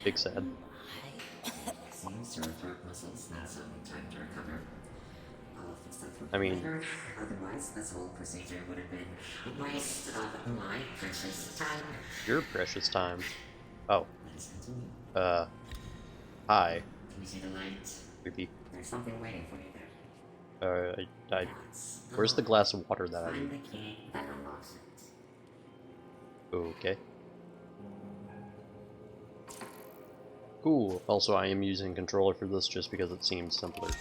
Big sad. Seems your throat muscles had some time to recover. All of this stuff would I be mean, later. Otherwise, this whole procedure would have been a waste of my precious time. your precious time. Oh, Let's continue. hi, Can you see the light? creepy. There's something waiting for you there. I, That's where's the glass of water that I find need? the key that unlocks it. Okay. Cool. Also, I am using controller for this just because it seems simpler. Good.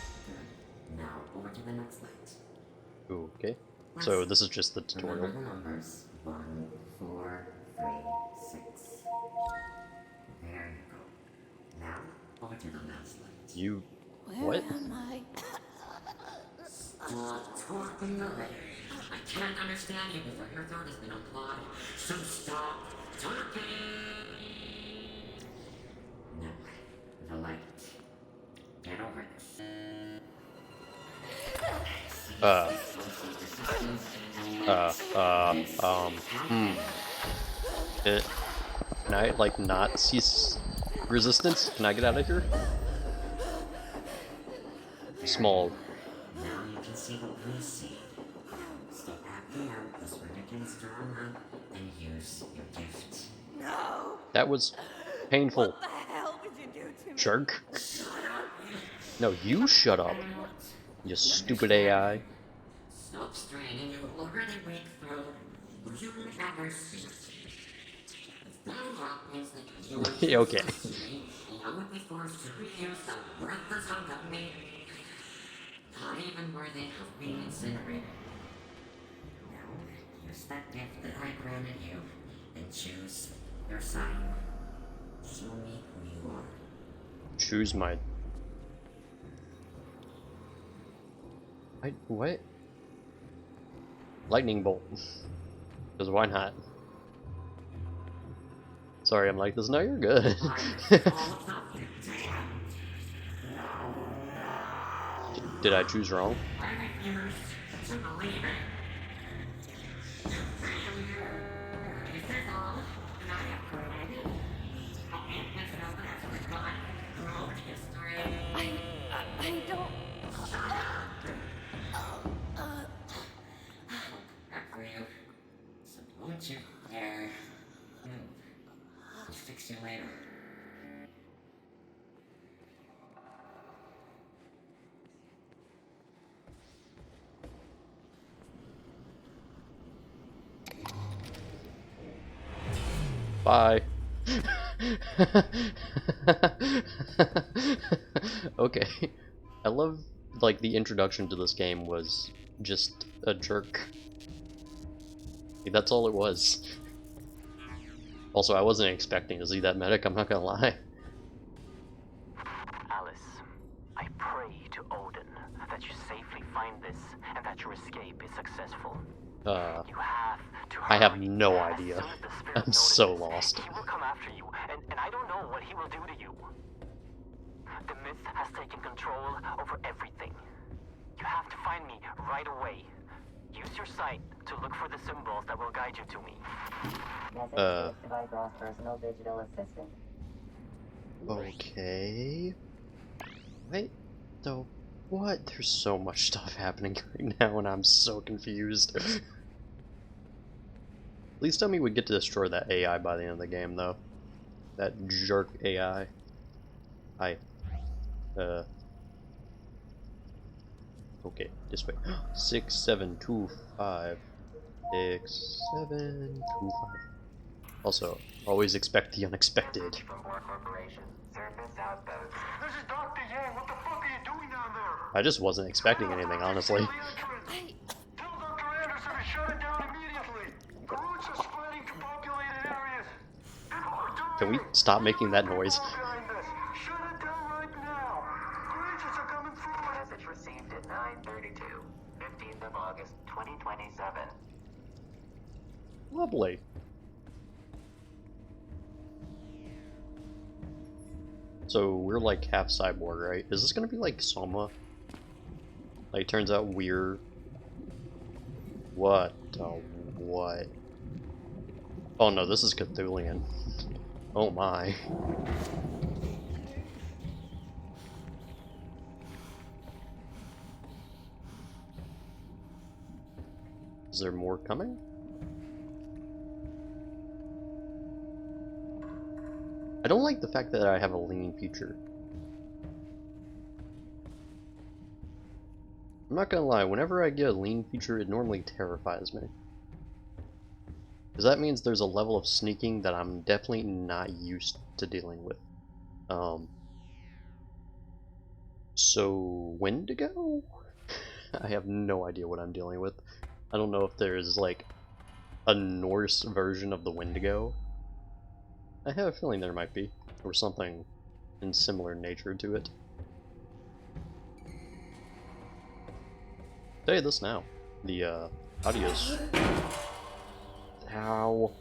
Now, over to the next light. Okay. So this is just the tutorial. Remember the numbers. 1, 4, 3, 6. There you go. Now, over to the last light. You... Where what? am I? Stop talking away. I can't understand you before your throat has been unplugged. So stop talking. Now, the light. Get over this. Can I, like, not cease resistance? Can I get out of here? Small. Now you can see what we see. Step happily out, whisper against your own heart, and use your gift. No! That was painful. What the hell did you do to me? Jerk. No, you shut up. You stupid AI. Stop straining, you already break through. You never speak. If that happens, you will Okay. I would be forced to reuse the worthless hunk of me. Not even worthy of being incinerated. Now, use that gift that I granted you and choose your side. Show me who you are. Choose my... what? Lightning bolt. Because why not? Sorry, I'm like this. No, you're good. Did I choose wrong? I refuse to believe it. This is all that I have created. I can't myself as forgotten throughout history. I don't... Back for you. So don't you dare move. I'll fix you later. Bye. Okay. I love, like, the introduction to this game was just a jerk. Like, that's all it was. Also, I wasn't expecting to see that medic, I'm not gonna lie. Alice, I pray to Odin that you safely find this and that your escape is successful. You have to I have hurry. no As idea. soon as the spirit I'm notices, so lost. He will come after you, and I don't know what he will do to you. The myth has taken control over everything. You have to find me right away. Use your sight to look for the symbols that will guide you to me. Message received by Gross Personal Digital Assistant. Okay. Wait, though, what? There's so much stuff happening right now, and I'm so confused. Please tell me we get to destroy that AI by the end of the game, though. That jerk AI. Okay, this way. 6, 7, 2, 5. 6, 7, 2, 5. Also, always expect the unexpected. From War Corporation, Surface Outpost. This is Dr. Yang. What the fuck are you doing down there? I just wasn't expecting anything, honestly. Tell Dr. Anderson to shut it down immediately. The roots are spreading to populated areas. People are dying. Can we stop making that noise? Behind this. Shut it down right now. Creatures are coming through. Message received at 9:32, 15th of August, 2027. Lovely. So we're like half cyborg, right? Is this gonna be like Soma? Like, turns out we're... What the what? Oh no, this is Cthulian. Oh my. Is there more coming? I don't like the fact that I have a lean feature. I'm not gonna lie, whenever I get a lean feature, it normally terrifies me. Because that means there's a level of sneaking that I'm definitely not used to dealing with. So Wendigo? I have no idea what I'm dealing with. I don't know if there's like a Norse version of the Wendigo. I have a feeling there might be, or something in similar nature to it. Tell you this now, the audio's... Ow.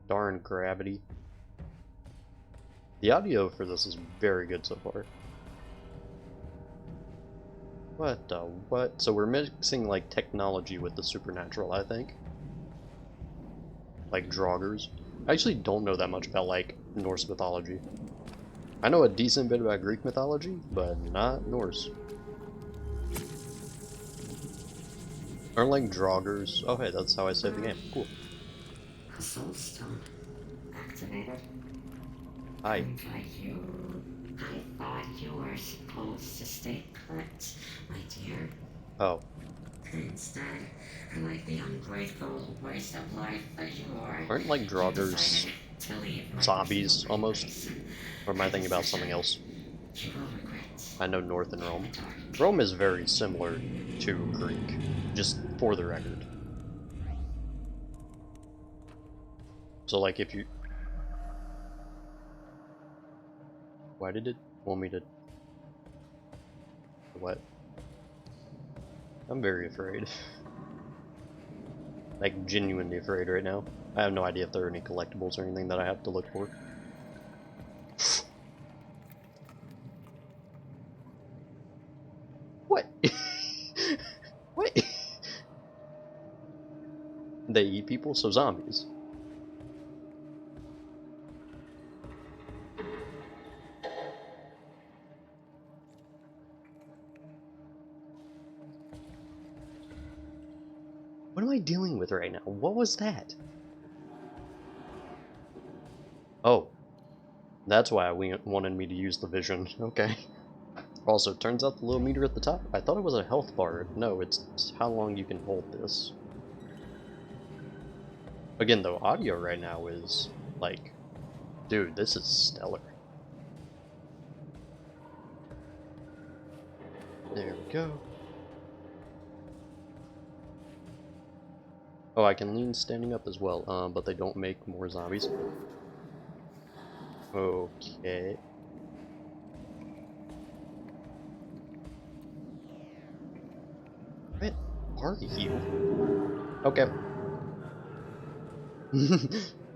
Darn gravity. The audio for this is very good so far. What the what? So we're mixing like technology with the supernatural, I think. Like Draugrs. I actually don't know that much about like Norse mythology. I know a decent bit about Greek mythology, but not Norse. Aren't like Draugrs. Oh hey, that's how I saved the game. Cool. A soul stone activated. Hi. I thought you were supposed to stay put, my dear. Oh. Instead, like the ungrateful waste of life that you are, Aren't like you Draugrs decided to leave right zombies before almost? grace. Or am I thinking about something else? I know North and Rome. Rome is very similar to Greek, just for the record. So like if you... Why did it want me to... What? I'm very afraid. Like genuinely afraid right now. I have no idea if there are any collectibles or anything that I have to look for. What? What? They eat people? So zombies. What am I dealing with right now? What was that? Oh. That's why we wanted me to use the vision. Okay. Also, turns out the little meter at the top, I thought it was a health bar. No, it's how long you can hold this. Again, though, audio right now is, like, dude, this is stellar. There we go. Oh, I can lean standing up as well, but they don't make more zombies. Okay. Where are you? Okay.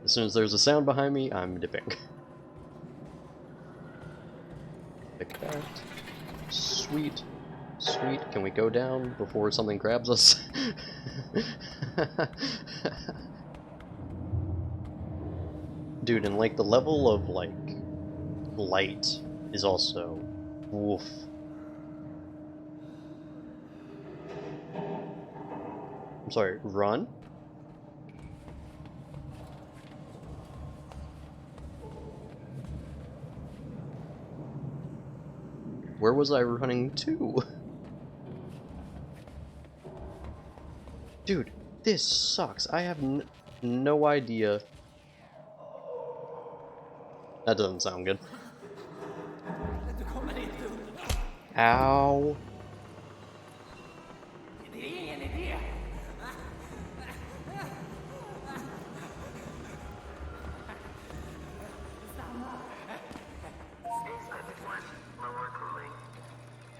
As soon as there's a sound behind me, I'm dipping. Pick that. Sweet. Sweet. Can we go down before something grabs us? Dude, and like the level of like light is also woof. I'm sorry, run? Where was I running to? Dude, this sucks. I have no idea. That doesn't sound good. Ow.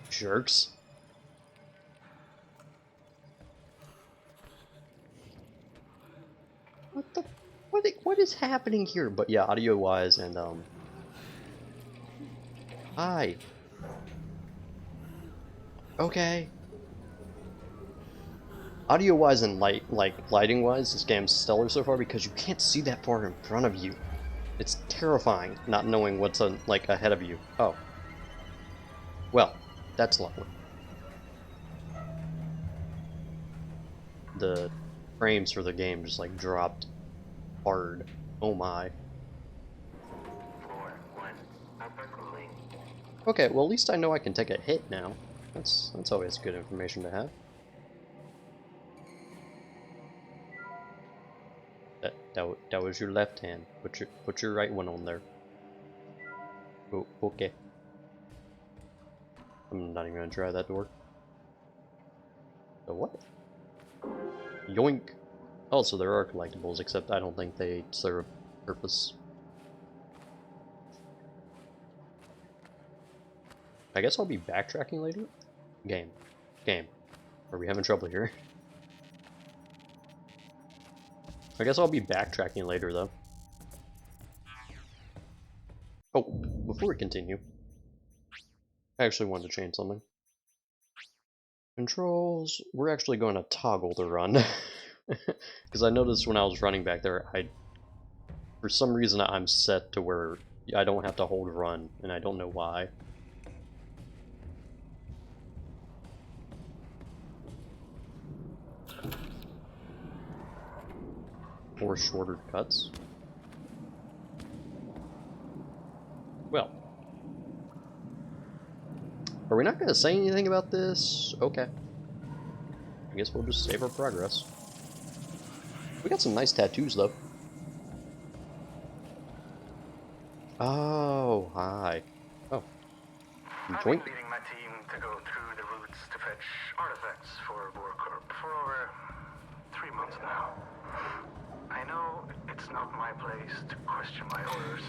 Jerks. What is happening here? But yeah, audio wise and hi. Audio-wise and lighting-wise, this game's stellar so far because you can't see that far in front of you. It's terrifying not knowing what's ahead of you. Oh. Well, that's lovely. The frames for the game just like dropped hard. Oh my. Floor 1, upper cooling. Okay, well at least I know I can take a hit now. That's always good information to have. That was your left hand. Put your right one on there. Oh, okay. I'm not even gonna try that door. The what? Yoink! Oh, so there are collectibles, except I don't think they serve a purpose. I guess I'll be backtracking later? Game. Are we having trouble here? I guess I'll be backtracking later, though. Oh, before we continue, I actually wanted to change something. Controls, we're actually going to toggle the run. Because I noticed when I was running back there, for some reason I'm set to where I don't have to hold run, and I don't know why. Or shorter cuts. Well. Are we not going to say anything about this? Okay. I guess we'll just save our progress. We got some nice tattoos, though. Oh, hi. Oh. I've been leading my team to go through the routes to fetch artifacts for Warcorp for over 3 months now. I know it's not my place to question my orders,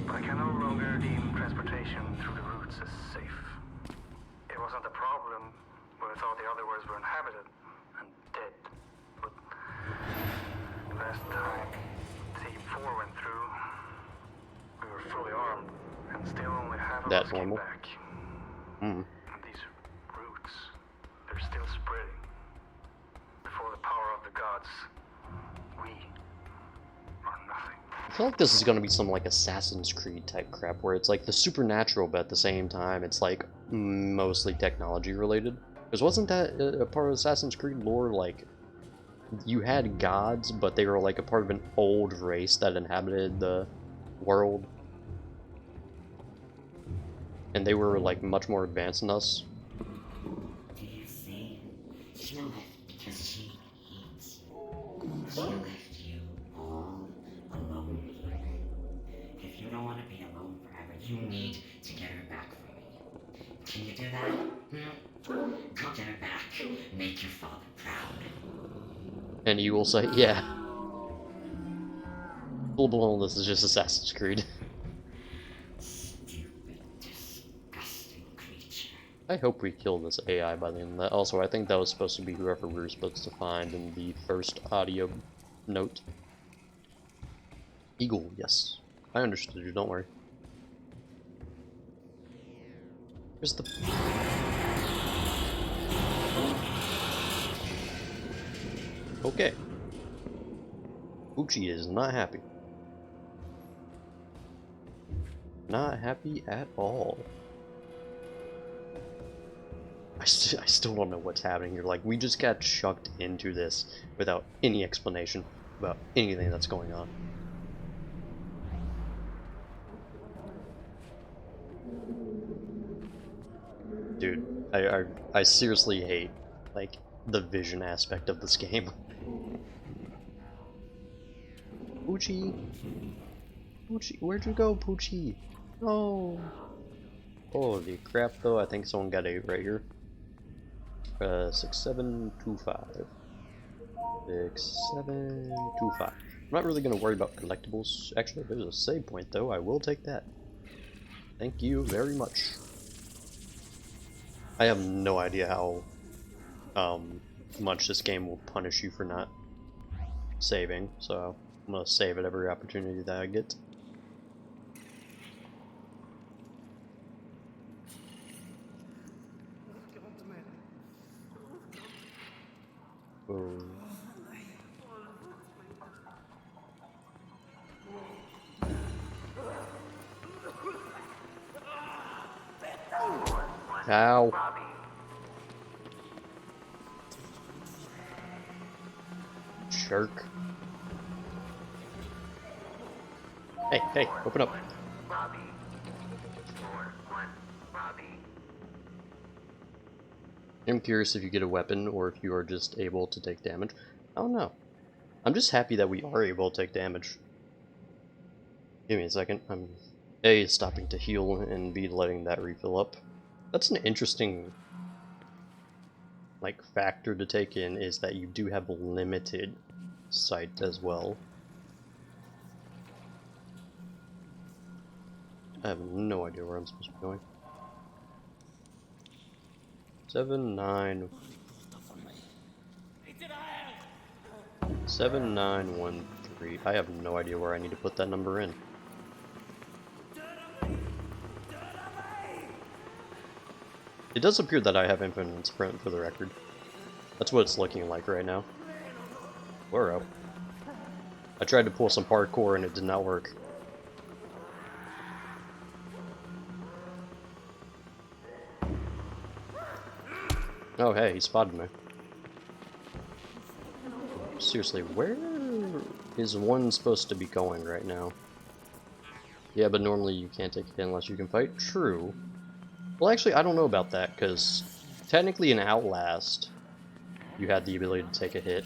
but I can no longer deem transportation through the routes as safe. It wasn't a problem when I thought the other worlds were inhabited and dead, but last time Team 4 went through, we were fully armed and still only half of us came back. And these roots, they're still spreading. Before the power of the gods, we are nothing. I feel like this is going to be some like Assassin's Creed type crap where it's like the supernatural, but at the same time it's like mostly technology related. Because wasn't that a part of Assassin's Creed lore? Like, you had gods, but they were like a part of an old race that inhabited the world. And they were like much more advanced than us. Do you see? She left because she hates you. She left you all alone here. If you don't want to be alone forever, you need to get her back from me. Can you do that? Go get her back. Make your father proud. And you will say, yeah. Full blown, this is just Assassin's Creed. Stupid, disgusting creature. I hope we kill this AI by the end of that. Also, I think that was supposed to be whoever we were supposed to find in the first audio note. Eagle, yes. I understood you, don't worry. Here's the... Okay. Uchi is not happy. Not happy at all. I still don't know what's happening here. Like, we just got chucked into this without any explanation about anything that's going on. Dude, I seriously hate, like, the vision aspect of this game. Poochie! Poochie, where'd you go, Poochie? No! Holy crap, though, I think someone got 8 right here. 6725. 6725. I'm not really gonna worry about collectibles. Actually, there's a save point, though. I will take that. Thank you very much. I have no idea how much this game will punish you for not saving, so I'm gonna save at every opportunity that I get. Oh. Ow. Jerk. Hey, hey, open up. I'm curious if you get a weapon or if you are just able to take damage. I don't know. I'm just happy that we are able to take damage. Give me a second. I'm A, stopping to heal, and B, letting that refill up. That's an interesting like factor to take in, is that you do have limited sight as well. I have no idea where I'm supposed to be going. 7913. I have no idea where I need to put that number in. It does appear that I have infinite sprint, for the record. That's what it's looking like right now. Whoa. I tried to pull some parkour and it did not work. Oh hey, he spotted me. Seriously, where is one supposed to be going right now? Yeah, but normally you can't take it unless you can fight. True. Well, actually, I don't know about that, because technically in Outlast, you had the ability to take a hit.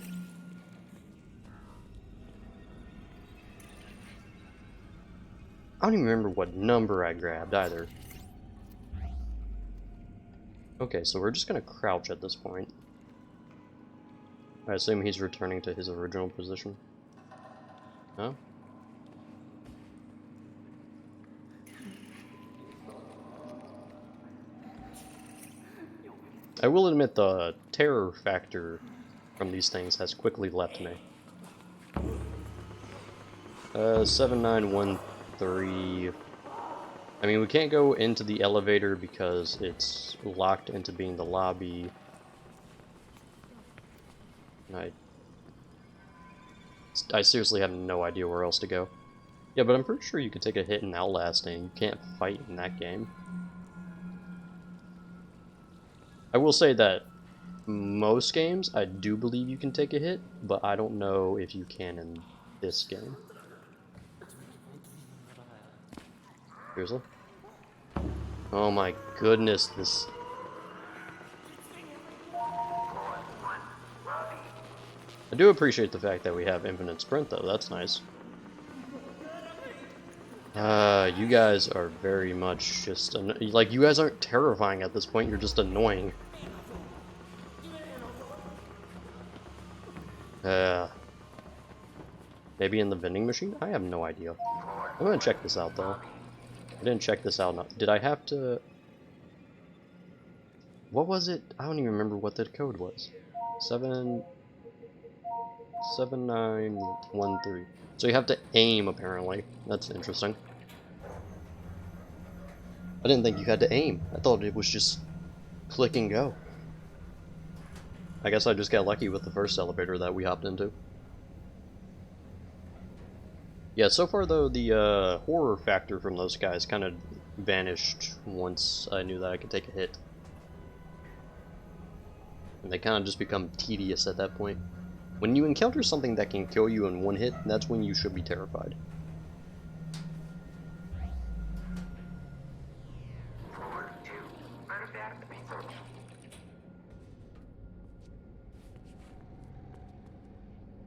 I don't even remember what number I grabbed, either. Okay, so we're just gonna crouch at this point. I assume he's returning to his original position. No? I will admit the terror factor from these things has quickly left me. 7913. I mean, we can't go into the elevator because it's locked into being the lobby. I seriously have no idea where else to go. Yeah, but I'm pretty sure you could take a hit in Outlast and you can't fight in that game. I will say that most games, I do believe you can take a hit, but I don't know if you can in this game. Seriously? Oh my goodness, this... I do appreciate the fact that we have infinite sprint, though. That's nice. You guys are very much just... like, you guys aren't terrifying at this point, you're just annoying. Maybe in the vending machine? I have no idea. I'm gonna check this out, though. I didn't check this out. Did I have to... What was it? I don't even remember what that code was. 7913. So you have to aim, apparently. That's interesting. I didn't think you had to aim. I thought it was just click and go. I guess I just got lucky with the first elevator that we hopped into. Yeah, so far though, the horror factor from those guys kind of vanished once I knew that I could take a hit. And they kind of just become tedious at that point. When you encounter something that can kill you in one hit, that's when you should be terrified.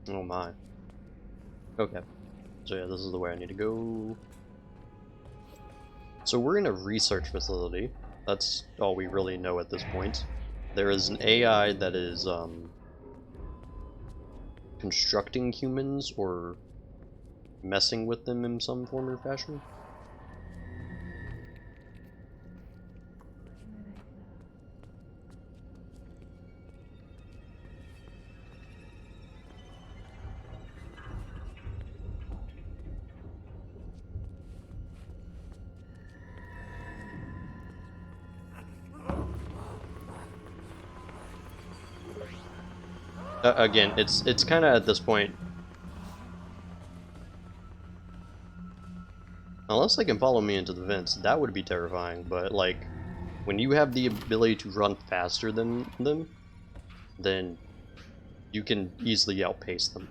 Oh my. Okay. So yeah, this is the way I need to go. So we're in a research facility. That's all we really know at this point. There is an AI that is constructing humans or messing with them in some form or fashion. Again, it's kind of at this point. Unless they can follow me into the vents, that would be terrifying. But like, when you have the ability to run faster than them, then you can easily outpace them.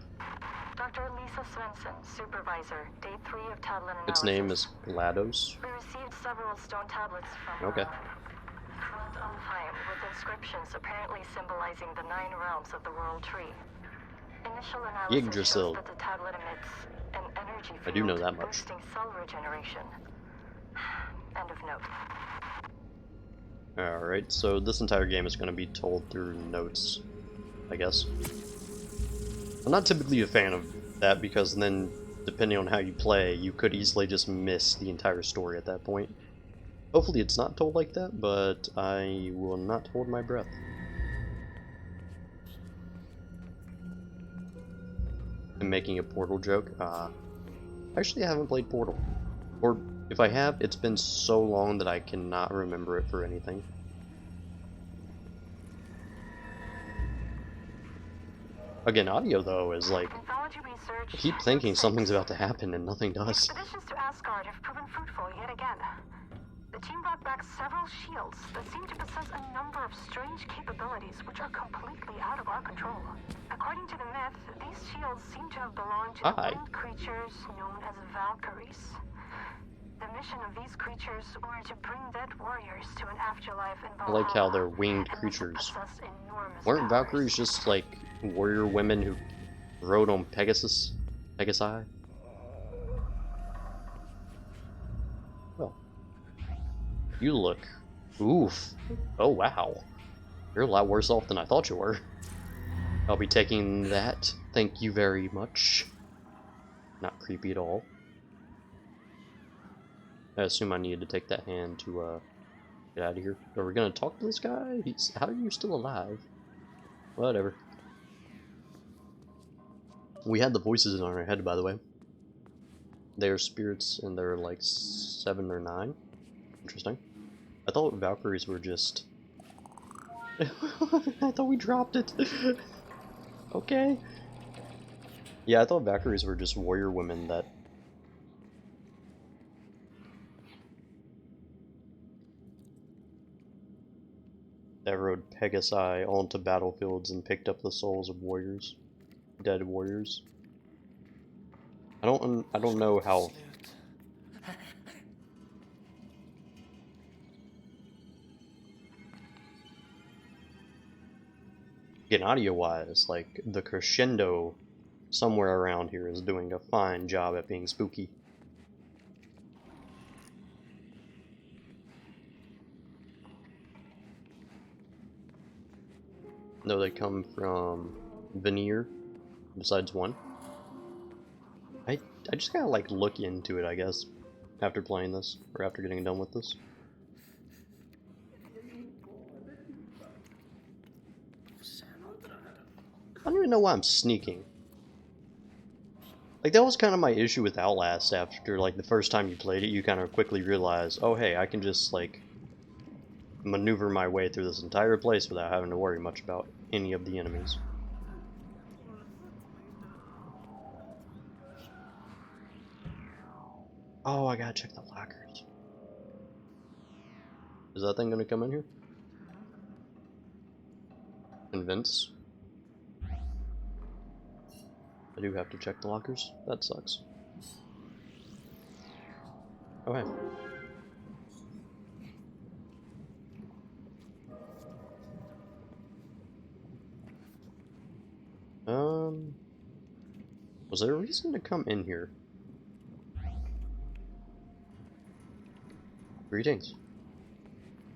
Dr. Lisa Svensson, supervisor, day 3 of tablet analysis. Its name is GLaDOS. We received several stone tablets from Okay. front on time with inscriptions apparently symbolizing the 9 realms of the world tree. Initial analysis Yggdrasil. shows that the tablet emits an energy field I do know that much. boosting cell regeneration. End of note. Alright, so this entire game is going to be told through notes, I guess. I'm not typically a fan of that because then, depending on how you play, you could easily just miss the entire story at that point. Hopefully it's not told like that, but I will not hold my breath. I'm making a Portal joke. Actually, I haven't played Portal. Or, if I have, it's been so long that I cannot remember it for anything. Again, audio, though, is like... Anthology research. I keep thinking something's about to happen and nothing does. Expeditions to Asgard have proven fruitful yet again. The team brought back several shields that seem to possess a number of strange capabilities which are completely out of our control. According to the myth, these shields seem to have belonged to the winged creatures known as Valkyries. The mission of these creatures were to bring dead warriors to an afterlife in I Valhalla. like how they're winged creatures. Weren't Valkyries just like warrior women who rode on Pegasi? Well, you look... Oof. Oh, wow. You're a lot worse off than I thought you were. I'll be taking that. Thank you very much. Not creepy at all. I assume I needed to take that hand to, get out of here. Are we gonna talk to this guy? How are you still alive? Whatever. We had the voices in our head, by the way. They are spirits, and they're like 7 or 9. Interesting. I thought Valkyries were just... I thought we dropped it. Okay. Yeah, I thought Valkyries were just warrior women that... that rode Pegasi onto battlefields and picked up the souls of warriors. Dead warriors. I don't know how... Again, audio-wise, like, the crescendo somewhere around here is doing a fine job at being spooky. No, they come from Veneer, besides one. I just kind of like look into it, I guess, after playing this, or after getting done with this. I don't even know why I'm sneaking. Like, that was kind of my issue with Outlast. After, like, the first time you played it, you kind of quickly realize, oh hey, I can just, like, maneuver my way through this entire place without having to worry much about any of the enemies. Oh, I gotta check the lockers. Is that thing gonna come in here? Convince? I do have to check the lockers. That sucks. Oh, hey. Was there a reason to come in here? Greetings.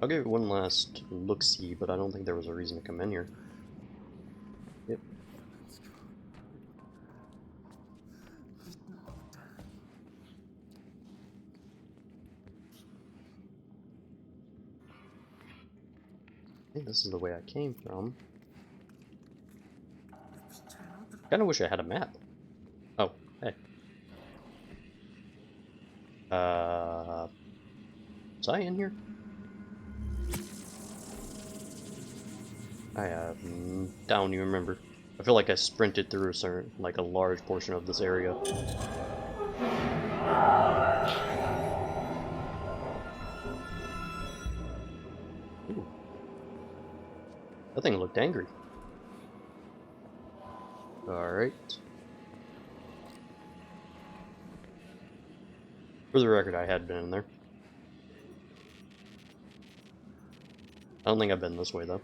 I'll give it one last look-see, but I don't think there was a reason to come in here. Yep. I think this is the way I came from. Kinda wish I had a map. Oh, hey. Was I in here? I don't even remember. I feel like I sprinted through a certain, like a large portion of this area. Ooh. That thing looked angry. Alright. For the record, I had been in there. I don't think I've been this way, though.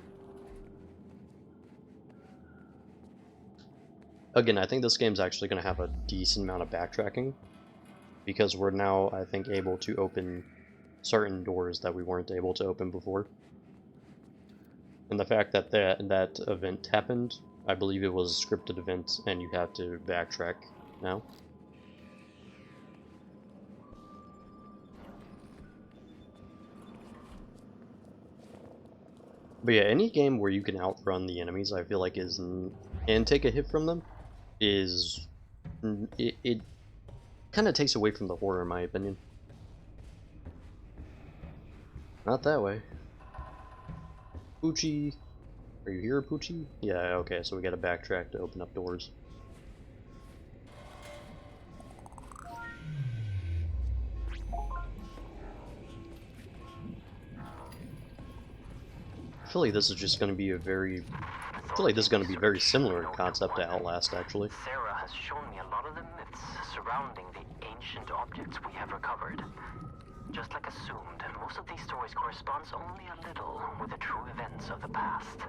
Again, I think this game's actually going to have a decent amount of backtracking, because we're now, I think, able to open certain doors that we weren't able to open before. And the fact that that event happened, I believe it was a scripted event, and you have to backtrack now. But yeah, any game where you can outrun the enemies, I feel like is, and take a hit from them, is, it kind of takes away from the horror, in my opinion. Not that way. Poochie, are you here, Poochie? Yeah, okay, so we gotta backtrack to open up doors. I feel like this is just gonna be a very... I feel like this is gonna be very similar in concept to Outlast, actually. Sarah has shown me a lot of the myths surrounding the ancient objects we have recovered. Just like assumed, most of these stories corresponds only a little with the true events of the past.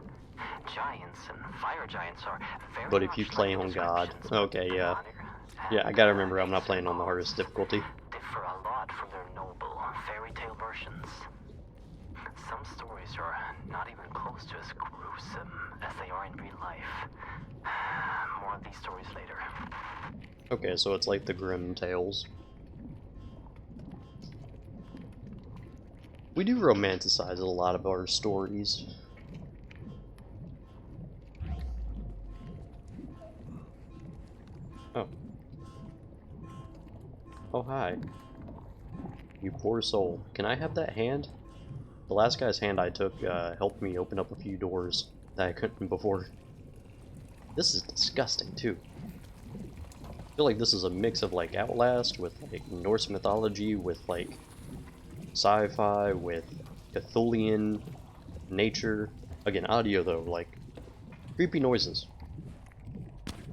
Giants and fire giants are very But if you much play like on God, descriptions, okay, yeah. Yeah, I gotta remember I'm not playing on the hardest difficulty. differ a lot from their noble fairy tale versions. Some stories are not even close to as gruesome as they are in real life. More of these stories later. Okay, so it's like the Grimm Tales. We do romanticize a lot of our stories. Oh. Oh, hi. You poor soul. Can I have that hand? The last guy's hand I took helped me open up a few doors that I couldn't before. This is disgusting, too. I feel like this is a mix of, like, Outlast with, like, Norse mythology, with, like, sci-fi, with Cthulhian nature. Again, audio, though, like, creepy noises.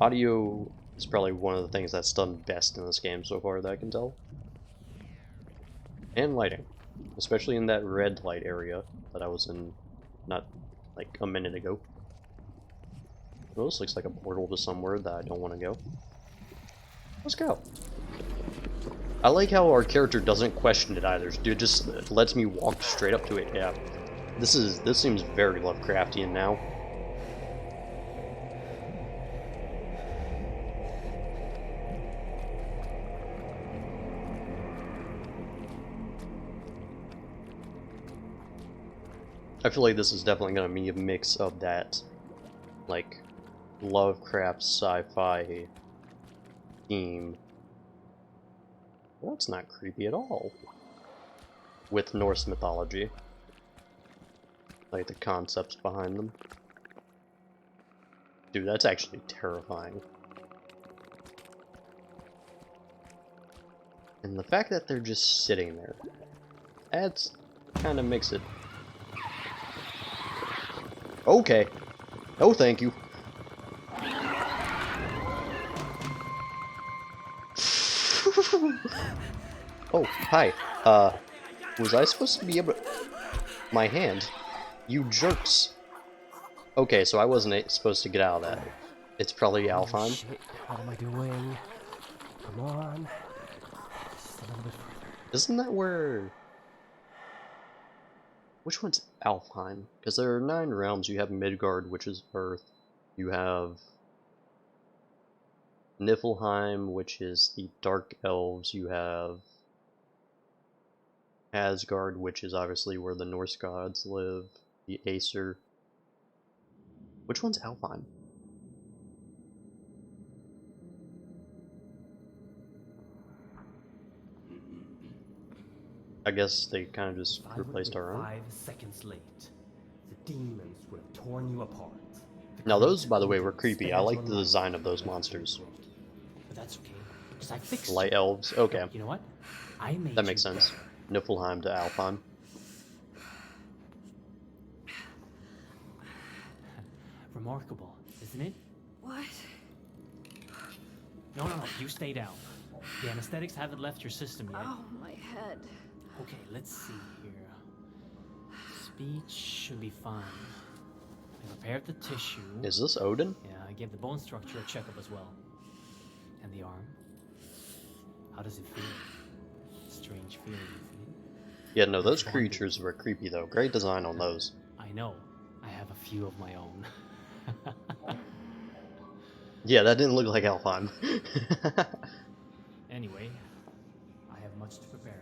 Audio is probably one of the things that's done best in this game so far that I can tell. And lighting. Especially in that red light area that I was in not like a minute ago. Well, this looks like a portal to somewhere that I don't want to go. Let's go. I like how our character doesn't question it either. Dude just lets me walk straight up to it. Yeah. This seems very Lovecraftian now. I feel like this is definitely going to be a mix of that, like, Lovecraft sci-fi theme. Well, that's not creepy at all. With Norse mythology. Like, the concepts behind them. Dude, that's actually terrifying. And the fact that they're just sitting there, that's kind of makes it... Okay. Oh, thank you. Oh, hi. Was I supposed to be able to... My hand? You jerks. Okay, so I wasn't supposed to get out of that. It's probably Alfheim. Shit, what am I doing? Come on. Just a little bit further. Isn't that where... Which one's Alfheim? Because there are 9 realms. You have Midgard, which is Earth. You have Niflheim, which is the Dark Elves. You have Asgard, which is obviously where the Norse gods live. The Aesir. Which one's Alfheim? I guess they kind of just replaced our own. 5 seconds late. The demons would have torn you apart. The Now those, by the way, were creepy. I like the design of those monsters. But that's okay, because I fixed Light you. elves. Okay, You know what? I made that makes you sense. better. Niflheim to Alfheim. Remarkable, isn't it? What? No, you stay down. The anesthetics haven't left your system yet. Oh, my head. Okay, let's see here. Speech should be fine. I prepared the tissue. Is this Odin? Yeah, I gave the bone structure a checkup as well. And the arm? How does it feel? Strange feeling, isn't it? Yeah, no, those creatures were creepy though. Great design on those. I know. I have a few of my own. Yeah, that didn't look like Alfheim. Anyway, I have much to prepare.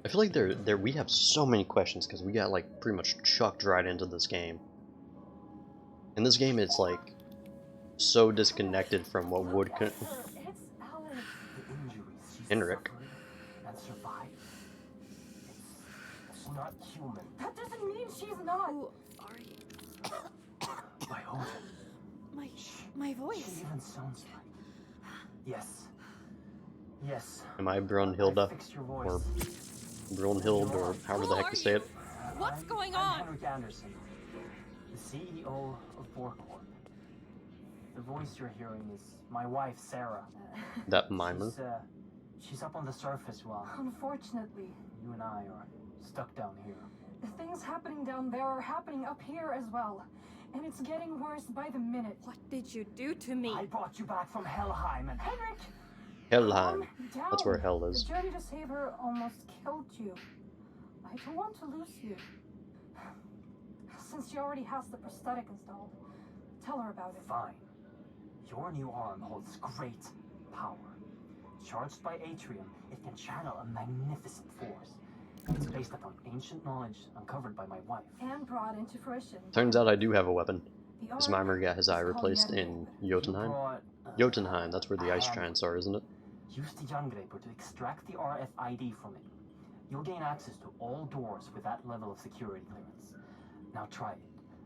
I feel like we have so many questions because we got like pretty much chucked right into this game. In this game, it's like so disconnected from what would. It's Alice. The injuries she's Henrik. suffered and survived. It's not human. That doesn't mean she's not. Who are you? By Odin. My She voice. even sounds like. Yes. Yes. Am I I Brunhilde fixed your or voice. Brunhild or however the heck you say it? What's going I'm on? Henrik Anderson, the CEO of Borcorp. The voice you're hearing is my wife, Sarah. That mimer. She's up on the surface while Unfortunately, you and I are stuck down here. the things happening down there are happening up here as well. And it's getting worse by the minute. What did you do to me? I brought you back from Helheim and Henrik! Helheim. Calm That's where down. hell is. The journey to save her almost killed you. I don't want to lose you. Since she already has the prosthetic installed, tell her about it. fine. Your new arm holds great power. Charged by Atrium, it can channel a magnificent force. It's based upon ancient knowledge uncovered by my wife. And brought into fruition. Turns out I do have a weapon. The This arm mimer got his eye is called replaced Yeti. in He Jotunheim. brought, Jotunheim, that's where the a ice handle. giants are, isn't it? Use the Jungreaper to extract the RFID from it. You'll gain access to all doors with that level of security clearance. Now try it.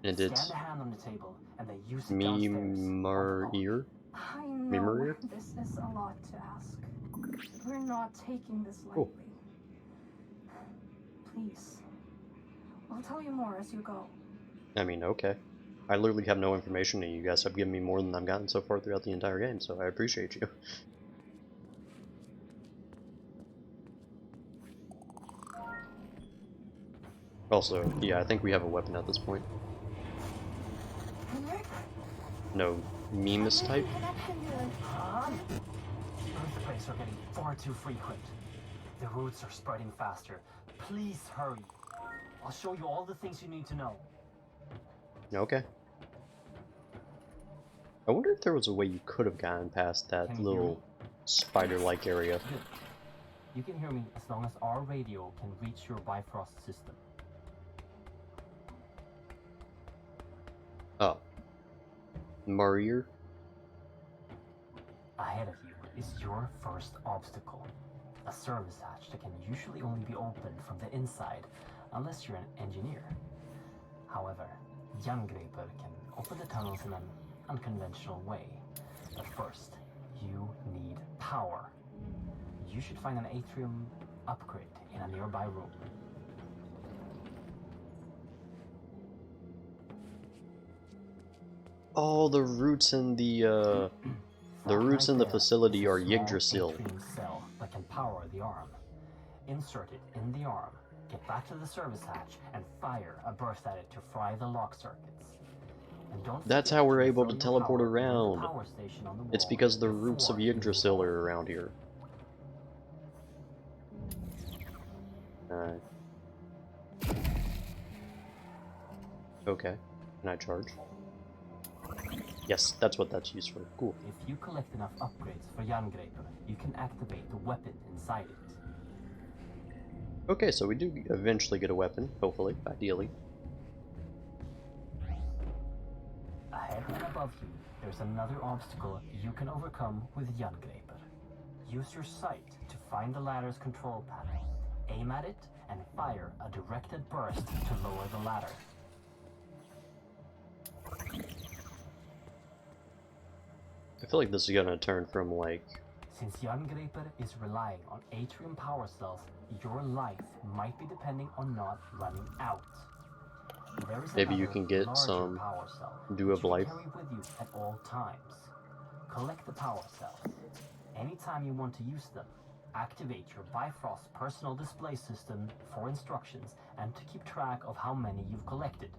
And Scan it's the hand on the table and then use it downstairs. Mimir. I know Memory? this is a lot to ask. We're not taking this lightly. Cool. Please. I'll tell you more as you go. I mean, okay. I literally have no information, and you guys have given me more than I've gotten so far throughout the entire game, so I appreciate you. Also, yeah, I think we have a weapon at this point. Henrik? No memus type? Earthquakes are getting far too frequent. The roots are spreading faster. Please hurry. I'll show you all the things you need to know. Okay. I wonder if there was a way you could have gotten past that Can you hear little me? spider-like area. Good. You can hear me as long as our radio can reach your Bifrost system. Oh. Marir? Ahead of you is your first obstacle. A service hatch that can usually only be opened from the inside, unless you're an engineer. However, Jungreaper can open the tunnels in an unconventional way. But first, you need power. You should find an atrium upgrade in a nearby room. Oh, the roots in the roots in the facility are Yggdrasil. Atrium cell that can power the arm. Insert it in the arm, get back to the service hatch, and fire a burst at it to fry the lock circuits. And don't That's forget how we're to able to refill your teleport power in the around. power station on the It's wall because the roots of before you Yggdrasil move are around here. Alright. Okay. Can I charge? Yes, that's what that's used for. Cool. on. If you collect enough upgrades for Jungreaper, you can activate the weapon inside it. Okay, so we do eventually get a weapon, hopefully, ideally. Ahead and above you, there's another obstacle you can overcome with Jungreaper. Use your sight to find the ladder's control panel. Aim at it and fire a directed burst to lower the ladder. I feel like this is gonna turn from like... Since Jerngraper is relying on atrium power cells, your life might be depending on not running out. There is Maybe you another, can get larger some power cell Dew of which you Life. carry with you at all times. Collect the power cells. Anytime you want to use them, activate your Bifrost personal display system for instructions and to keep track of how many you've collected.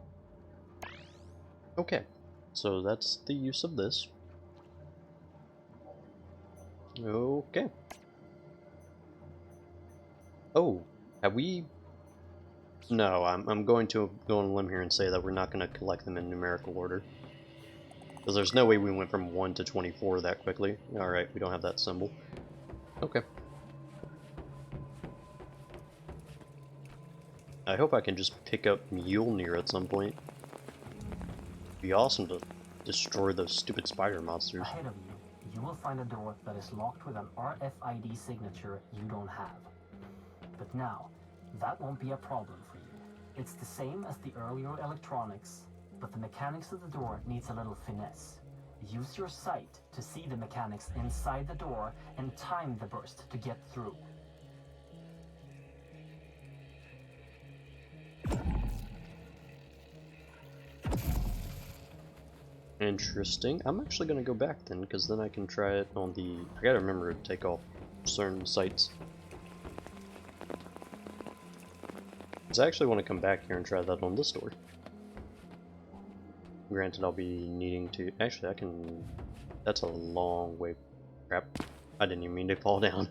Okay, so that's the use of this. Okay. Oh, have we... No, I'm going to go on a limb here and say that we're not going to collect them in numerical order. Because there's no way we went from 1 to 24 that quickly. Alright, we don't have that symbol. Okay. I hope I can just pick up Mjolnir at some point. It'd be awesome to destroy those stupid spider monsters. Ahead of you, you will find a door that is locked with an RFID signature you don't have. But now, that won't be a problem for you. It's the same as the earlier electronics, but the mechanics of the door needs a little finesse. Use your sight to see the mechanics inside the door and time the burst to get through. Interesting. I'm actually gonna go back then, because then I can try it on the... I gotta remember to take off certain sites. Because I actually want to come back here and try that on this door. Granted, I'll be needing to... Actually, I can... That's a long way... Crap. I didn't even mean to fall down.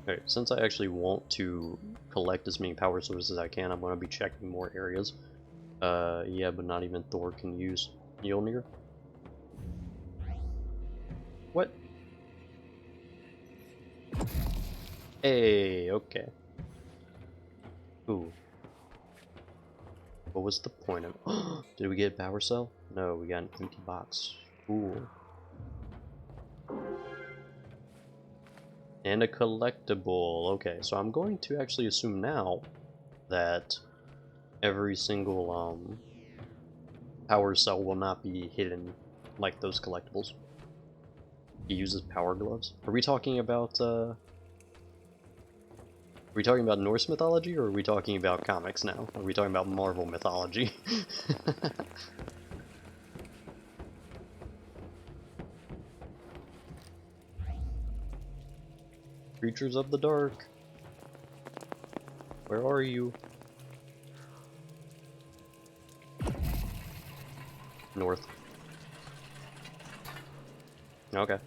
Alright, since I actually want to collect as many power sources as I can, I'm going to be checking more areas. Yeah, but not even Thor can use Mjolnir. What? Hey, okay. Ooh. What was the point of... Did we get a power cell? No, we got an empty box. Cool. And a collectible. Okay, so I'm going to actually assume now that every single power cell will not be hidden like those collectibles. He uses power gloves. Are we talking about are we talking about Norse mythology, or are we talking about comics now? Are we talking about Marvel mythology? Creatures of the dark. Where are you? North. Okay.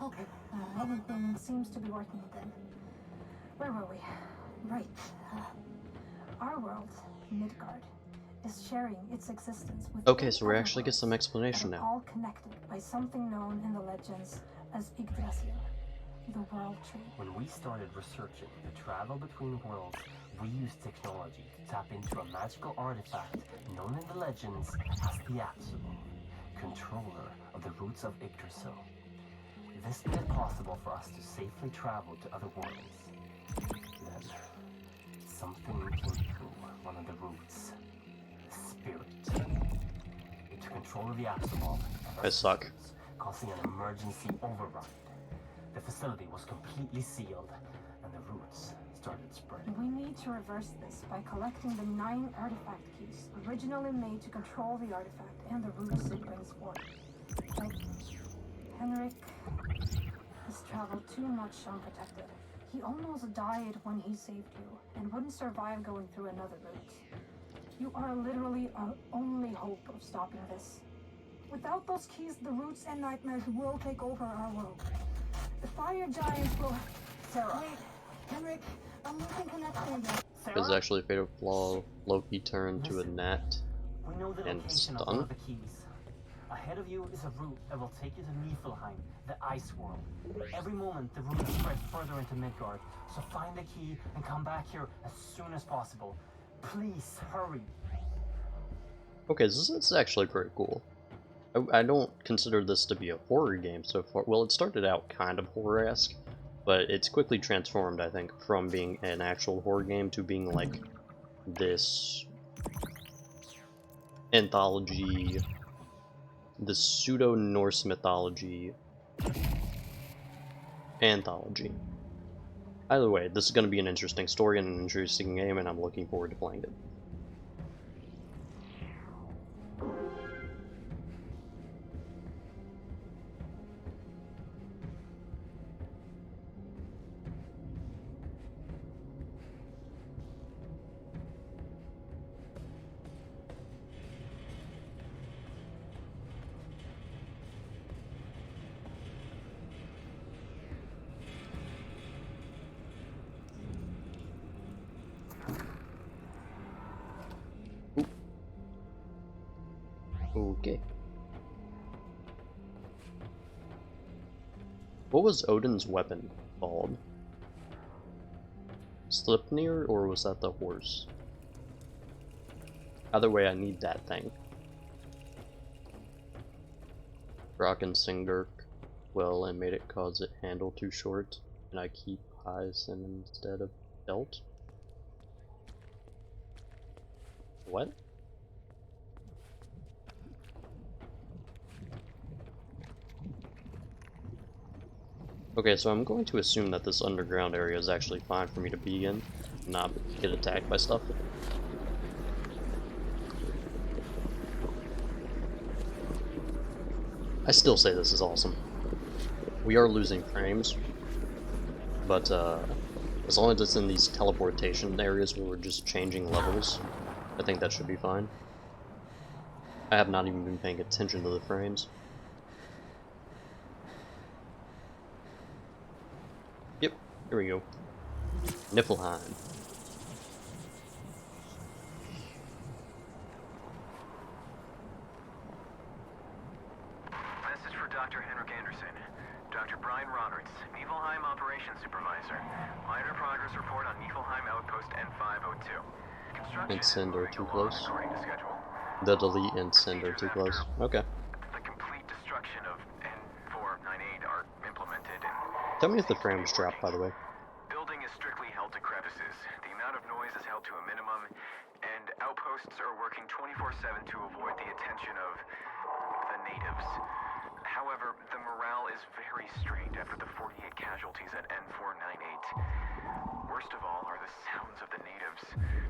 Okay, everything seems to be working again. Where were we? Right. Our world, Midgard, is sharing its existence with... Okay, so we other actually get some worlds explanation that are now. all connected by something known in the legends as Yggdrasil, the World Tree. When we started researching the travel between worlds, we used technology to tap into a magical artifact known in the legends as the Apsulov, controller of the roots of Yggdrasil. This made it possible for us to safely travel to other worlds. Then, something came through one of the roots. A spirit. It took control of the Apsulov and our I suck. systems, causing an emergency override. The facility was completely sealed, and the roots started spreading. We need to reverse this by collecting the 9 artifact keys originally made to control the artifact and the roots it brings forth. But Henrik has traveled too much unprotected. He almost died when he saved you and wouldn't survive going through another route. You are literally our only hope of stopping this. Without those keys, the roots and nightmares will take over our world. The fire giants will... Sarah! Wait, Henrik, I'm losing connection again. This is actually a fatal flaw. Loki turned to a gnat We know the and location of one stun. of the keys. Ahead of you is a route that will take you to Niflheim, the ice world. Every moment, the route spreads further into Midgard, so find the key and come back here as soon as possible. Please, hurry. Okay, this is actually pretty cool. I don't consider this to be a horror game so far. Well, it started out kind of horror-esque, but it's quickly transformed, I think, from being an actual horror game to being like this anthology, the pseudo-Norse mythology anthology. Either way, this is going to be an interesting story and an interesting game, and I'm looking forward to playing it. Okay. What was Odin's weapon called? Sleipnir, or was that the horse? Either way, I need that thing. Singdirk. Well, I made it cause it handle too short, and I keep highs instead of belt. What? Okay, so I'm going to assume that this underground area is actually fine for me to be in, not get attacked by stuff. I still say this is awesome. We are losing frames, but as long as it's in these teleportation areas where we're just changing levels, I think that should be fine. I have not even been paying attention to the frames. Yep, here we go. Niflheim. Message for Dr. Henrik Anderson. Dr. Brian Roberts, Niflheim Operations Supervisor. Minor progress report on Niflheim Outpost N502. Construction And send are too along close. according to schedule. The delete and send are too close. Okay. The complete destruction of N498 are implemented and Tell me if the frames drop, by the way. building is strictly held to crevices. The amount of noise is held to a minimum, and outposts are working 24/7 to avoid the attention of the natives. However, the morale is very strained after the 48 casualties at N498. Worst of all are the sounds of the natives.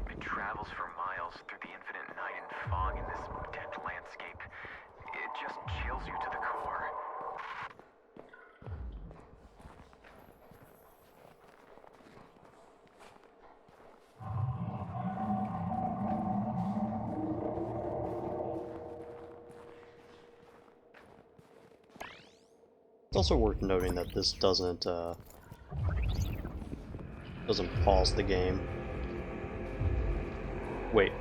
It travels for miles through the infinite night and fog in this dead landscape. It just chills you to the core. It's also worth noting that this doesn't pause the game. Wait.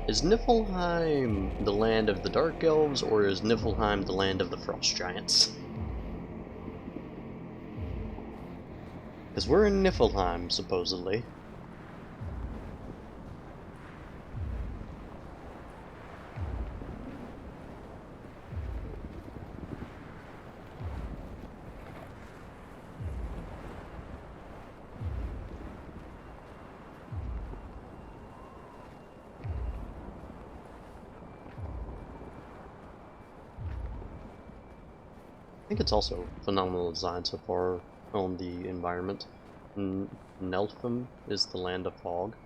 Is Niflheim the land of the Dark Elves, or is Niflheim the land of the Frost Giants? Because we're in Niflheim, supposedly. I think it's also phenomenal design so far on the environment. Nelfum is the land of fog.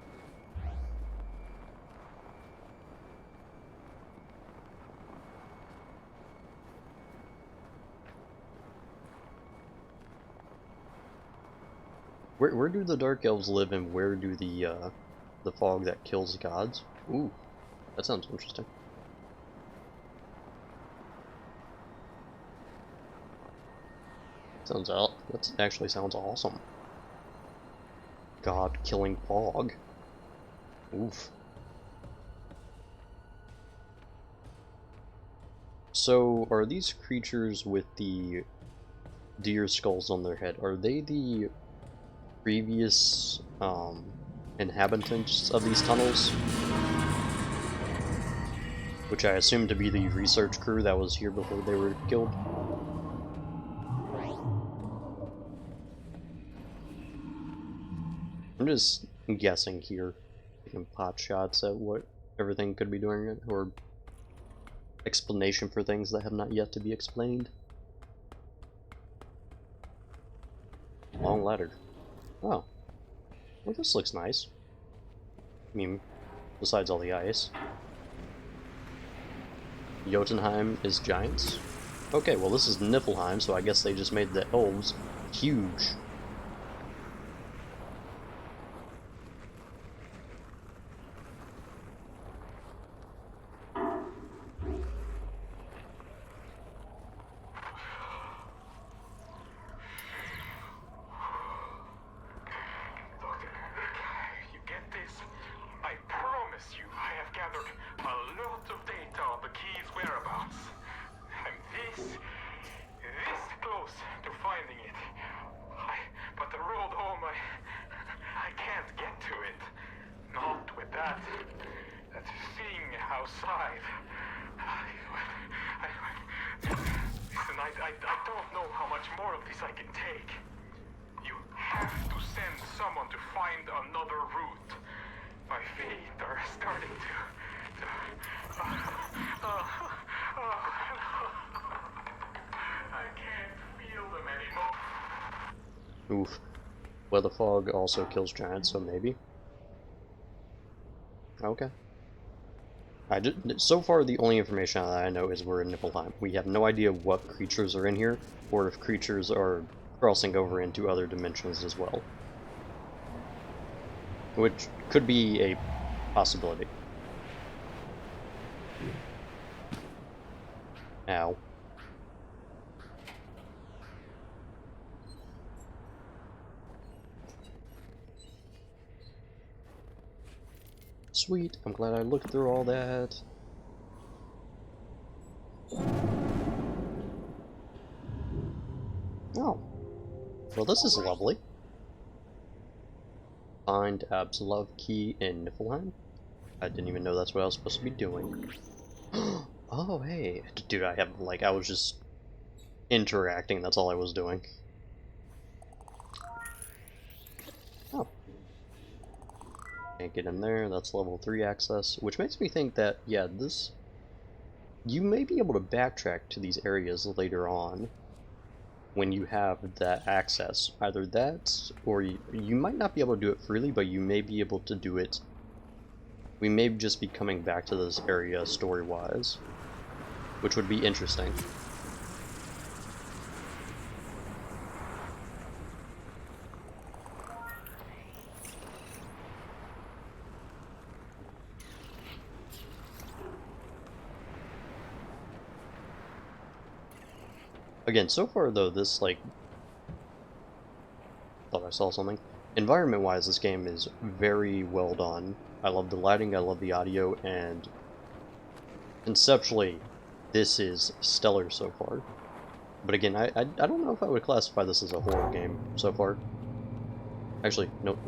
Where do the Dark Elves live, and where do the fog that kills gods? Ooh, that sounds interesting. That actually sounds awesome. God killing fog. Oof. So, are these creatures with the deer skulls on their head, are they the previous inhabitants of these tunnels? which I assume to be the research crew that was here before they were killed. I'm just guessing here, taking pot shots at what everything could be doing, or explanation for things that have not yet to be explained. Long ladder. Oh. Well, this looks nice. I mean, besides all the ice. Jotunheim is giants. Okay, well this is Niflheim, so I guess they just made the elves huge. You get this? I promise you, I have gathered a lot of data on the key's whereabouts. I'm this close to finding it. But the road home, I can't get to it. Not with that thing outside. Listen, I don't know how much more of this I can take. You have to send someone to find another route. My feet are starting to I can't feel them anymore. Oof. Well, the fog also kills giants, so maybe. Okay. So far, the only information that I know is we're in Niflheim. We have no idea what creatures are in here, or if creatures are crossing over into other dimensions as well. Which could be a possibility. Ow. Sweet, I'm glad I looked through all that. Oh. Well, this is lovely. Find Apsulov key in Niflheim. I didn't even know that's what I was supposed to be doing. Oh, hey. Dude, I was just interacting, that's all I was doing. Oh. Can't get in there, that's level 3 access, which makes me think that, yeah, you may be able to backtrack to these areas later on when you have that access. Either that, or you might not be able to do it freely, but you may be able to do it. We may just be coming back to this area story-wise, which would be interesting. Again, so far though, this, thought I saw something. Environment-wise, this game is very well done. I love the lighting, I love the audio, and conceptually, this is stellar so far. But again, I don't know if I would classify this as a horror game so far. Actually, nope.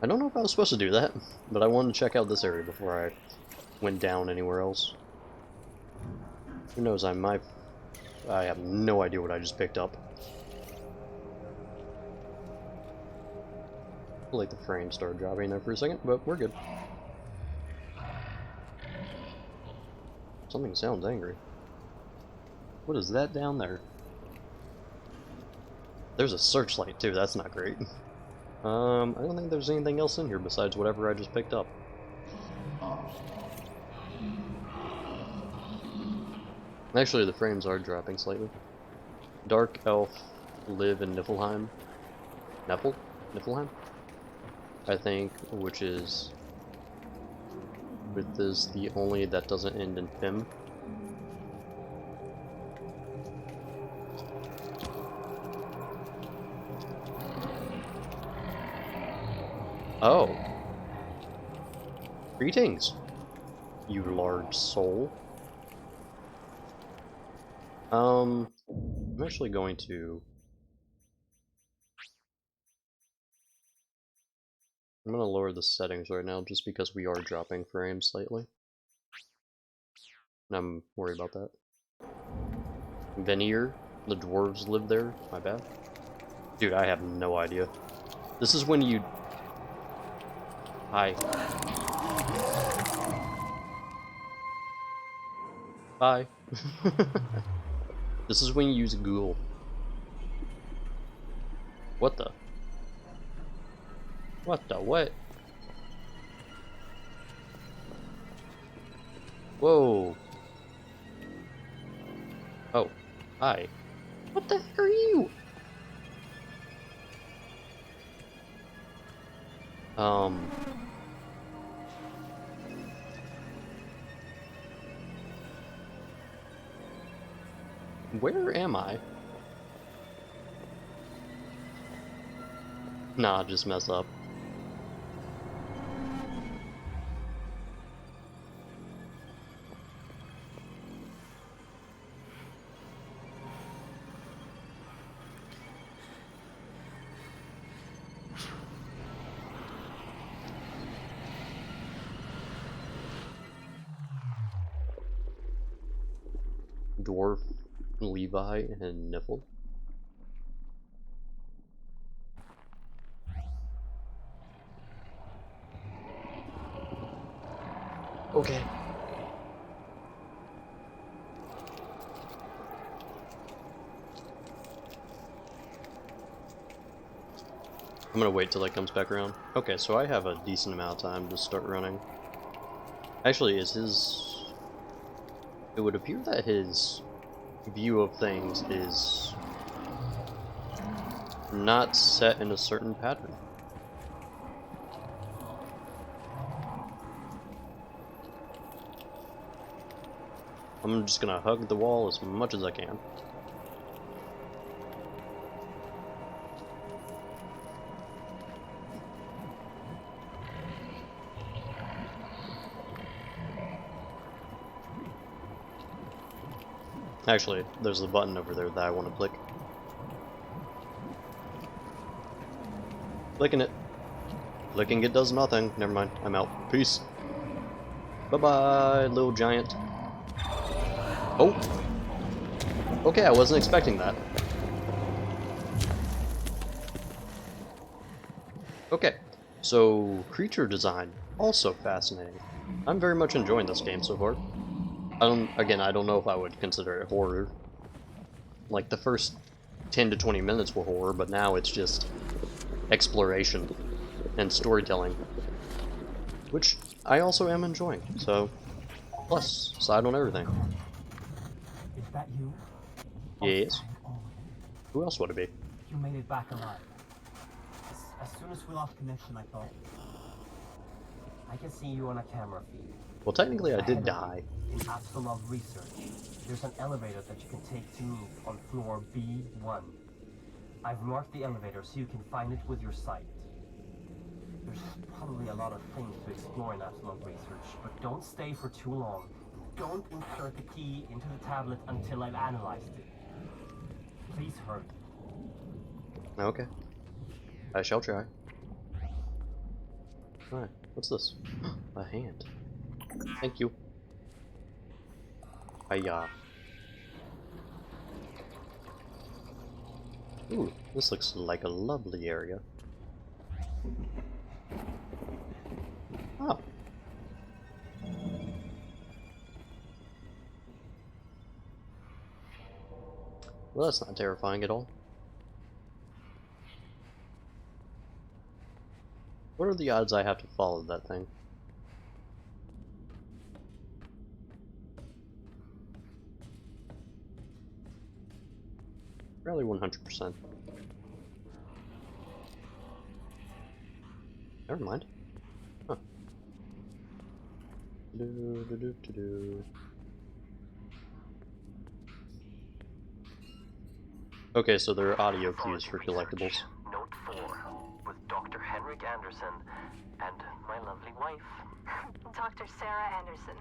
I don't know if I was supposed to do that, but I wanted to check out this area before I went down anywhere else. Who knows, I have no idea what I just picked up. I feel like the frame started dropping there for a second, but we're good. Something sounds angry. What is that down there? There's a searchlight too, that's not great. I don't think there's anything else in here besides whatever I just picked up. Actually, the frames are dropping slightly. Dark Elf live in Niflheim. Niflheim? I think, which is... with this, the only that doesn't end in Pim. Oh. Greetings, you large soul. I'm actually going to I'm gonna lower the settings right now just because we are dropping frames slightly. And I'm worried about that. Veneer, the dwarves live there. My bad. Dude, I have no idea. This is when you... Hi. Bye. This is when you use Google. What the? What the what? Whoa. Oh. Hi. What the heck are you? Where am I? Nah, just mess up. Dwarf, Levi, and Niffle. Okay. I'm gonna wait till it comes back around. Okay, so I have a decent amount of time to start running. Actually, is his... It would appear that his view of things is not set in a certain pattern. I'm just gonna hug the wall as much as I can. Actually, there's a button over there that I want to click. Clicking it. Clicking it does nothing. Never mind. I'm out. Peace. Bye-bye, little giant. Oh! Okay, I wasn't expecting that. Okay, so creature design, also fascinating. I'm very much enjoying this game so far. I don't know if I would consider it horror. Like, the first 10 to 20 minutes were horror, but now it's just exploration and storytelling. Which I also am enjoying, so... Plus, side on everything. Is that you? Yes. Oh, Who else would it be? you made it back alive. As soon as we lost connection, I thought... I can see you on a camera feed. Well, technically I did Ahead of die. you, in Apsulov research, there's an elevator that you can take to me on floor B1. I've marked the elevator so you can find it with your sight. There's probably a lot of things to explore in Apsulov research, but don't stay for too long. Don't insert the key into the tablet until I've analyzed it. Please hurry. Okay. I shall try. Alright, what's this? A hand. Thank you. Hiya. Ooh, this looks like a lovely area. Oh. Well, that's not terrifying at all. What are the odds I have to follow that thing? Probably 100%. Never mind. Huh. Okay, so there are audio cues for collectibles. Note 4, with Dr. Henrik Anderson and my lovely wife. Dr. Sarah Anderson.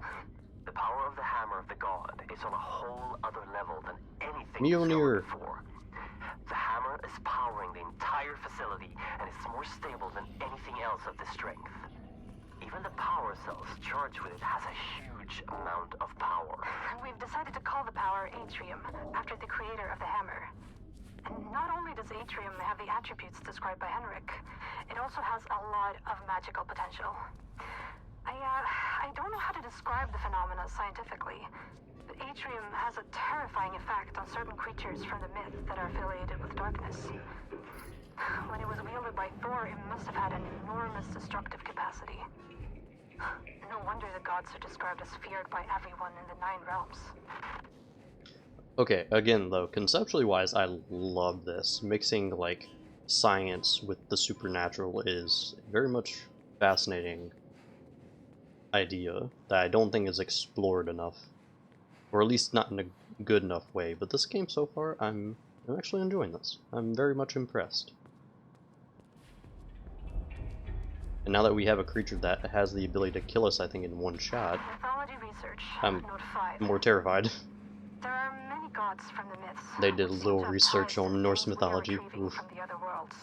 The power of the hammer of the god is on a whole other level than anything you've Mjolnir. known before. The hammer hammer is powering the entire facility, and it's more stable than anything else of this strength. Even the power cells charged with it has a huge amount of power. We've decided to call the power Atrium, after the creator of the hammer. And not only does Atrium have the attributes described by Henrik, it also has a lot of magical potential. I don't know how to describe the phenomena scientifically, but Atrium has a terrifying effect on certain creatures from the myth that are affiliated with darkness. When it was wielded by Thor, it must have had an enormous destructive capacity. No wonder the gods are described as feared by everyone in the 9 realms. Okay, again though, conceptually wise, I love this. Mixing like science with the supernatural is very much fascinating idea that I don't think is explored enough, or at least not in a good enough way. But this game so far, I'm actually enjoying this. I'm very much impressed. And now that we have a creature that has the ability to kill us, I think, in one shot, Mythology research, I'm note 5. more terrified. There are many gods from the myths. They did a which seem little to have research ties to on Norse things we are mythology. retrieving Oof. from the other worlds.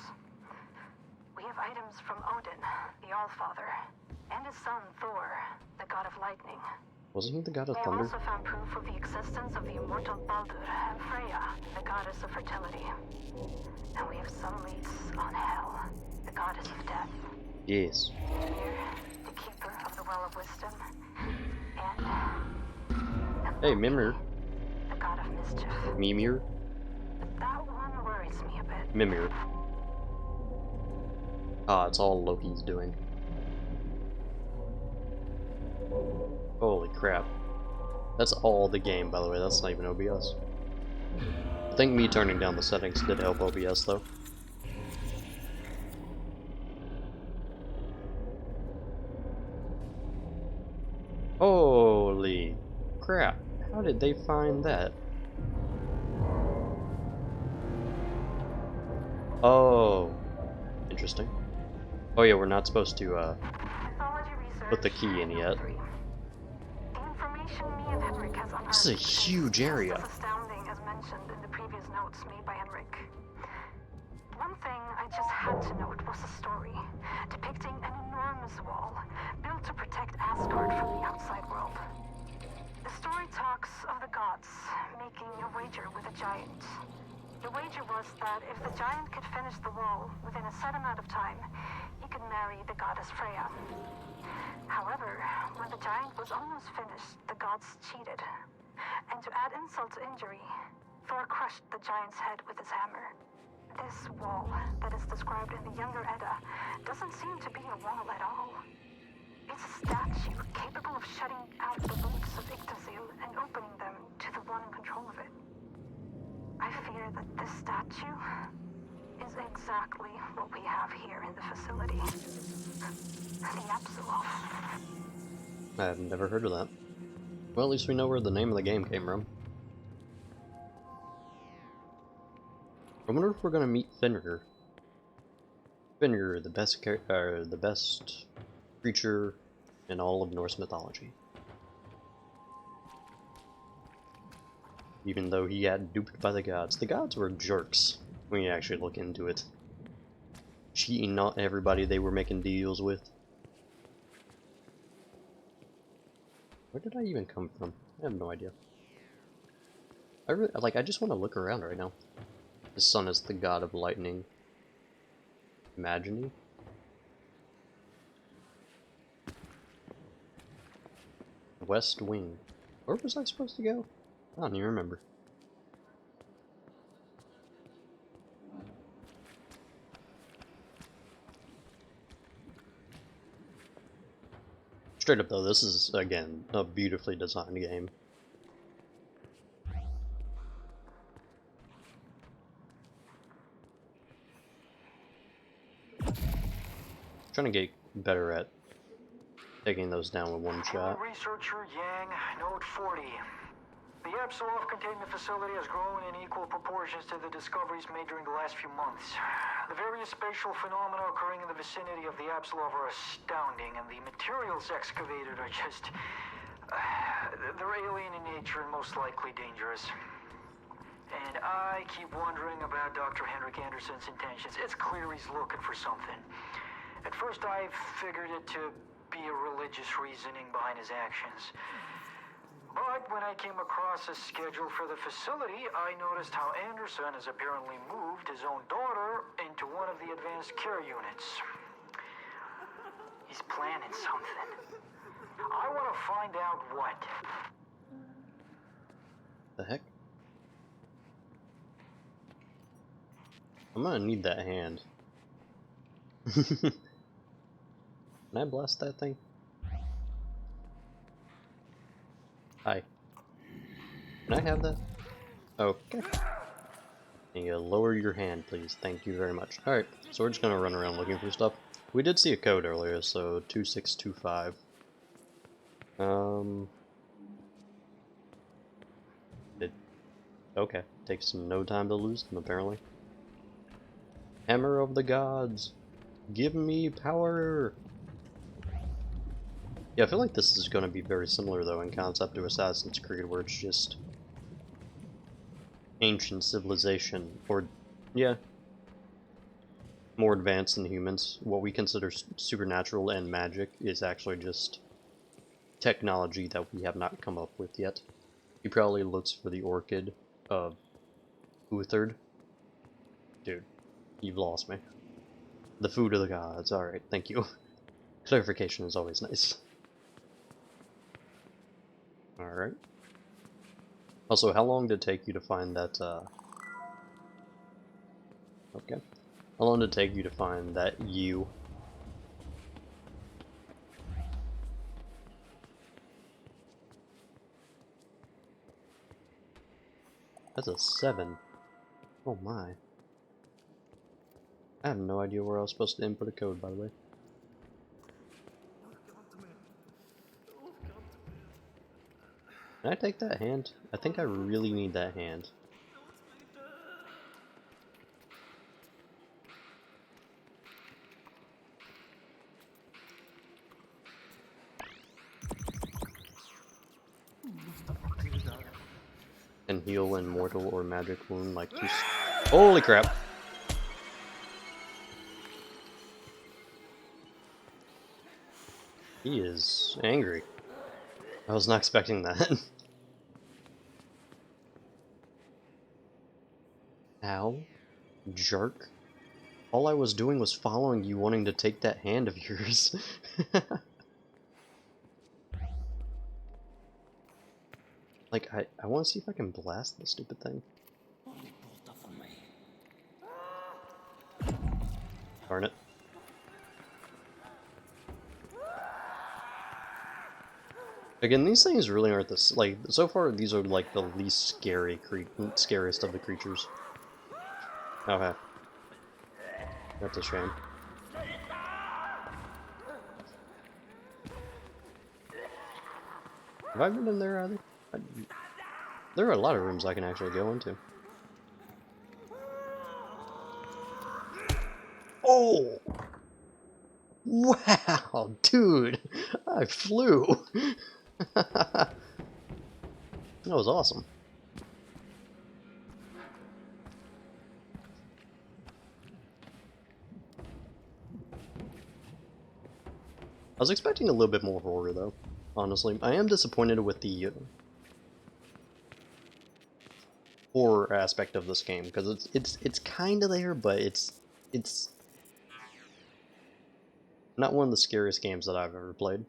We have items from Odin, the Allfather, and his son Thor, the god of lightning. Wasn't he the god of We have thunder? also found proof of the existence of the immortal Baldur and Freya, the goddess of fertility. And we have some leads on Hel, the goddess of death. Yes. Mimir, the keeper of the well of wisdom, and Hey, Mimir. the god of mischief. Mimir? But that one worries me a bit. Mimir. Ah, it's all Loki's doing. Holy crap. That's all the game, by the way. That's not even OBS. I think me turning down the settings did help OBS, though. Holy crap. How did they find that? Oh. Interesting. Oh yeah, we're not supposed to, Mythology research, put the key in yet. 3. The information me and Henrik has unearthed This is a huge area. as astounding as mentioned in the previous notes made by Henrik. One thing I just had to note was a story depicting an enormous wall built to protect Asgard from the outside world. The story talks of the gods making a wager with a giant. The wager was that if the giant could finish the wall within a set amount of time, he could marry the goddess Freya. However, when the giant was almost finished, the gods cheated. And to add insult to injury, Thor crushed the giant's head with his hammer. This wall that is described in the Younger Edda doesn't seem to be a wall at all. It's a statue capable of shutting out the roots of Yggdrasil and opening them to the one in control of it. I fear that this statue is exactly what we have here in the facility. The Apsulov. I've never heard of that. Well, at least we know where the name of the game came from. I wonder if we're gonna meet Fenrir. Fenrir, the best creature in all of Norse mythology. Even though he got duped by the gods. The gods were jerks when you actually look into it. Cheating not everybody they were making deals with. Where did I even come from? I have no idea. I just want to look around right now. The sun is the god of lightning. Imagine. West Wing. Where was I supposed to go? I don't even remember. Straight up though, this is, again, a beautifully designed game. Trying to get better at taking those down with one shot. Researcher Yang, Note 40. The Apsulov containment facility has grown in equal proportions to the discoveries made during the last few months. The various spatial phenomena occurring in the vicinity of the Apsulov are astounding, and the materials excavated are just... they're alien in nature and most likely dangerous. And I keep wondering about Dr. Henrik Anderson's intentions. It's clear he's looking for something. At first I figured it to be a religious reasoning behind his actions. But when I came across a schedule for the facility, I noticed how Anderson has apparently moved his own daughter into one of the advanced care units. He's planning something. I want to find out what. The heck? I'm gonna need that hand. Can I blast that thing? Hi. Can I have that? Okay. Can you lower your hand, please? Thank you very much. Alright, so we're just gonna run around looking for stuff. We did see a code earlier, so 2625. Okay, takes no time to lose them, apparently. Hammer of the gods! Give me power! Yeah, I feel like this is going to be very similar, though, in concept to Assassin's Creed, where it's just ancient civilization, or, yeah, more advanced than humans. What we consider supernatural and magic is actually just technology that we have not come up with yet. He probably looks for the orchid of Uthard. Dude, you've lost me. The food of the gods, alright, thank you. Clarification is always nice. Alright. Also, how long did it take you to find that, okay. How long did it take you to find that U? That's a 7. Oh my. I have no idea where I was supposed to input a code, by the way. Can I take that hand? I think I really need that hand. Can heal in mortal or magic wound like two. Holy crap! He is angry. I was not expecting that. Ow. Jerk. All I was doing was following you, wanting to take that hand of yours. Like, I want to see if I can blast this stupid thing. Darn it. Again, these things really aren't this, like, so far these are like the least scariest of the creatures. Okay. That's a shame. Have I been in there either? There are a lot of rooms I can actually go into. Oh! Wow, dude! I flew! That was awesome. I was expecting a little bit more horror, though. Honestly, I am disappointed with the horror aspect of this game because it's kind of there, but it's not one of the scariest games that I've ever played.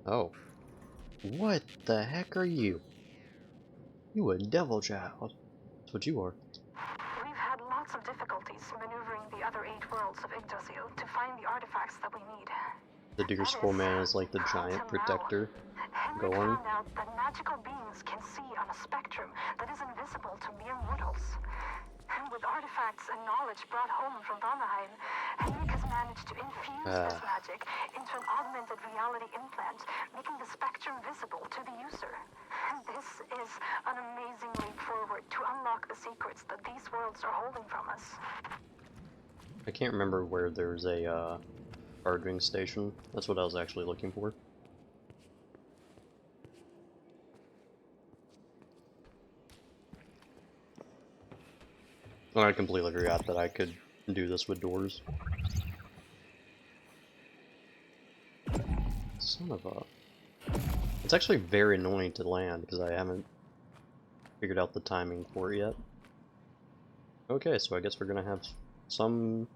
Oh. What the heck are you? You a devil child. That's what you are. We've had lots of difficulties maneuvering the other 8 worlds of Yggdrasil to find the artifacts that we need. The Digger Skull Man is like the giant protector. Go on. Henrik found out that magical beings can see on a spectrum that is invisible to mere mortals. And with artifacts and knowledge brought home from Valheim, Henrik has managed to infuse this magic into an augmented reality implant, making the spectrum visible to the user. And this is an amazing leap forward to unlock the secrets that these worlds are holding from us. I can't remember where there's a charging station. That's what I was actually looking for. I completely forgot that I could do this with doors. Son of a... It's actually very annoying to land because I haven't figured out the timing for it yet. Okay, so I guess we're gonna have some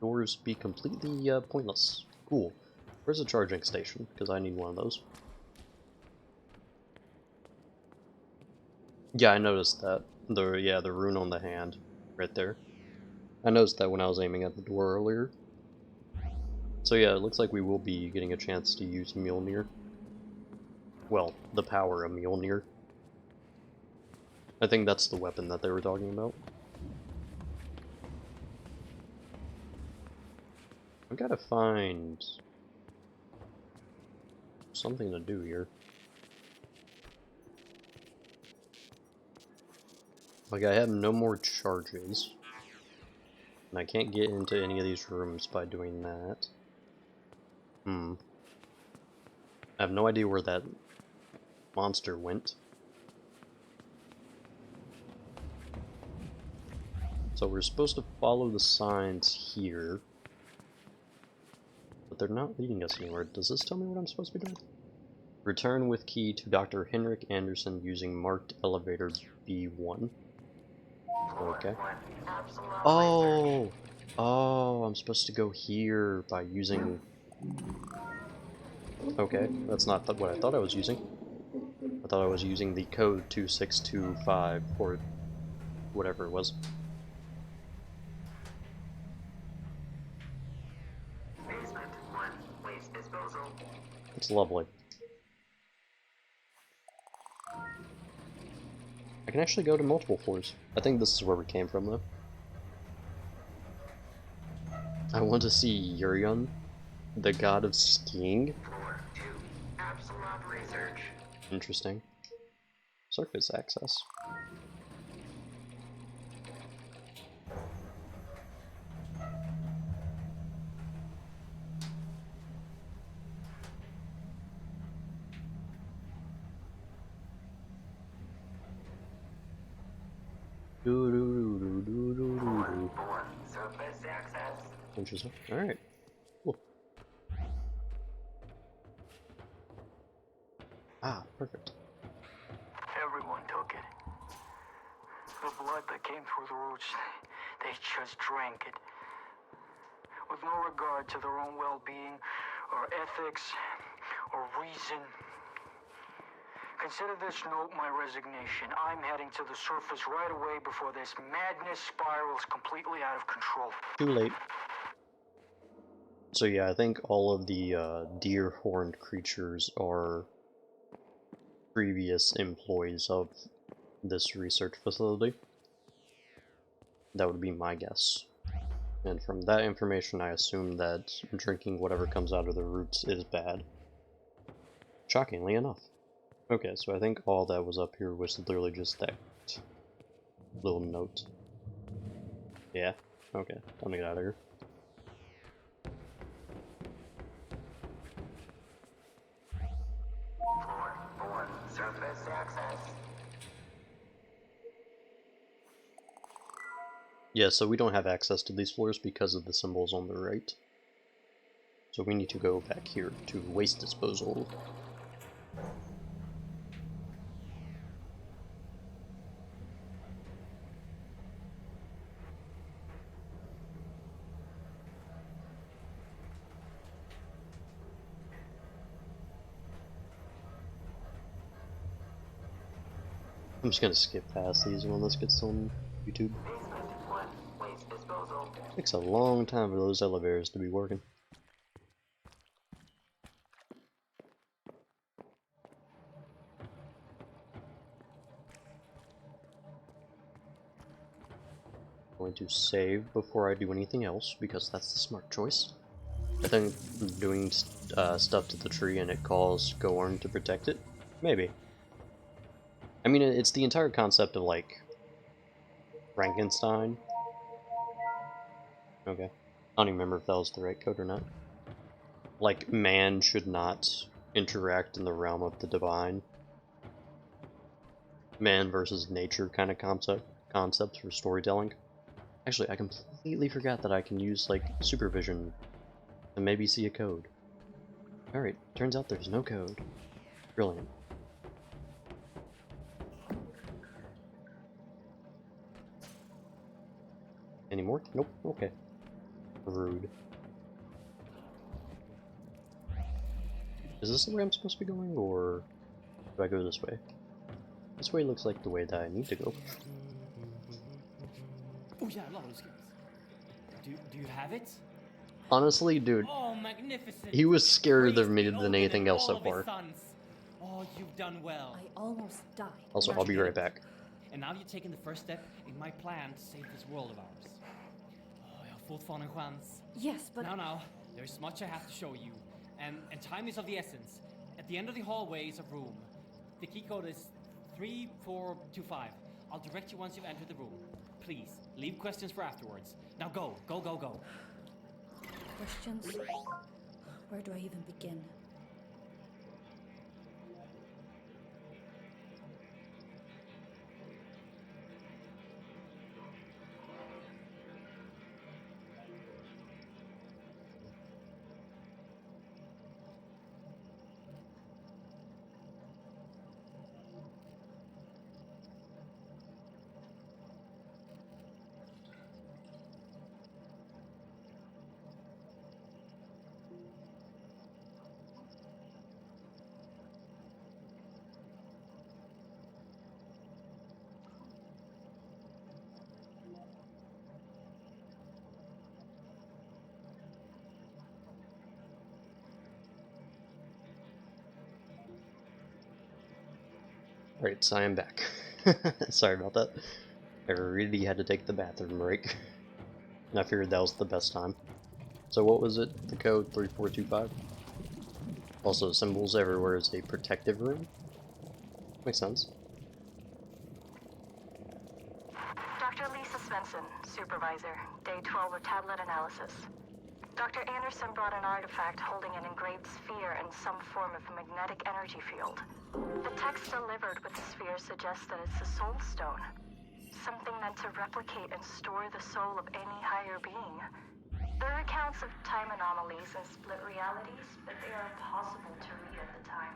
doors be completely pointless. Cool. Where's the charging station? Because I need one of those. Yeah, I noticed that. The rune on the hand. Right there. I noticed that when I was aiming at the door earlier. So yeah, it looks like we will be getting a chance to use Mjolnir. Well, the power of Mjolnir. I think that's the weapon that they were talking about. I gotta find something to do here. Like, I have no more charges. And I can't get into any of these rooms by doing that. I have no idea where that monster went. So we're supposed to follow the signs here. But they're not leading us anywhere. Does this tell me what I'm supposed to be doing? Return with key to Dr. Henrik Anderson using marked elevator B1. Okay. Oh! Oh, I'm supposed to go here by using... Okay, that's not what I thought I was using. I thought I was using the code 2625, or whatever it was. Basement 1, waste disposal. It's lovely. I can actually go to multiple floors. I think this is where we came from, though. I want to see Urion, the god of skiing. Floor 2, Apsulov research. Interesting. Surface access. Surface access. Interesting. Alright. Cool. Ah, perfect. Everyone took it. The blood that came through the roots, they just drank it. With no regard to their own well-being, or ethics, or reason. Consider this note my resignation. I'm heading to the surface right away before this madness spirals completely out of control. Too late. So yeah, I think all of the deer-horned creatures are previous employees of this research facility. That would be my guess. And from that information, I assume that drinking whatever comes out of the roots is bad. Shockingly enough. Okay, so I think all that was up here was literally just that little note. Yeah? Okay, time to get out of here. Floor 4, surface access. Yeah, so we don't have access to these floors because of the symbols on the right. So we need to go back here to waste disposal. I'm just gonna skip past these when this gets on YouTube. Basement 1, waste disposal. Takes a long time for those elevators to be working. Going to save before I do anything else because that's the smart choice. I think doing stuff to the tree and it calls Gorn to protect it? Maybe. I mean, it's the entire concept of, like, Frankenstein. Okay. I don't even remember if that was the right code or not. Like, man should not interact in the realm of the divine. Man versus nature kind of concepts for storytelling. Actually, I completely forgot that I can use, like, supervision and maybe see a code. Alright, turns out there's no code. Brilliant. Any more? Nope. Okay. Rude. Is this the way I'm supposed to be going, or do I go this way? This way looks like the way that I need to go. Oh yeah, I love those guys. Do you have it? Honestly, dude, Oh, magnificent! he was scarier Praise than me the than Odin anything and else so all of his far. sons. Oh, you've done well. I almost died. Also, I'll be right back. And now you've taken the first step in my plan to save this world of ours. Oh, jag har fortfarande en chans. Yes, but Now, there's much I have to show you. And time is of the essence. At the end of the hallway is a room. The key code is 3425. I'll direct you once you've entered the room. Please, leave questions for afterwards. Now go. questions? Where do I even begin? Alright, so I am back. Sorry about that. I really had to take the bathroom break. And I figured that was the best time. So what was it? The code 3425? Also, symbols everywhere is a protective room? Makes sense. Dr. Lisa Svensson, supervisor, day 12 of tablet analysis. Dr. Anderson brought an artifact holding an engraved sphere and some form of magnetic energy field. The text delivered with the sphere suggests that it's a soul stone. Something meant to replicate and store the soul of any higher being. There are accounts of time anomalies and split realities, but they are impossible to read at the time.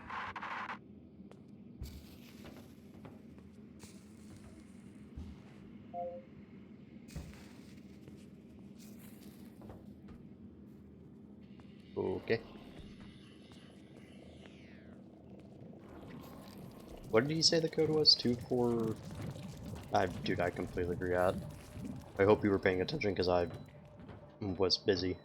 Okay. What did he say the code was? 24... Dude, I completely forgot. I hope you were paying attention because I was busy.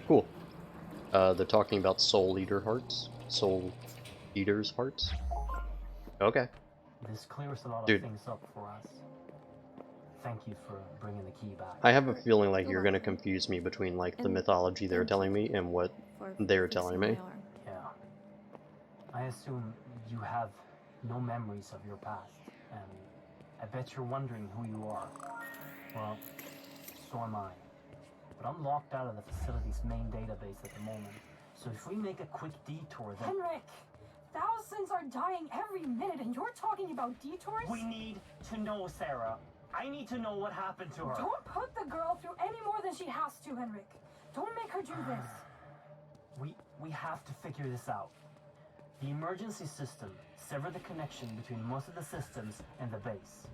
Cool. They're talking about Soul Eater hearts? Soul Eater's hearts? Okay. This clears a lot Dude. of things up for us. Thank you for bringing the key back. I have a feeling like you're gonna confuse me between like the mythology they're telling me and what For they're fixing telling my me. arm. Yeah. I assume you have no memories of your past, and I bet you're wondering who you are. Well, so am I. But I'm locked out of the facility's main database at the moment. So if we make a quick detour, then Henrik! Thousands are dying every minute, and you're talking about detours? we need to know, Sarah. I need to know what happened to her. Don't put the girl through any more than she has to, Henrik. Don't make her do this. We have to figure this out. The emergency system severed the connection between most of the systems and the base.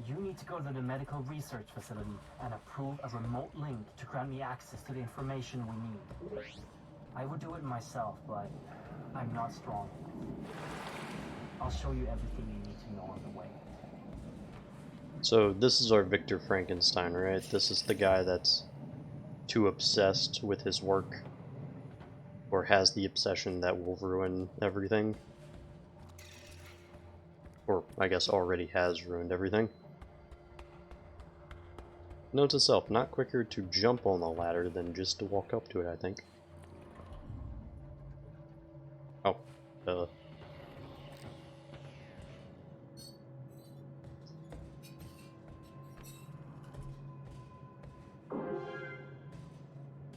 You need to go to the medical research facility and approve a remote link to grant me access to the information we need. I would do it myself, but I'm not strong. I'll show you everything you need to know on the way. So this is our Victor Frankenstein, right? This is the guy that's too obsessed with his work Or has the obsession that will ruin everything. Or, I guess, already has ruined everything. Note to self, not quicker to jump on the ladder than just to walk up to it, I think. Oh,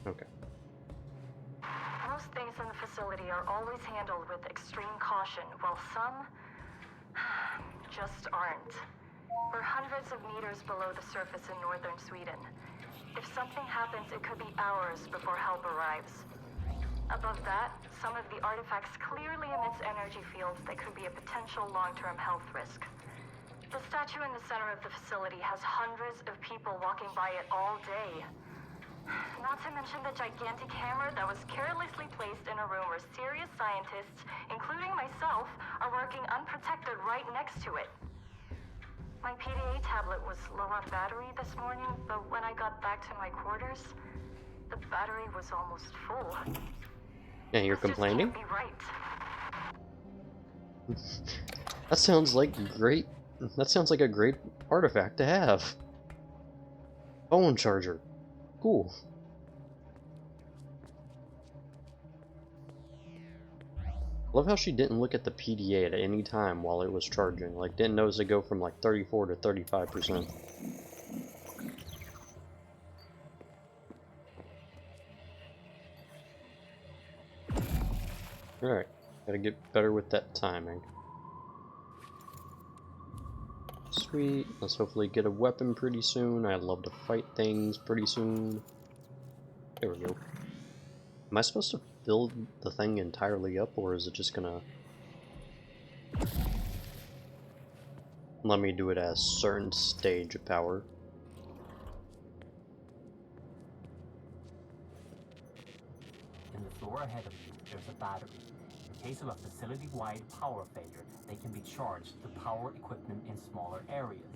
okay. Most things in the facility are always handled with extreme caution, while some just aren't. We're hundreds of meters below the surface in northern Sweden. If something happens, it could be hours before help arrives. Above that, some of the artifacts clearly emits energy fields that could be a potential long-term health risk. The statue in the center of the facility has hundreds of people walking by it all day. Not to mention the gigantic hammer that was carelessly placed in a room where serious scientists, including myself, are working unprotected right next to it. My PDA tablet was low on battery this morning, but when I got back to my quarters, the battery was almost full. And you're complaining? This just can't be right. That sounds like great. That sounds like a great artifact to have. Phone charger. Cool. Love how she didn't look at the PDA at any time while it was charging. Like, didn't notice it go from like 34 to 35%. Alright, gotta get better with that timing. Sweet, let's hopefully get a weapon pretty soon. I'd love to fight things pretty soon. There we go. Am I supposed to build the thing entirely up, or is it just gonna let me do it at a certain stage of power? In the floor ahead of you, there's a battery. In case of a facility-wide power failure, they can be charged to power equipment in smaller areas.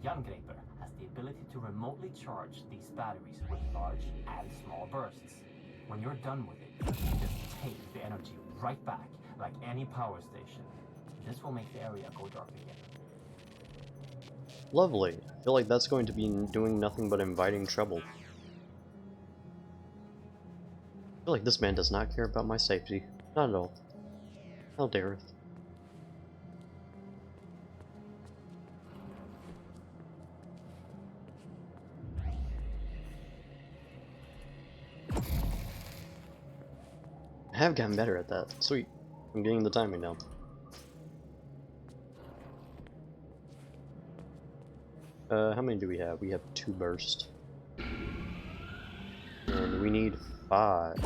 Jungreper has the ability to remotely charge these batteries with large and small bursts. When you're done with it, you just take the energy right back, like any power station. This will make the area go dark again. Lovely. I feel like that's going to be doing nothing but inviting trouble. I feel like this man does not care about my safety. Not at all. How dareth. I have gotten better at that. Sweet. I'm getting the timing now. How many do we have? We have 2 bursts. And we need 5.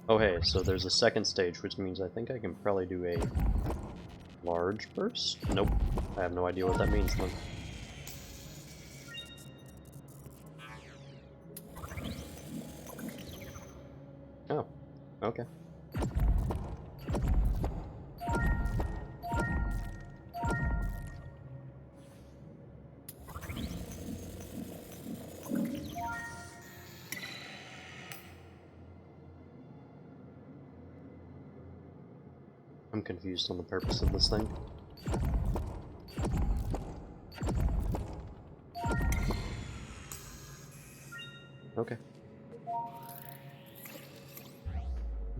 Oh hey, so there's a second stage, which means I think I can probably do a large burst? Nope. I have no idea what that means then. Oh, okay. I'm confused on the purpose of this thing. Okay.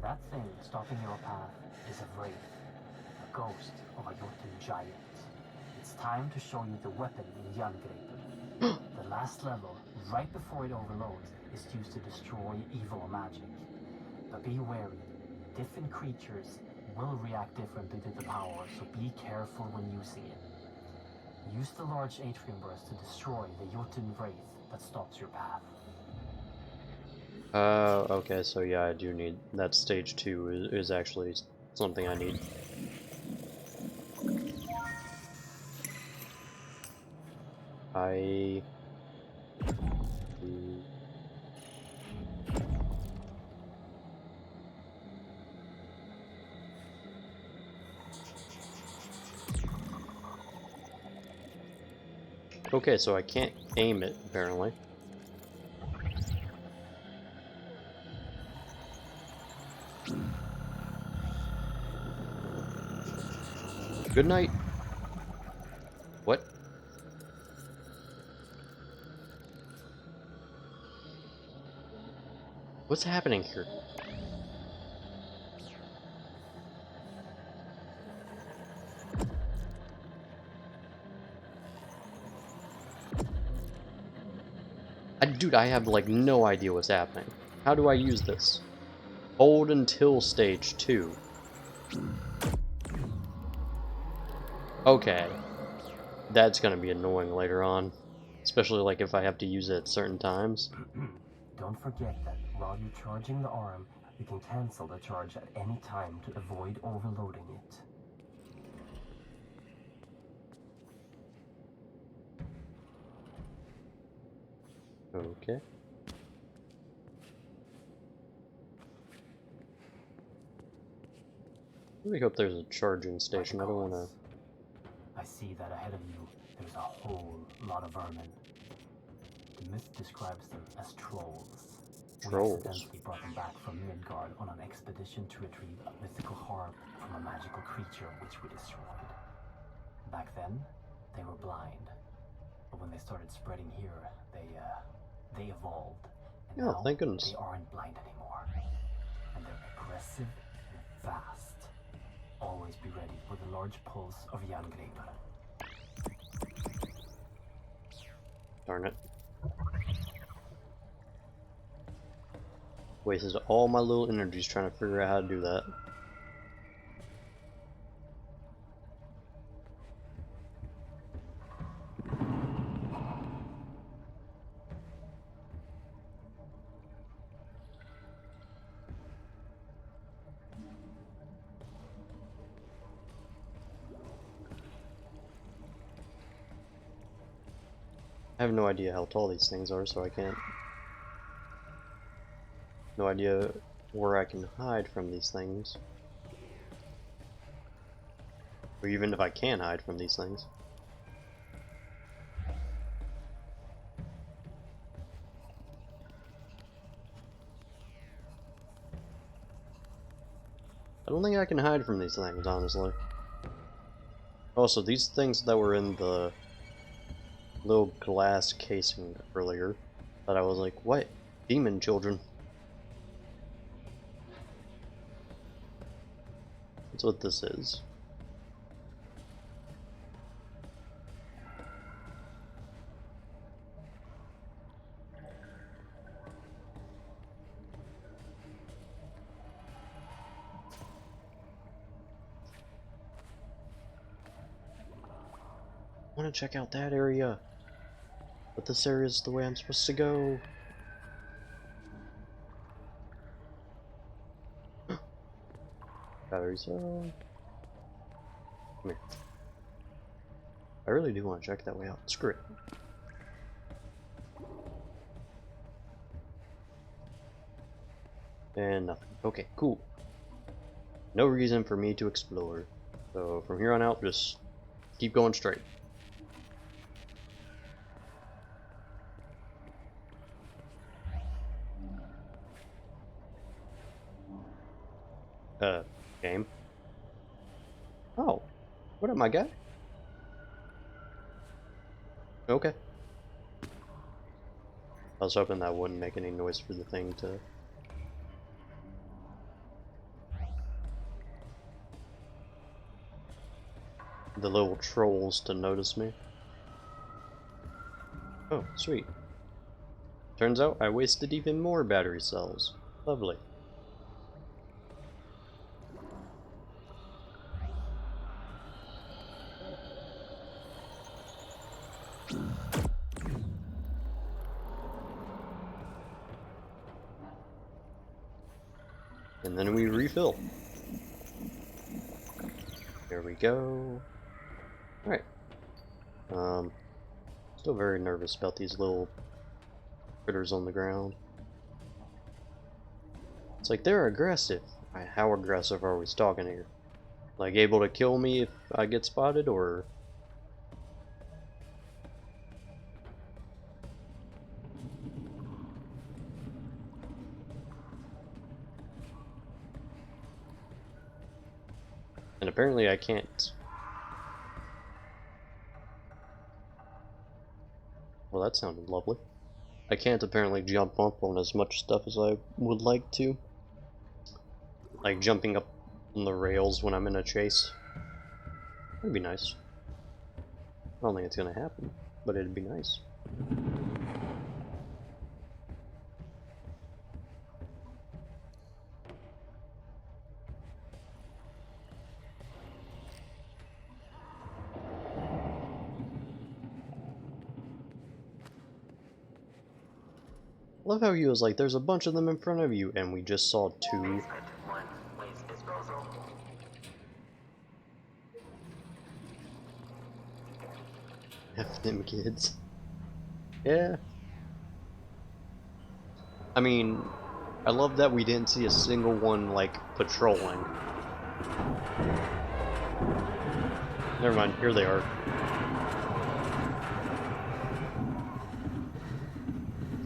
That thing stopping your path is a wraith, a ghost of a Jotun giant. It's time to show you the weapon in Jungreper. The last level, right before it overloads, is used to destroy evil magic. But be wary, different creatures will react differently to the power, so be careful when using it. Use the large atrium burst to destroy the Jotun wraith that stops your path. Okay, so yeah, I do need that. Stage 2 is actually something I need. Okay, so I can't aim it, apparently. Good night. What? What's happening here? Dude, I have like no idea what's happening. How do I use this? Hold until stage 2. Okay. That's gonna be annoying later on. Especially like if I have to use it at certain times. Don't forget that while you're charging the arm, you can cancel the charge at any time to avoid overloading it. Okay. I really hope there's a charging station. I don't wanna... I see that ahead of you, there's a whole lot of vermin. The myth describes them as trolls. Trolls? We accidentally brought them back from Midgard on an expedition to retrieve a mythical harp from a magical creature which we destroyed. Back then, they were blind. But when they started spreading here, they evolved. And Oh, now thank goodness. they aren't blind anymore. And they're aggressive and fast. Always be ready for the large pulse of Jangreper. Darn it. Wasted all my little energies trying to figure out how to do that. I have no idea how tall these things are, so I can't... No idea where I can hide from these things. Or even if I can hide from these things. I don't think I can hide from these things, honestly. Also, these things that were in the little glass casing earlier, that I was like, what? Demon children. That's what this is. I want to check out that area, but this area is the way I'm supposed to go. Battery cell. Come here. I really do want to check that way out. Screw it. And nothing. Okay, cool. No reason for me to explore. So from here on out, just keep going straight. Game. Oh, what up, my guy? Okay. I was hoping that wouldn't make any noise for the thing to... the little trolls to notice me. Oh, sweet. Turns out I wasted even more battery cells. Lovely. And then we refill. There we go. Alright. Still very nervous about these little critters on the ground. It's like they're aggressive. How aggressive are we talking here? Like able to kill me if I get spotted, or... And apparently I can't. Well, that sounded lovely. I can't apparently jump up on as much stuff as I would like to. Like jumping up on the rails when I'm in a chase. That'd be nice. I don't think it's gonna happen, but it'd be nice. I love how he was like, there's a bunch of them in front of you, and we just saw two. Basement 1, waste disposal. F them kids. Yeah. I mean, I love that we didn't see a single one, like, patrolling. Never mind, here they are.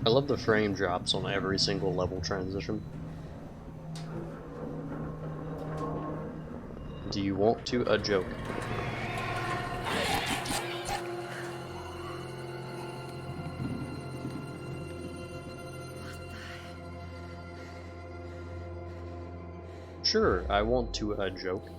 I love the frame drops on every single level transition. Do you want to a joke? Sure, I want to a joke.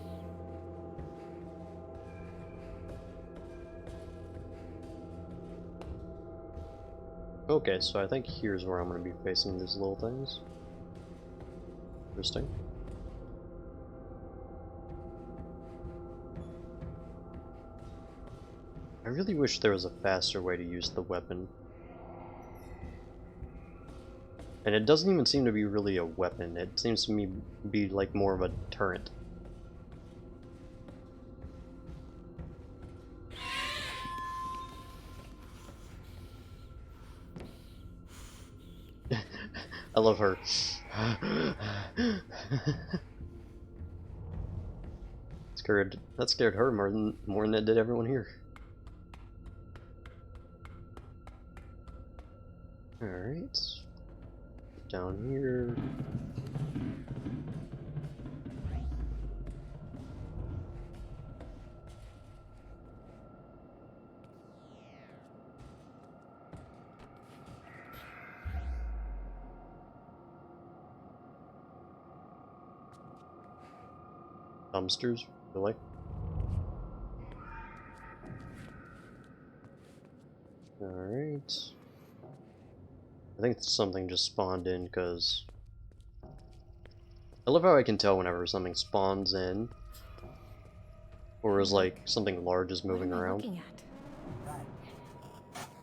Okay, so I think here's where I'm going to be facing these little things. Interesting. I really wish there was a faster way to use the weapon. And it doesn't even seem to be really a weapon, it seems to me be like more of a turret. I love her. That scared her more than it did everyone here. Alright. Down here. Dumpsters, really? Alright. I think something just spawned in because I love how I can tell whenever something spawns in or is like something large is moving What am I around. looking at?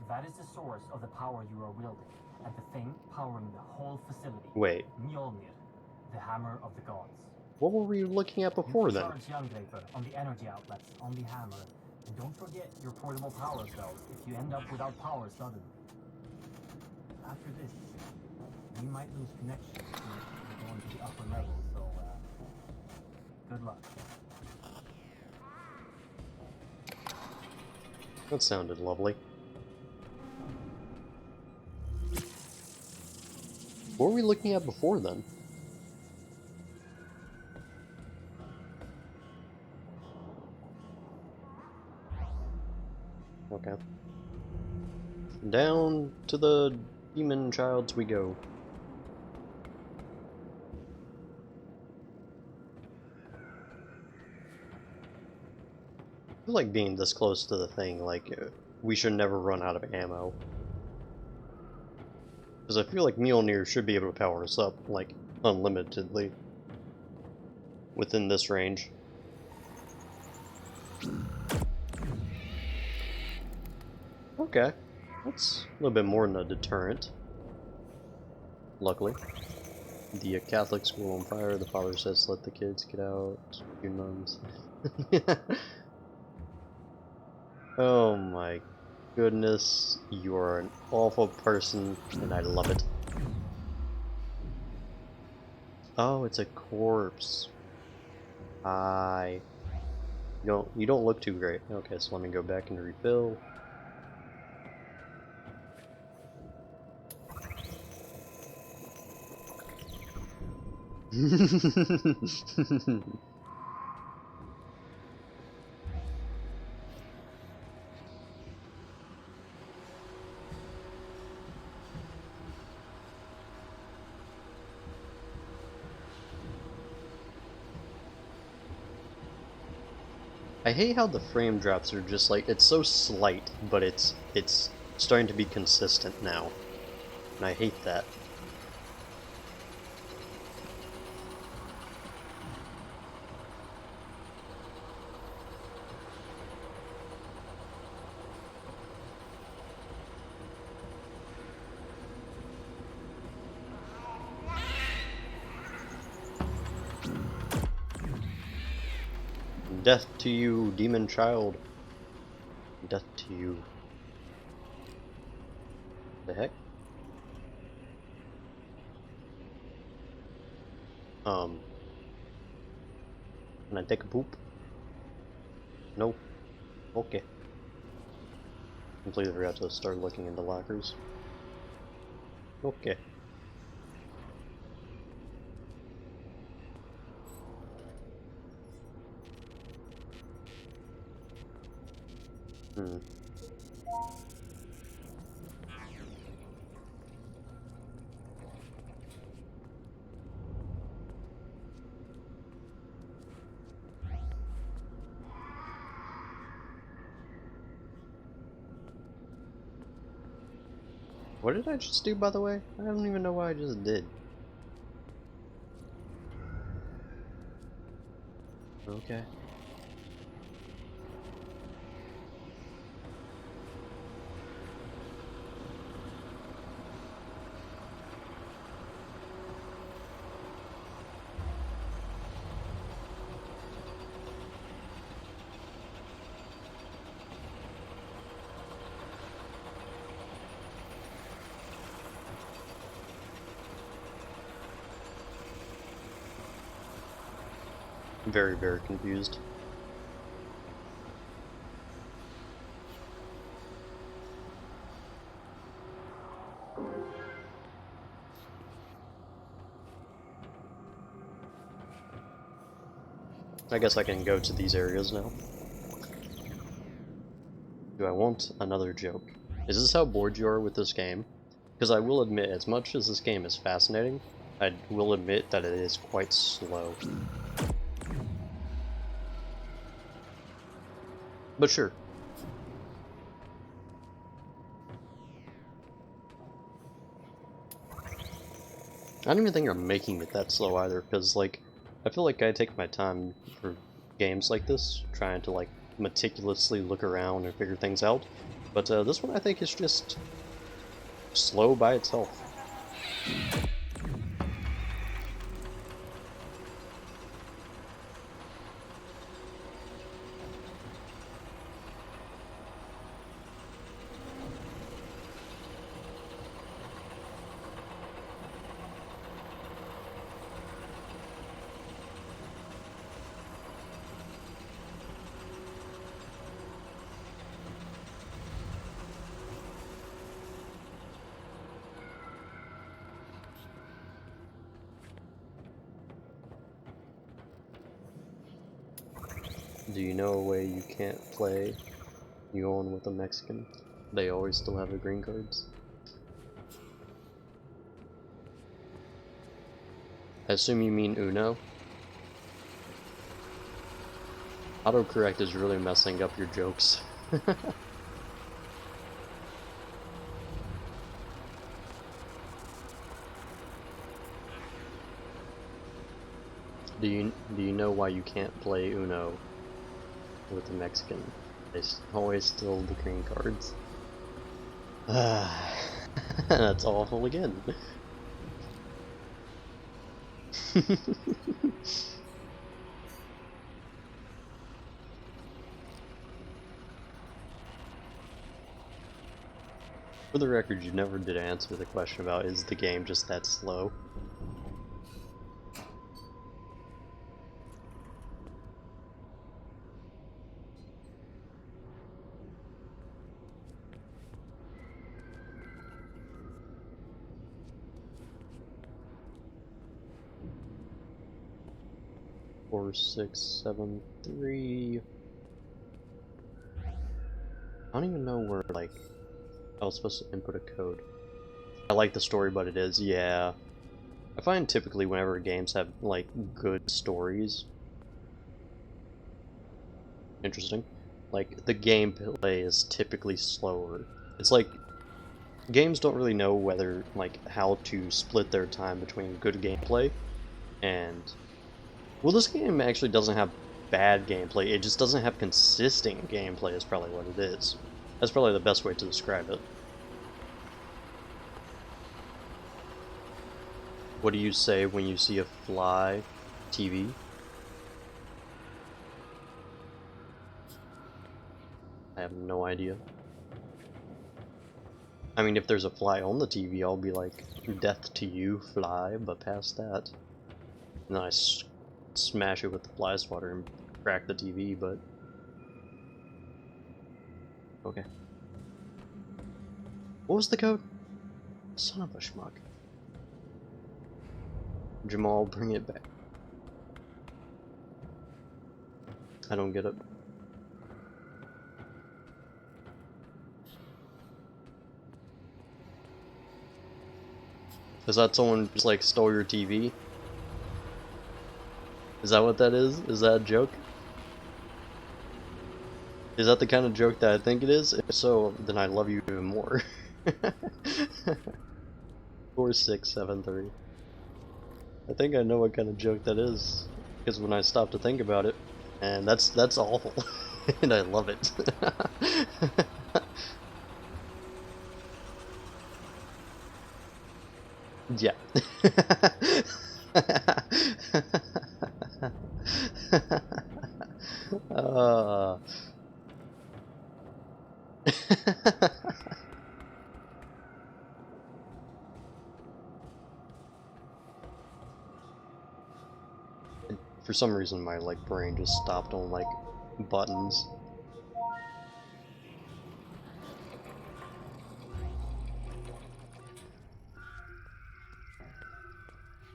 That is the source of the power you are wielding, and the thing powering the whole facility. Wait, Mjolnir, the hammer of the gods. what were we looking at before You then? can charge Youngdraper on the energy outlets on the hammer, and don't forget your portable power cells if you end up without power suddenly. After this, we might lose connection if we're going to the upper level, so good luck. That sounded lovely. What were we looking at before then? Okay. Down to the demon childs we go. I feel like being this close to the thing, like, we should never run out of ammo. Because I feel like Mjolnir should be able to power us up, like, unlimitedly. Within this range. Okay. That's a little bit more than a deterrent. Luckily. The Catholic school on fire, the father says let the kids get out, you nuns. Oh my goodness, you are an awful person, and I love it. Oh, it's a corpse. Hi. You don't look too great. Okay, so let me go back and refill. I hate how the frame drops are just like, it's so slight, but it's starting to be consistent now. And I hate that. Death to you, demon child. Death to you. The heck? Can I take a poop? No. Okay. Completely forgot to start looking into lockers. Okay. Hmm. What did I just do, by the way? I don't even know what I just did. Okay. Very, very confused. I guess I can go to these areas now. Do I want another joke? Is this how bored you are with this game? Because I will admit, as much as this game is fascinating, I will admit that it is quite slow. But sure. I don't even think I'm making it that slow either, because, like, I feel like I take my time for games like this, trying to, like, meticulously look around and figure things out. But this one I think is just slow by itself. Do you know a way you can't play Yuan with a Mexican? They always still have the green cards. I assume you mean Uno? Autocorrect is really messing up your jokes. Do you know why you can't play Uno with a Mexican? They always steal the green cards. That's awful again. For the record, you never did answer the question about is the game just that slow? Four, 6, 7, 3. I don't even know where, like, I was supposed to input a code. I like the story, but it is, yeah. I find typically whenever games have, like, good stories, interesting. Like, the gameplay is typically slower. It's like, games don't really know whether, like, how to split their time between good gameplay and... Well, this game actually doesn't have bad gameplay, it just doesn't have consistent gameplay is probably what it is. That's probably the best way to describe it. What do you say when you see a fly TV? I have no idea. I mean, if there's a fly on the TV, I'll be like, death to you, fly, but past that. And then I smash it with the fly swatter and crack the TV, but... Okay. What was the code? Son of a schmuck. Jamal, bring it back. I don't get it. Is that someone just like stole your TV? Is that what that is? Is that a joke? Is that the kind of joke that I think it is? If so, then I love you even more. 4673. I think I know what kind of joke that is, because when I stop to think about it, and that's awful, and I love it. Yeah. For some reason my brain just stopped on buttons.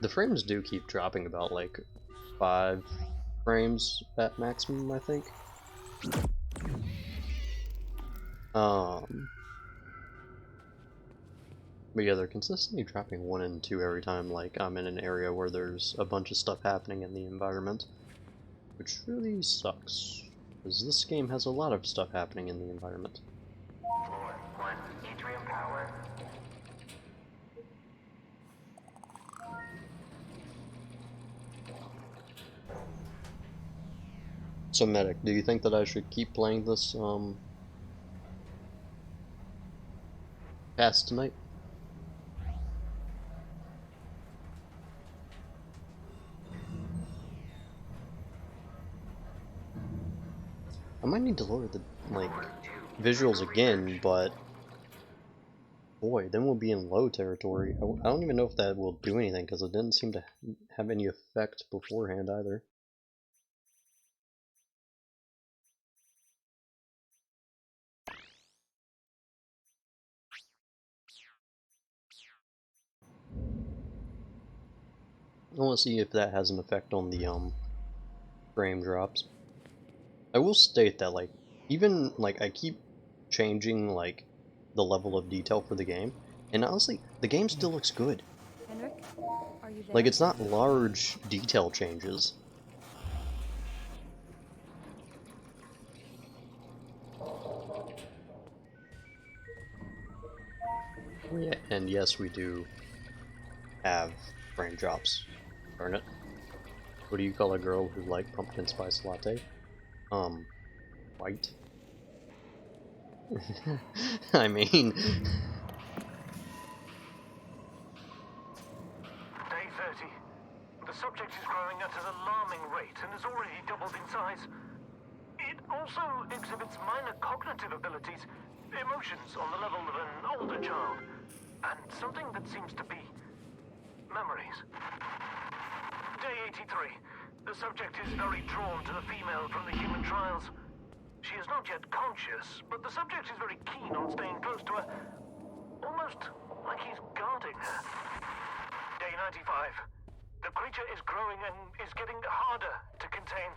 The frames do keep dropping about 5 frames at maximum, I think. But yeah, they're consistently dropping 1 and 2 every time I'm in an area where there's a bunch of stuff happening in the environment. Which really sucks, because this game has a lot of stuff happening in the environment. Floor 1, atrium power. So Medic, do you think that I should keep playing this, past tonight? I might need to lower the, visuals again, but... Boy, then we'll be in low territory. I don't even know if that will do anything, because it didn't seem to have any effect beforehand, either. I want to see if that has an effect on the, frame drops. I will state that, even, I keep changing, the level of detail for the game, and honestly, the game still looks good. Henrik, are you there? It's not large detail changes. Yeah, and yes, we do have frame drops. Darn it. What do you call a girl who likes pumpkin spice latte? White? I mean... Day 30. The subject is growing at an alarming rate and has already doubled in size. It also exhibits minor cognitive abilities, emotions on the level of an older child, and something that seems to be memories. Day 83. The subject is very drawn to the female from the human trials. She is not yet conscious, but the subject is very keen on staying close to her, almost like he's guarding her. Day 95. The creature is growing and is getting harder to contain.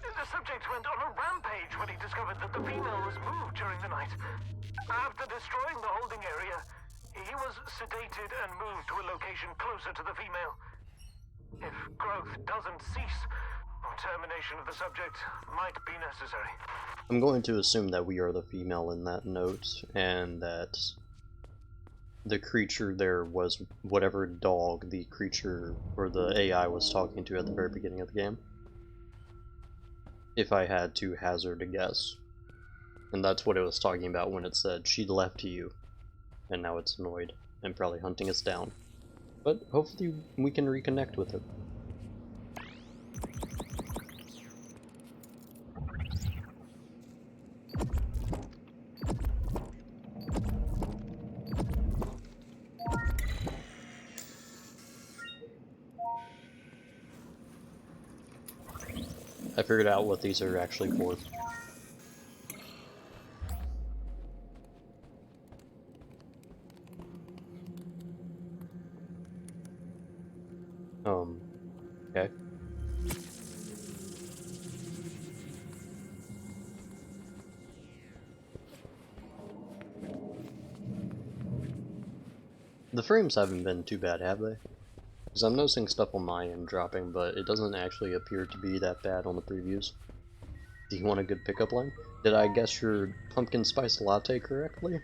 The subject went on a rampage when he discovered that the female was moved during the night. After destroying the holding area, he was sedated and moved to a location closer to the female. If growth doesn't cease, termination of the subject might be necessary. I'm going to assume that we are the female in that note, and that the creature there was whatever dog the creature or the AI was talking to at the very beginning of the game. If I had to hazard a guess. And that's what it was talking about when it said, "She left you," and now it's annoyed and probably hunting us down. But hopefully we can reconnect with it. I figured out what these are actually for. Okay. The frames haven't been too bad, have they? Because I'm noticing stuff on my end dropping, but it doesn't actually appear to be that bad on the previews. Do you want a good pickup line? Did I guess your pumpkin spice latte correctly?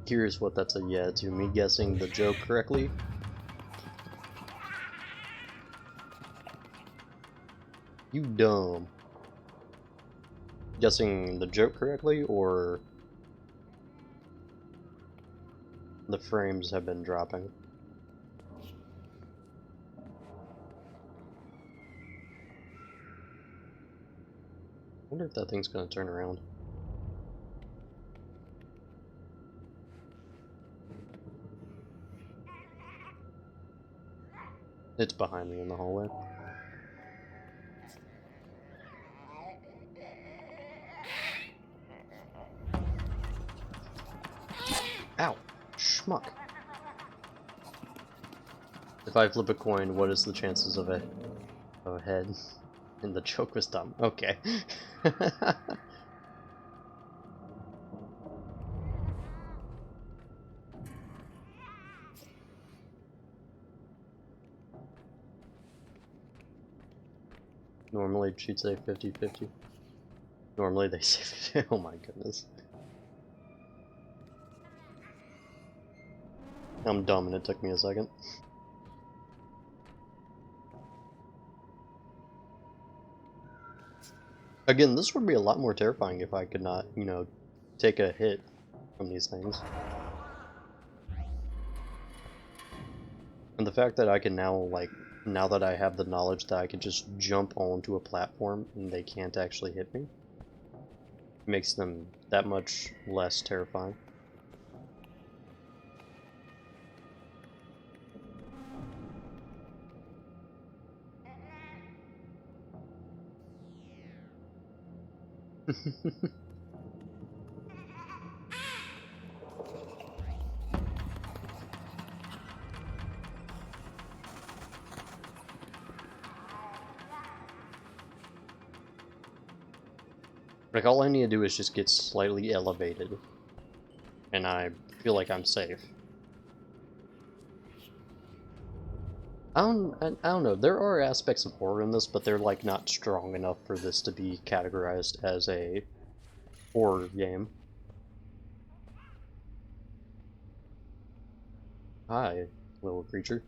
Curious what that's a yeah to, me guessing the joke correctly. You dumb. Guessing the joke correctly, or the frames have been dropping? I wonder if that thing's gonna turn around. It's behind me in the hallway. Ow! Schmuck. If I flip a coin, what is the chances of a head? And the joke was dumb. Okay. Normally she'd say 50-50. Normally they say 50. Oh my goodness. I'm dumb and it took me a second. Again, this would be a lot more terrifying if I could not, you know, take a hit from these things. And the fact that I can now, like, now that I have the knowledge that I can just jump onto a platform and they can't actually hit me, makes them that much less terrifying. Like, all I need to do is just get slightly elevated, and I feel like I'm safe. I don't know, there are aspects of horror in this, but they're like not strong enough for this to be categorized as a horror game. Hi, little creature.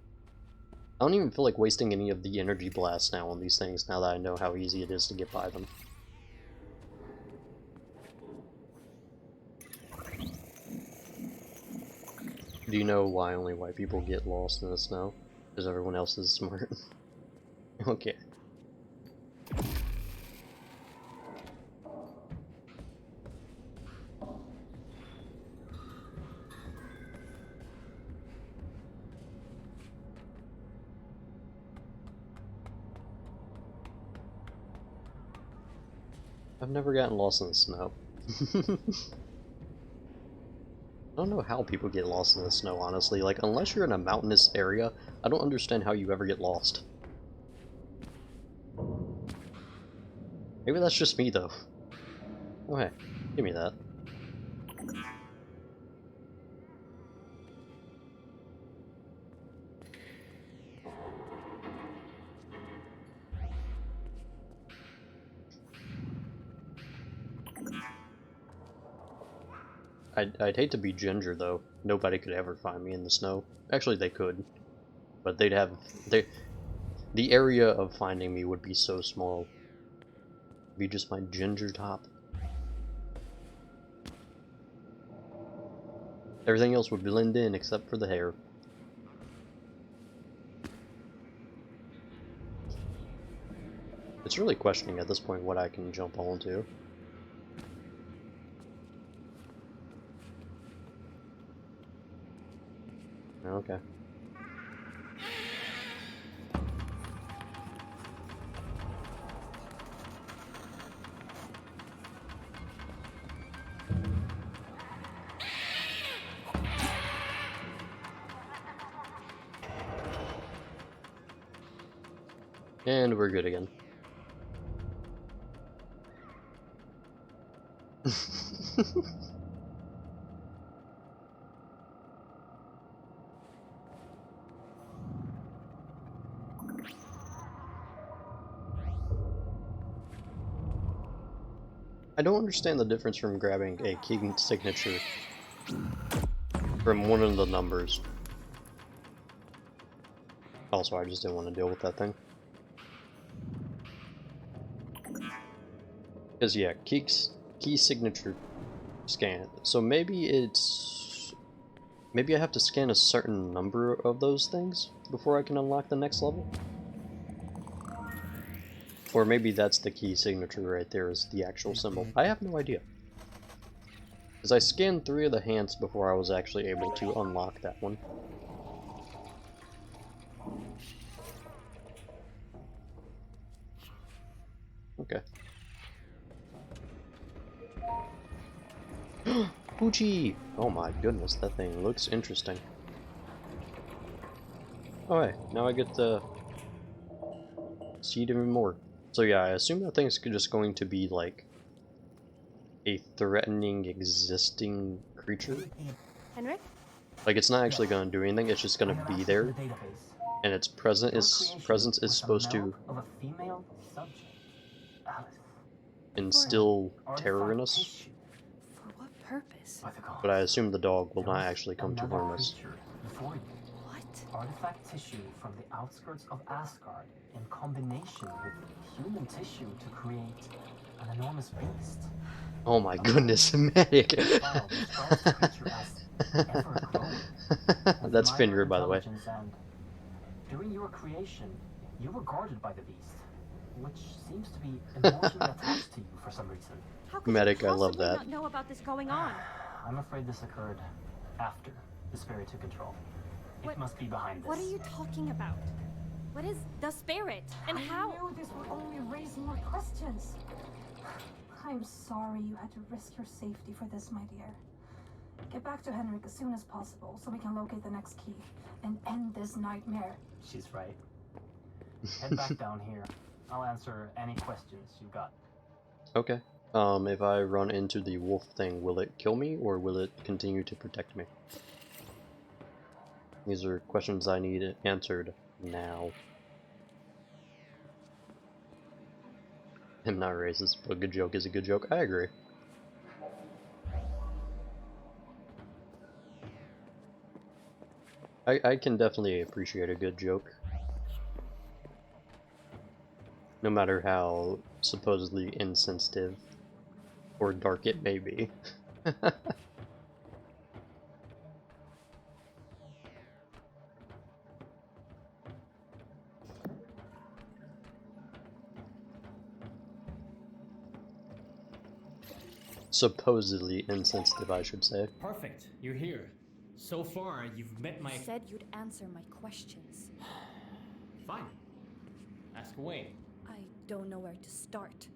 I don't even feel like wasting any of the energy blasts now on these things, now that I know how easy it is to get by them. Do you know why only white people get lost in the snow? Because everyone else is smart. Okay. I've never gotten lost in the snow. don't know how people get lost in the snow, honestly. Like, unless you're in a mountainous area, I don't understand how you ever get lost. Maybe that's just me, though. Oh, hey. Give me that. I'd hate to be Ginger, though. Nobody could ever find me in the snow. Actually, they could. But they'd have... the area of finding me would be so small. It'd be just my ginger top. Everything else would blend in except for the hair. It's really questioning at this point what I can jump onto. Okay. And we're good again. I don't understand the difference from grabbing a key signature from one of the numbers. Also, I just didn't want to deal with that thing. Because, yeah, key signature scan. So maybe it's... maybe I have to scan a certain number of those things before I can unlock the next level? Or maybe that's the key signature right there is the actual symbol. I have no idea. Because I scanned 3 of the hands before I was actually able to unlock that one. Okay. Poochie! Oh my goodness, that thing looks interesting. Oh hey, now I get to see it even more. So yeah, I assume that thing's just going to be like a threatening existing creature. Henrik? Like, it's not actually going to do anything, it's just going to be there. And its presence is supposed to instill terror in us. For what purpose? But I assume the dog will not actually come to harm us. What? Artifact tissue from the outskirts of Asgard in combination with human tissue to create an enormous beast. Oh my goodness, Medic! That's Fenrir, by the way. During your creation, you were guarded by the beast, which seems to be emotionally attached to you for some reason. How could Medic, you I love possibly that. not know about this going on? I'm afraid this occurred after the spirit took control. What- It must be behind this. What are you talking about? What is the spirit? And how? I knew this would only raise more questions. I'm sorry you had to risk your safety for this, my dear. Get back to Henrik as soon as possible so we can locate the next key and end this nightmare. She's right. Head back down here. I'll answer any questions you got. Okay. If I run into the wolf thing, will it kill me or will it continue to protect me? These are questions I need answered now. I'm not racist, but a good joke is a good joke. I agree. I can definitely appreciate a good joke. No matter how supposedly insensitive or dark it may be. Supposedly insensitive, I should say. Perfect. You're here. So far, you've met my... You said you'd answer my questions. Fine. Ask away. I don't know where to start.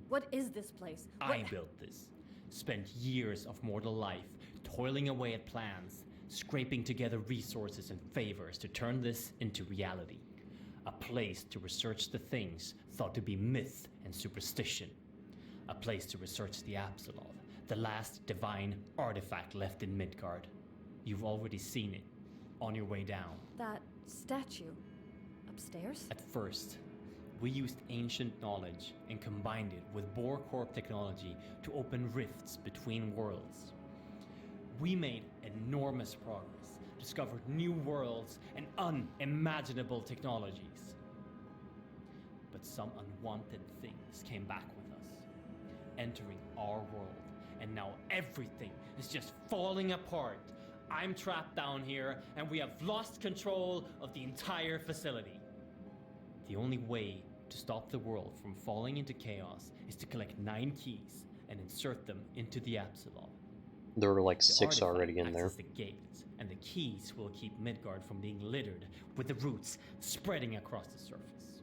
What is this place? I built this. spent years of mortal life toiling away at plans, scraping together resources and favors to turn this into reality. A place to research the things thought to be myth and superstition. A place to research the Apsulov, the last divine artifact left in Midgard. You've already seen it, on your way down. That statue. Upstairs? At first, we used ancient knowledge and combined it with Bohr Corp technology to open rifts between worlds. We made enormous progress, discovered new worlds and unimaginable technologies. But some unwanted things came back with us, entering our world, and now everything is just falling apart. I'm trapped down here, and we have lost control of the entire facility. The only way to stop the world from falling into chaos is to collect 9 keys and insert them into the Apsulov. There were like The 6 already in artifact there. acts as the gates, and the keys will keep Midgard from being littered with the roots spreading across the surface.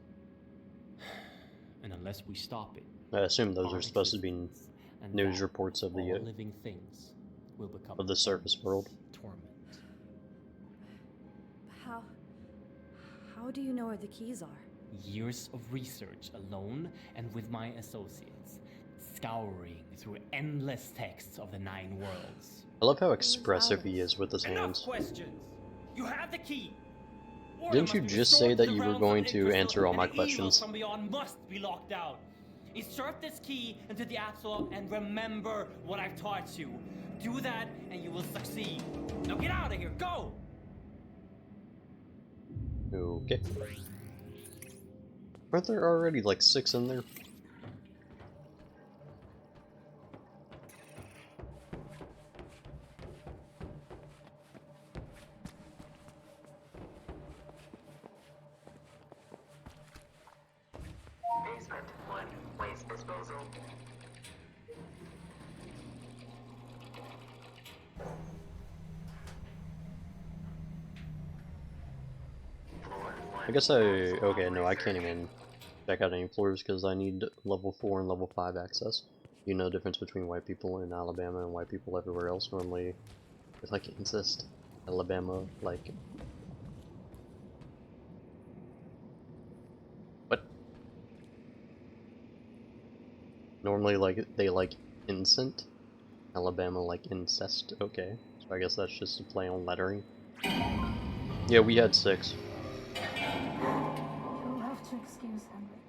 And unless we stop it, I assume those our are supposed to be existence and news that reports of all the living things will become of the surface world. torment. How do you know where the keys are? Years of research alone and with my associates, scouring through endless texts of the 9 worlds. I love how expressive he is with his Enough hands. questions! You have the key! Order Didn't must you be just restored say to that the you were realms of going the to Crystal, answer all and my the evils questions? from beyond must be locked out. Insert this key into the Apsulov and remember what I've taught you. Do that and you will succeed. Now get out of here, go! Okay. Aren't there already like 6 in there? Basement 1, waste disposal. Floor 1. I guess okay, no, I can't even check out any floors because I need level 4 and level 5 access. You know the difference between white people in Alabama and white people everywhere else. Normally, it's like insist Alabama, like. What? Normally, like, they like incent. Alabama like incest. Okay, so I guess that's just a play on lettering. Yeah, we had 6. You'll have to excuse Henrik.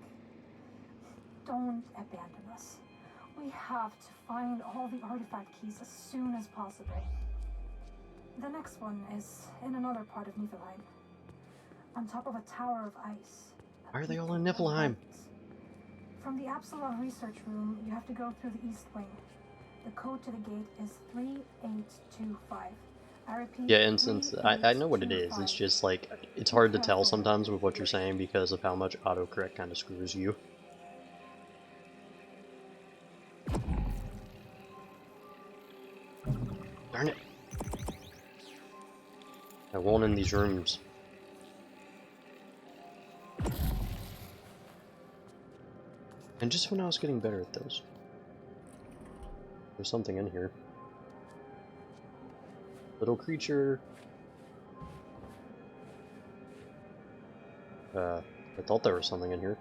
Don't abandon us. We have to find all the artifact keys as soon as possible. The next one is in another part of Niflheim, on top of a tower of ice. Why are they all in Niflheim? From the Apsulov research room, you have to go through the east wing. The code to the gate is 3825. I repeat, Yeah, and since I know what it is, 3825. it's just like, it's hard to tell sometimes with what you're saying because of how much autocorrect kind of screws you. Darn it. I won't in these rooms. And just when I was getting better at those. There's something in here. Little creature. I thought there was something in here.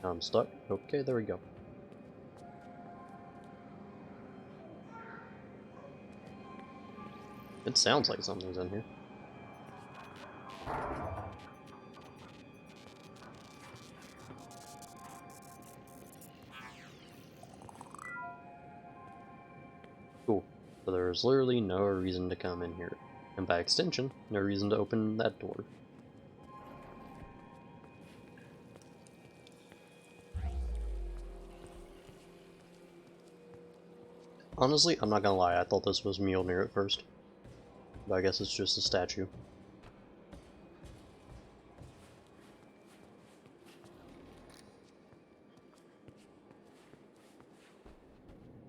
Now I'm stuck. Okay, there we go. It sounds like something's in here. Cool. So there's literally no reason to come in here. And by extension, no reason to open that door. Honestly, I'm not gonna lie, I thought this was Mjolnir at first. But I guess it's just a statue.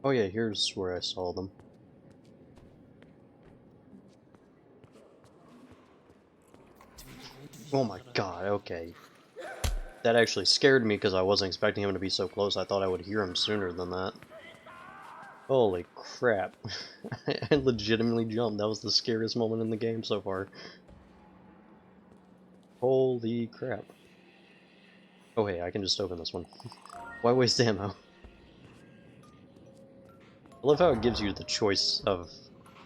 Oh yeah, here's where I saw them. Oh my god, okay. That actually scared me because I wasn't expecting him to be so close. I thought I would hear him sooner than that. Holy crap. I legitimately jumped. That was the scariest moment in the game so far. Holy crap. Oh hey, I can just open this one. Why waste ammo? I love how it gives you the choice of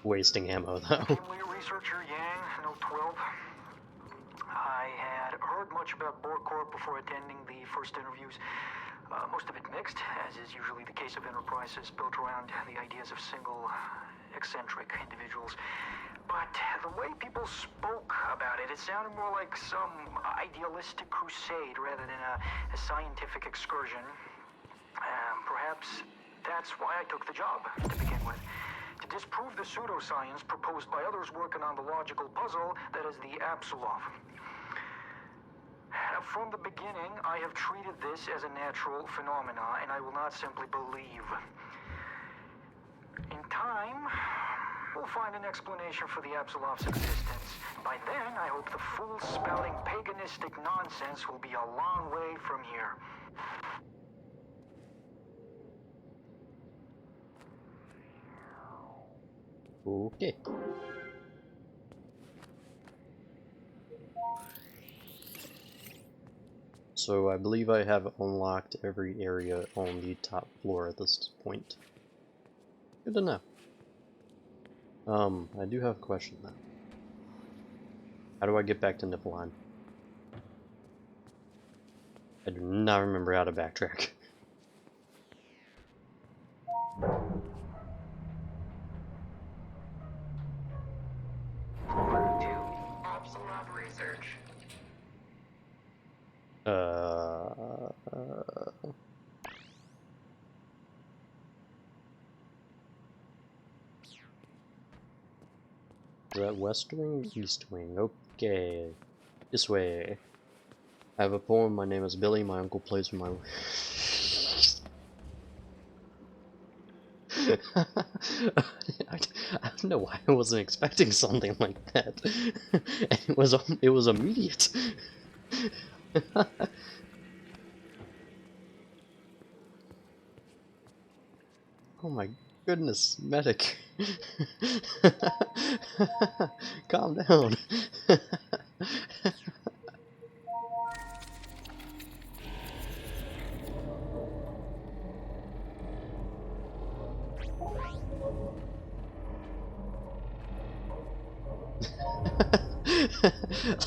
wasting ammo, though. Team researcher Yang, Note 12. I had heard much about Borg Corp before attending the first interviews. Most of it mixed, as is usually the case of enterprises built around the ideas of single, eccentric individuals. But the way people spoke about it, it sounded more like some idealistic crusade rather than a scientific excursion. Perhaps that's why I took the job, to begin with. To disprove the pseudoscience proposed by others working on the logical puzzle that is the Apsulov. From the beginning, I have treated this as a natural phenomena, and I will not simply believe. In time, we'll find an explanation for the Apsulov's existence. By then, I hope the fools spouting paganistic nonsense will be a long way from here. Okay. So I believe I have unlocked every area on the top floor at this point. Good to know. I do have a question though. How do I get back to Niflheim? I do not remember how to backtrack. Apsulov research. Is that West Wing? East Wing. Okay. This way. I have a poem. My name is Billy. My uncle plays with my... I don't know why I wasn't expecting something like that. It was immediate. Oh my goodness, medic. Calm down.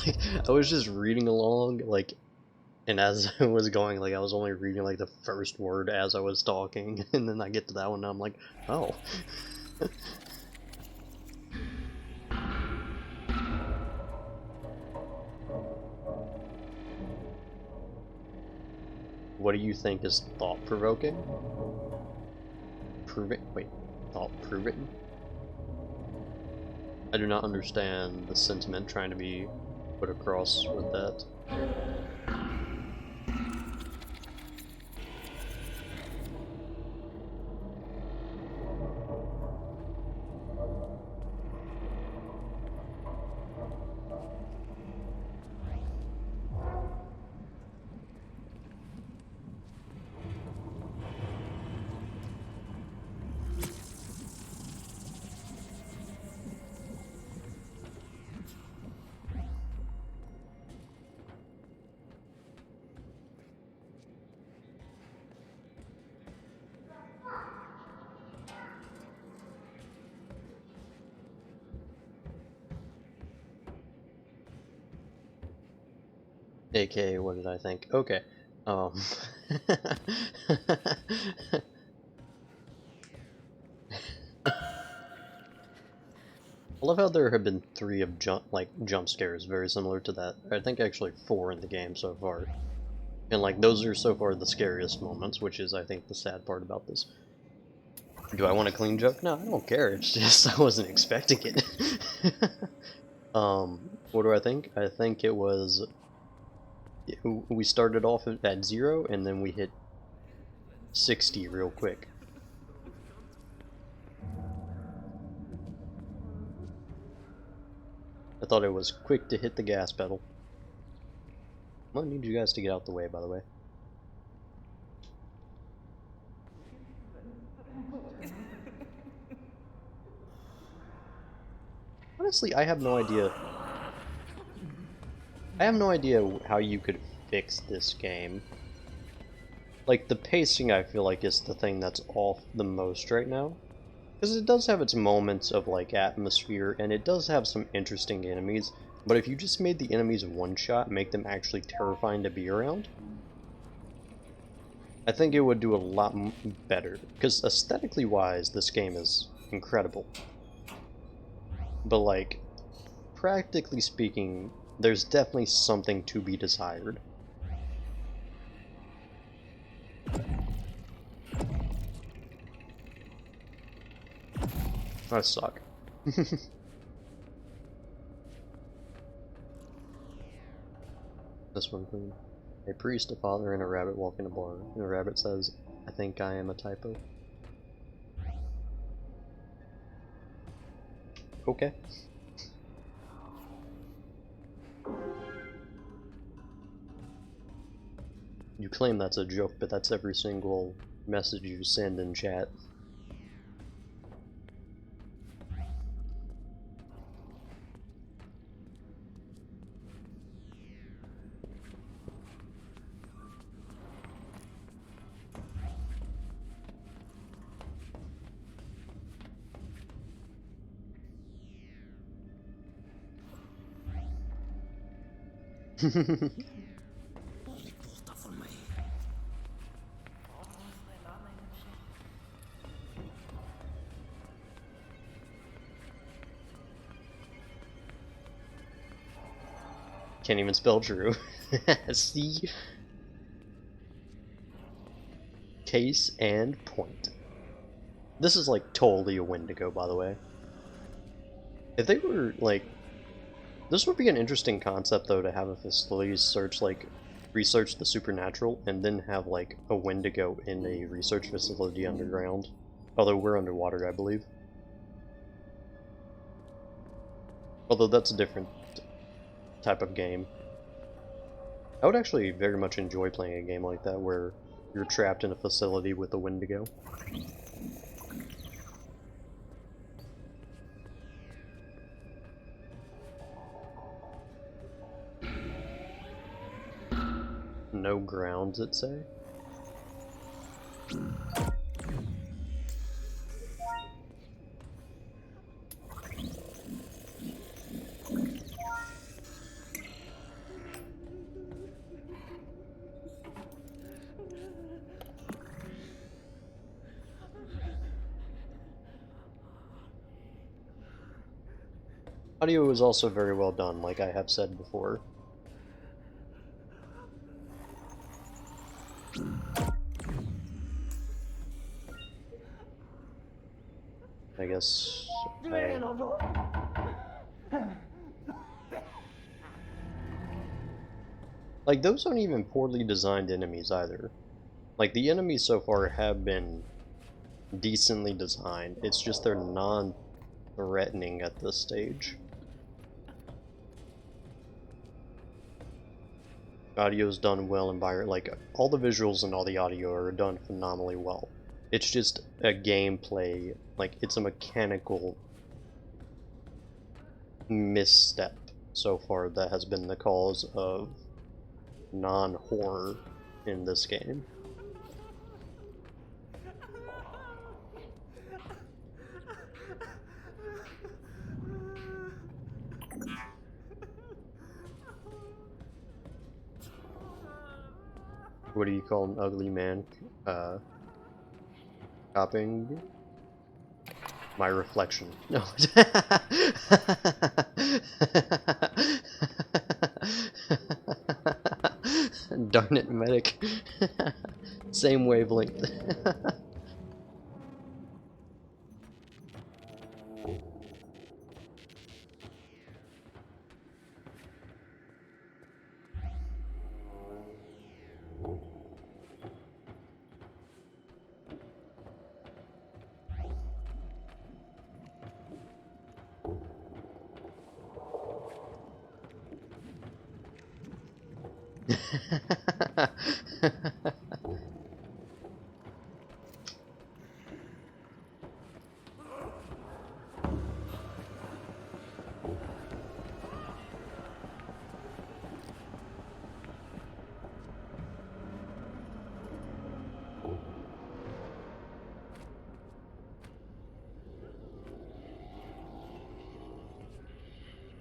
Like, I was just reading along, like, and as I was going, like, I was only reading, like, the first word as I was talking, and then I get to that one, and I'm like, oh. What do you think is thought-provoking? Wait, thought-proven? I do not understand the sentiment trying to be put across with that. AKA, what did I think? Okay. I love how there have been 3 of jump scares very similar to that. I think actually 4 in the game so far. And like those are so far the scariest moments, which is I think the sad part about this. Do I want a clean joke? No, I don't care. It's just I wasn't expecting it. What do I think? I think it was we started off at 0 and then we hit 60 real quick. I thought it was quick to hit the gas pedal. I'm gonna need you guys to get out the way, by the way. Honestly, I have no idea. I have no idea how you could fix this game. Like, the pacing, I feel like, is the thing that's off the most right now. Because it does have its moments of, like, atmosphere, and it does have some interesting enemies, but if you just made the enemies one-shot, make them actually terrifying to be around, I think it would do a lot better. Because aesthetically wise, this game is incredible. But, like, practically speaking, there's definitely something to be desired. I suck. This one clean. A priest, a father, and a rabbit walk in a bar. And the rabbit says, "I think I am a typo." Okay. You claim that's a joke, but that's every single message you send in chat. Can't even spell true. See? Case and point. This is like totally a Wendigo, by the way. If they were like, this would be an interesting concept though, to have a facility research the supernatural and then have like a Wendigo in a research facility underground. Although we're underwater, I believe. Although that's a different type of game. I would actually very much enjoy playing a game like that where you're trapped in a facility with a Wendigo. No grounds, it say? Audio is also very well done, like I have said before. I guess like, those aren't even poorly designed enemies either. Like, the enemies so far have been decently designed, it's just they're non-threatening at this stage. Audio's done well, and like, all the visuals and all the audio are done phenomenally well. It's just a gameplay, like, it's a mechanical misstep so far that has been the cause of non-horror in this game. What do you call an ugly man? Copying my reflection. No. Darn it, medic. Same wavelength.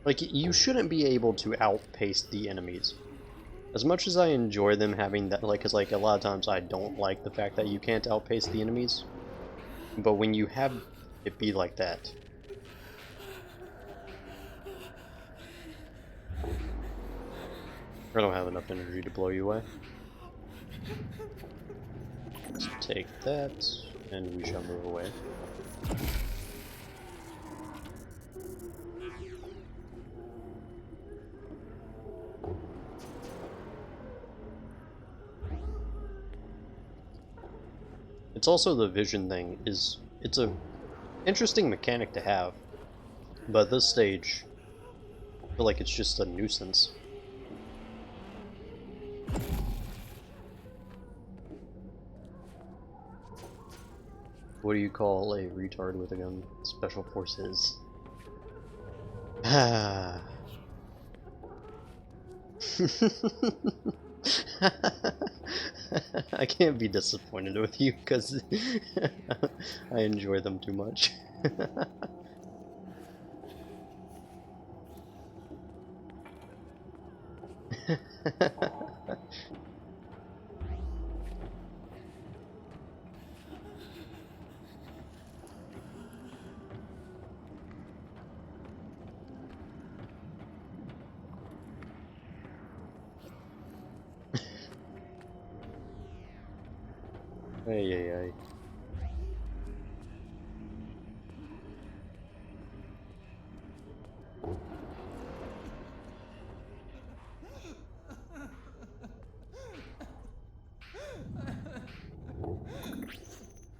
Like, you shouldn't be able to outpace the enemies. As much as I enjoy them having that, like, cause like a lot of times I don't like the fact that you can't outpace the enemies. But when you have it be like that, I don't have enough energy to blow you away. Let's take that, and we shall move away. It's also the vision thing it's a interesting mechanic to have, but at this stage, I feel like it's just a nuisance. What do you call a retard with a gun? Special forces. Ah. I can't be disappointed with you because I enjoy them too much. Ay, ay, ay.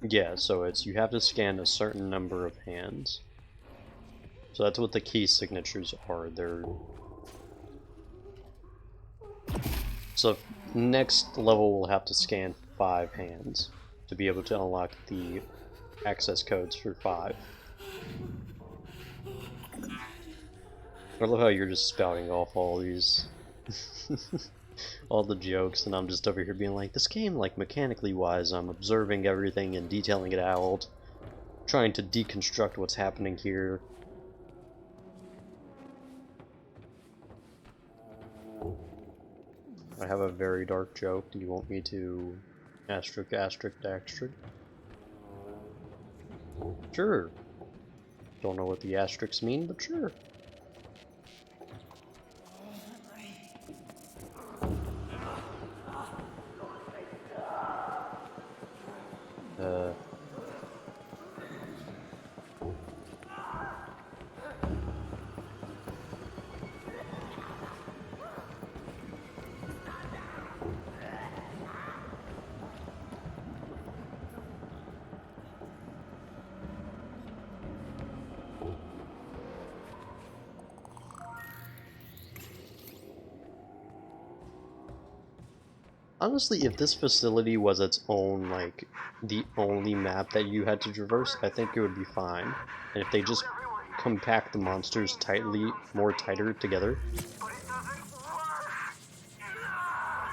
Yeah, so it's you have to scan a certain number of hands. So that's what the key signatures are. They're so next level we'll have to scan 5 hands to be able to unlock the access codes for 5. I love how you're just spouting off all these all the jokes, and I'm just over here being like, this game, like, mechanically wise, I'm observing everything and detailing it out, trying to deconstruct what's happening here. I have a very dark joke. Do you want me to asterisk, asterisk, asterisk? Sure. Don't know what the asterisks mean, but sure. Honestly, if this facility was its own, like, the only map that you had to traverse, I think it would be fine. And if they just compact the monsters more tighter together,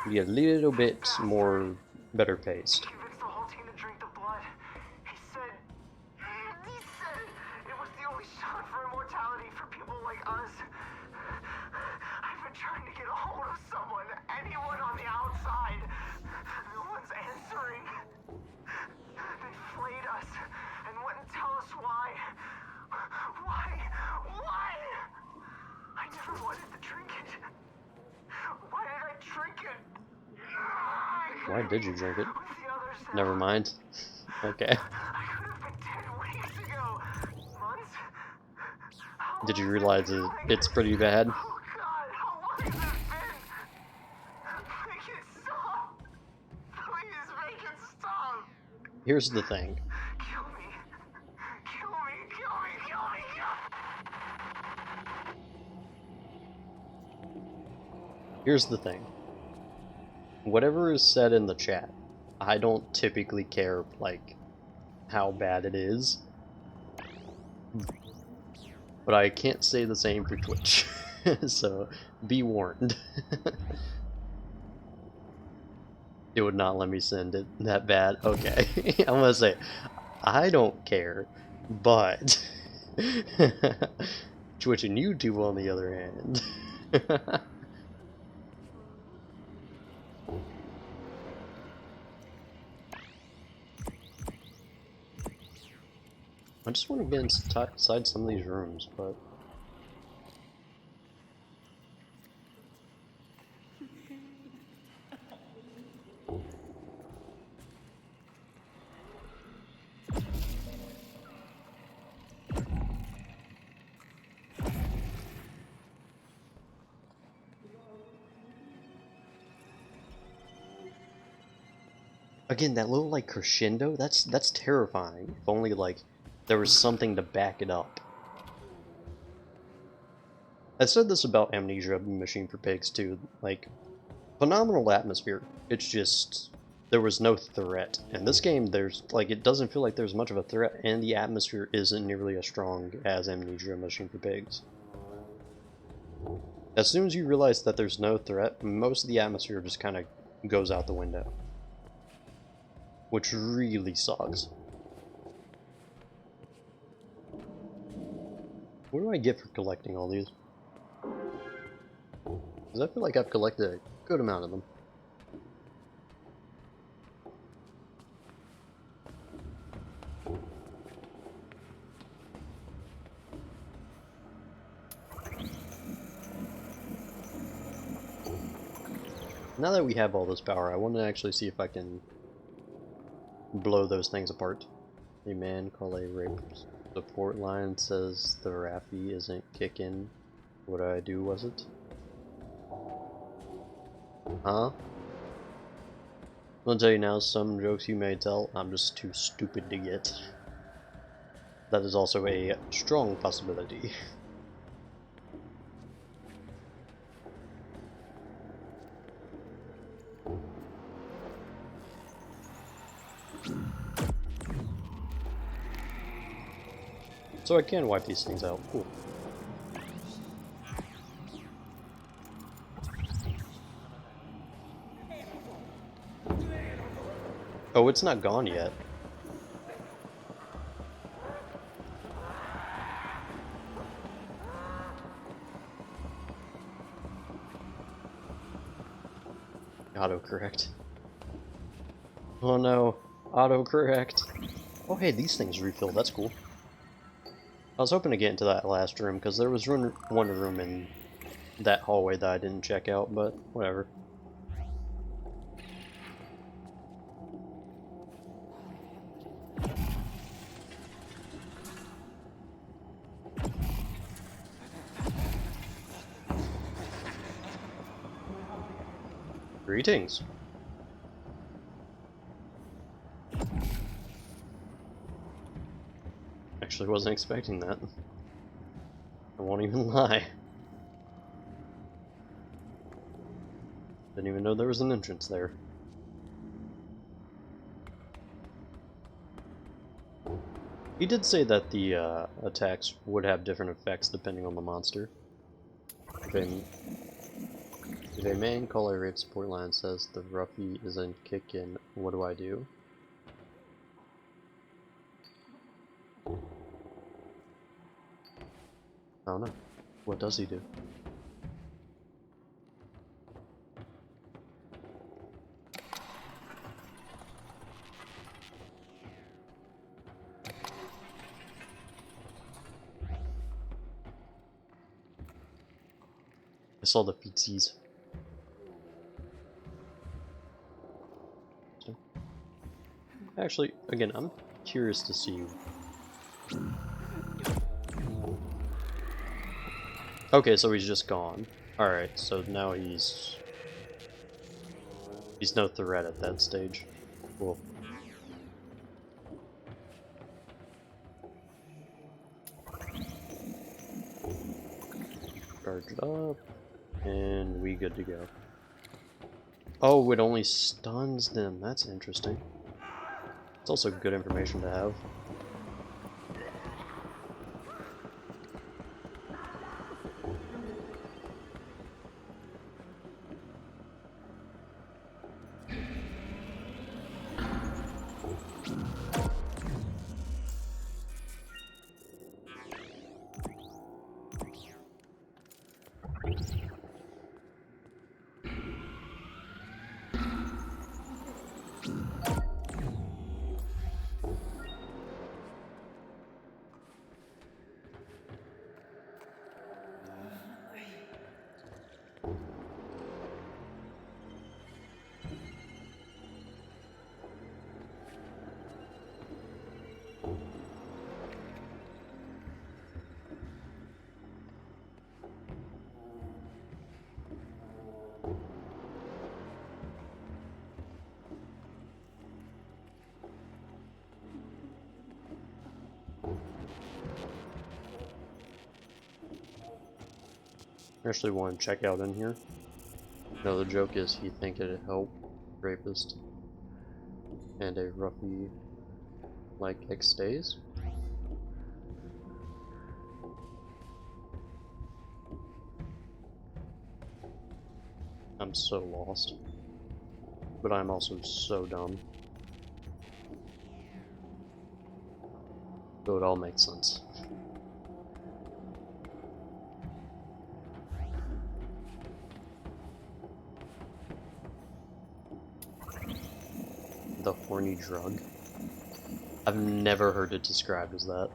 be a little bit more better paced. Convinced the whole team to drink the blood. He said it was the only shot for immortality for people like us. I've been trying to get a hold of someone, anyone on the outside. No one's answering. They flayed us and wouldn't tell us why. Why? I never wanted to drink it. Why did I drink it? Why did you drink it? Never mind. Okay. Did you realize it's pretty bad? Oh God, how long has it been? Make it stop. Please make it stop. Here's the thing. Kill me. Kill me. Kill me. Kill me. Kill me. Here's the thing. Whatever is said in the chat, I don't typically care, like, how bad it is. But I can't say the same for Twitch. So, be warned. It would not let me send it that bad. Okay. I'm gonna say, I don't care, but Twitch and YouTube, on the other hand. I just want to get inside some of these rooms, but... Again, that little, like, crescendo, that's terrifying. If only, like, there was something to back it up. I said this about Amnesia Machine for Pigs, too. Like, phenomenal atmosphere. It's just, there was no threat. In this game, there's, like, it doesn't feel like there's much of a threat, and the atmosphere isn't nearly as strong as Amnesia Machine for Pigs. As soon as you realize that there's no threat, most of the atmosphere just kind of goes out the window. Which really sucks. What do I get for collecting all these? Because I feel like I've collected a good amount of them. Now that we have all this power, I want to actually see if I can blow those things apart. A man called a rape support line says the Raffi isn't kicking. What I do, was it? Huh? I'll tell you now, some jokes you may tell, I'm just too stupid to get. That is also a strong possibility. So I can wipe these things out. Cool. Oh, it's not gone yet. Autocorrect. Oh no, autocorrect. Oh hey, these things refill, that's cool. I was hoping to get into that last room, because there was one room in that hallway that I didn't check out, but whatever. Greetings. Actually wasn't expecting that. I won't even lie. Didn't even know there was an entrance there. He did say that the attacks would have different effects depending on the monster. If a man called a rape support line says the Ruffy isn't kicking, what do I do? I don't know. What does he do? I saw the feetsies. Actually, again, I'm curious to see. Okay, so he's just gone. Alright, so now he's no threat at that stage. Cool. Charge it up, and we good to go. Oh, it only stuns them. That's interesting. It's also good information to have. I actually want to check out in here. No, the joke is he think it'd help rapist and a roughy like X stays. I'm so lost, but I'm also so dumb. So it all makes sense. The horny drug? I've never heard it described as that.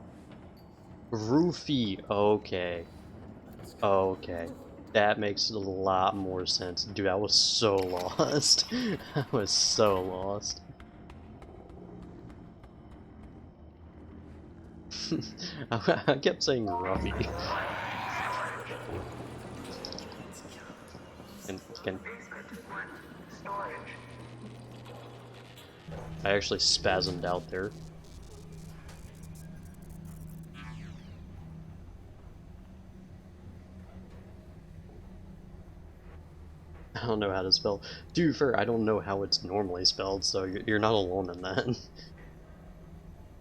Roofie! Okay. Okay. That makes a lot more sense. Dude, I was so lost. I was so lost. I kept saying Ruffy. Can I actually spasmed out there. I don't know how to spell. To be fair, I don't know how it's normally spelled, so you're not alone in that.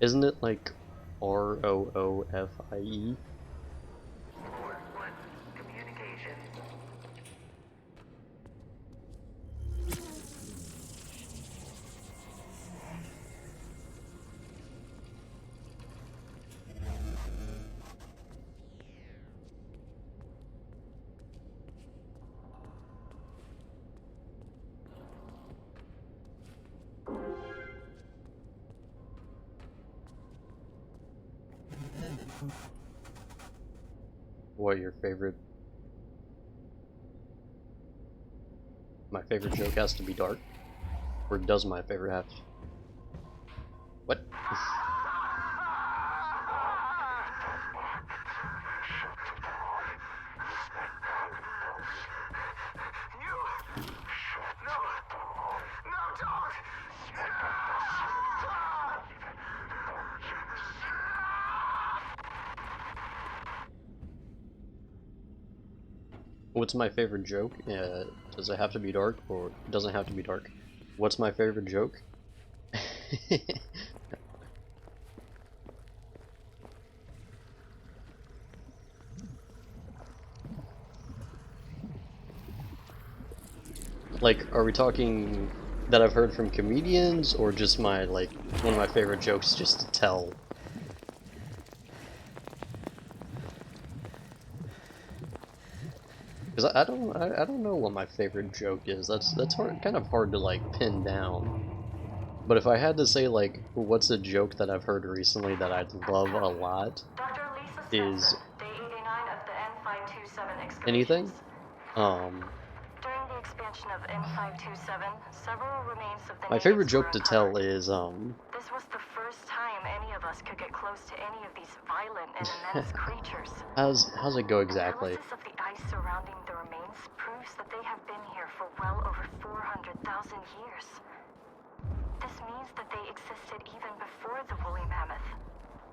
Isn't it like Roofie? Communication. What your favorite? My favorite joke has to be dark, or does my favorite have to? What? What's my favorite joke? Does it have to be dark, or it doesn't have to be dark? What's my favorite joke? Like, are we talking that I've heard from comedians, or just my, like, one of my favorite jokes just to tell? Because I don't know what my favorite joke is. That's hard, kind of hard to like pin down. But if I had to say like what's a joke that I've heard recently that I love a lot, is Day 89 of the N527 excavations. anything. During the expansion of N527, several remains of the My favorite natives joke were to tell uncovered. is This was the first time any of us could get close to any of these violent and immense creatures. how's it go exactly? Analysis of the ice surrounding the remains proves that they have been here for well over 400,000 years. This means that they existed even before the woolly mammoth.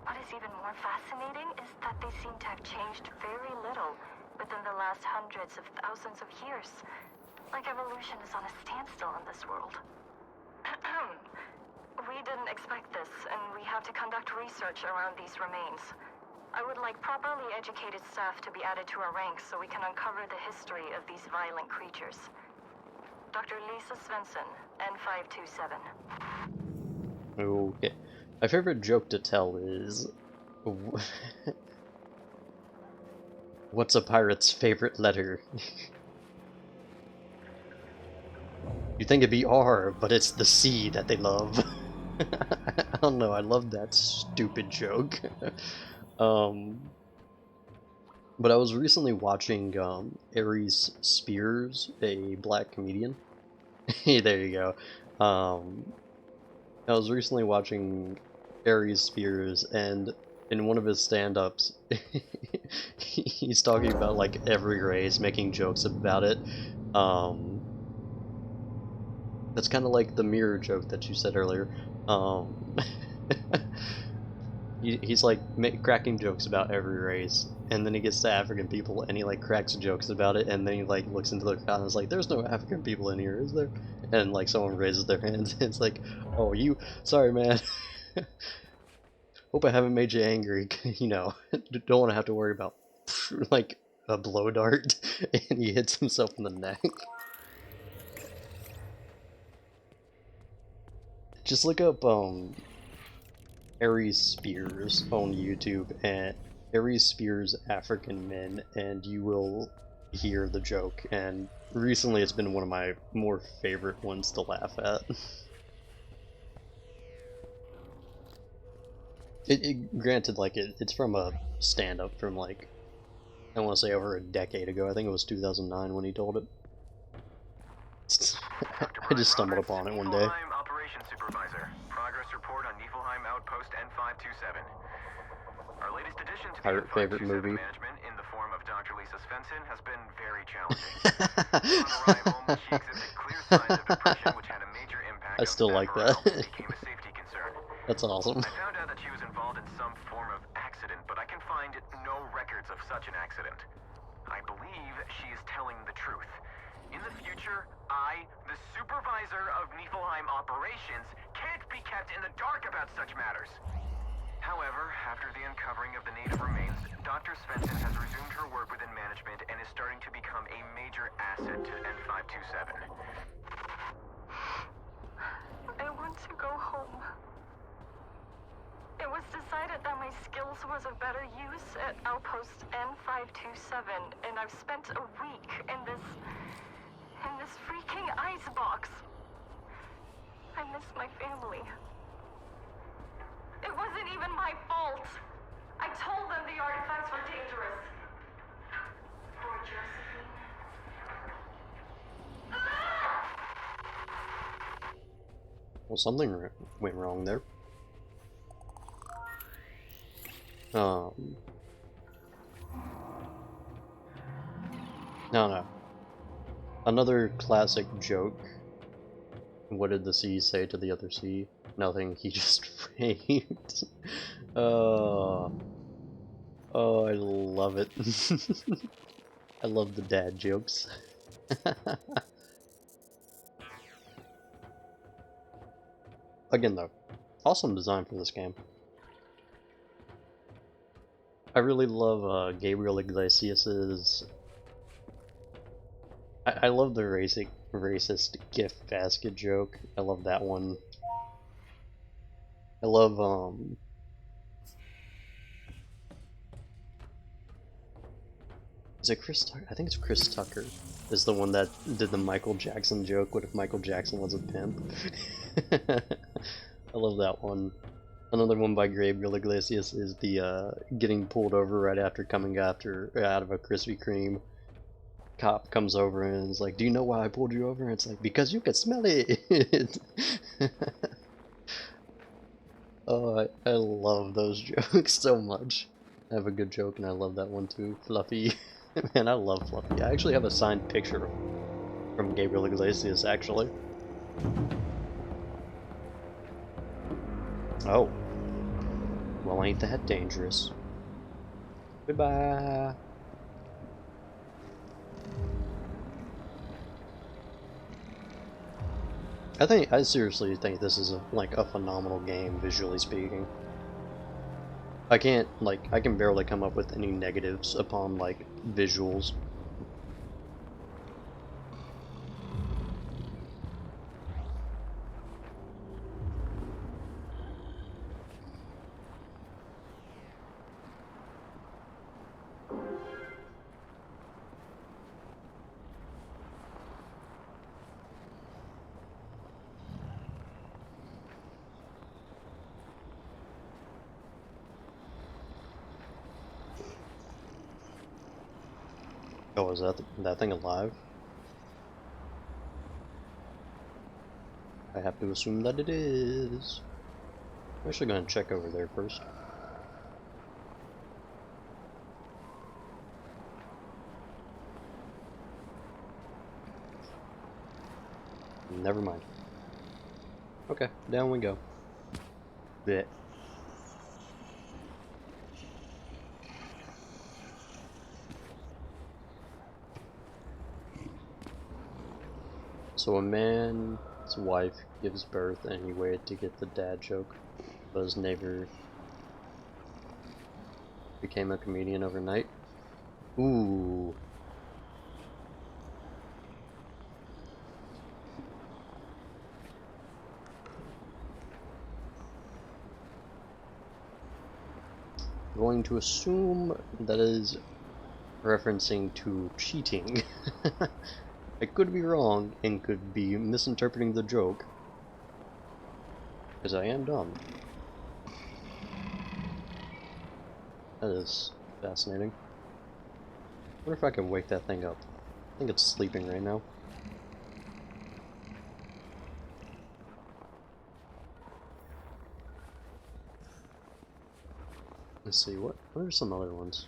What is even more fascinating is that they seem to have changed very little within the last hundreds of thousands of years. Like evolution is on a standstill in this world. We didn't expect this, and we have to conduct research around these remains. I would like properly educated staff to be added to our ranks so we can uncover the history of these violent creatures. Dr. Lisa Svensson, N527. Okay. My favorite joke to tell is what's a pirate's favorite letter? You think it'd be R, but it's the C that they love. I don't know, I love that stupid joke. But I was recently watching Aries Spears, a black comedian. Hey, there you go. I was recently watching Aries Spears, and in one of his stand-ups, he's talking about like every race, making jokes about it. That's kind of like the mirror joke that you said earlier. he's like cracking jokes about every race, and then he gets to African people and he like cracks jokes about it, and then he like looks into the crowd and is like, "There's no African people in here, is there?" And like someone raises their hands, and it's like, "Oh, you, sorry, man. Hope I haven't made you angry. You know, don't want to have to worry about like a blow dart," and he hits himself in the neck. Just look up Aries Spears on YouTube and Aries Spears African Men, and you will hear the joke. And recently, it's been one of my more favorite ones to laugh at. Granted, like it's from a stand-up from like I want to say over a decade ago. I think it was 2009 when he told it. I just stumbled upon it one day. Niflheim Operations Supervisor. Progress report on Niflheim Outpost N527. Our latest addition to the Our favorite N527 movie. management in the form of Dr. Lisa Svensson has been very challenging. On arrival, she exhibited clear signs of depression, which had a major impact I still on like staff that. morale and became a safety concern. That's awesome. I found out that she was involved in some form of accident, but I can find no records of such an accident. I believe she is telling the truth. In the future, I, the supervisor of Niflheim operations, can't be kept in the dark about such matters. However, after the uncovering of the native remains, Dr. Svensson has resumed her work within management and is starting to become a major asset to N527. I want to go home. It was decided that my skills was of better use at Outpost N527, and I've spent a week in this freaking icebox. I miss my family. It wasn't even my fault. I told them the artifacts were dangerous. Poor Josephine. Well, something went wrong there. No. Another classic joke. What did the sea say to the other sea? Nothing, he just raped. Oh, I love it. I love the dad jokes. Again though, awesome design for this game. I really love Gabriel Iglesias's. I love the racist gift basket joke. I love that one. I love is it Chris Tucker? I think it's Chris Tucker is the one that did the Michael Jackson joke. What if Michael Jackson was a pimp? I love that one. Another one by Gabriel Iglesias is the getting pulled over right after coming out of a Krispy Kreme. Cop comes over and is like, "Do you know why I pulled you over?" And it's like, "Because you could smell it." Oh, I love those jokes so much. I have a good joke and I love that one too. Fluffy. Man, I love Fluffy. I actually have a signed picture from Gabriel Iglesias, actually. Oh. Well, ain't that dangerous. Goodbye. I seriously think this is like a phenomenal game, visually speaking. I can barely come up with any negatives upon, like, visuals. Oh, is that thing alive? I have to assume that it is. I'm actually gonna check over there first. Never mind. Okay, down we go. Bit. So a man's wife gives birth and he waited to get the dad joke, but his neighbor became a comedian overnight. Ooh. Going to assume that is referencing to cheating. I could be wrong and could be misinterpreting the joke, because I am dumb. That is fascinating. I wonder if I can wake that thing up. I think it's sleeping right now. Let's see, what are some other ones?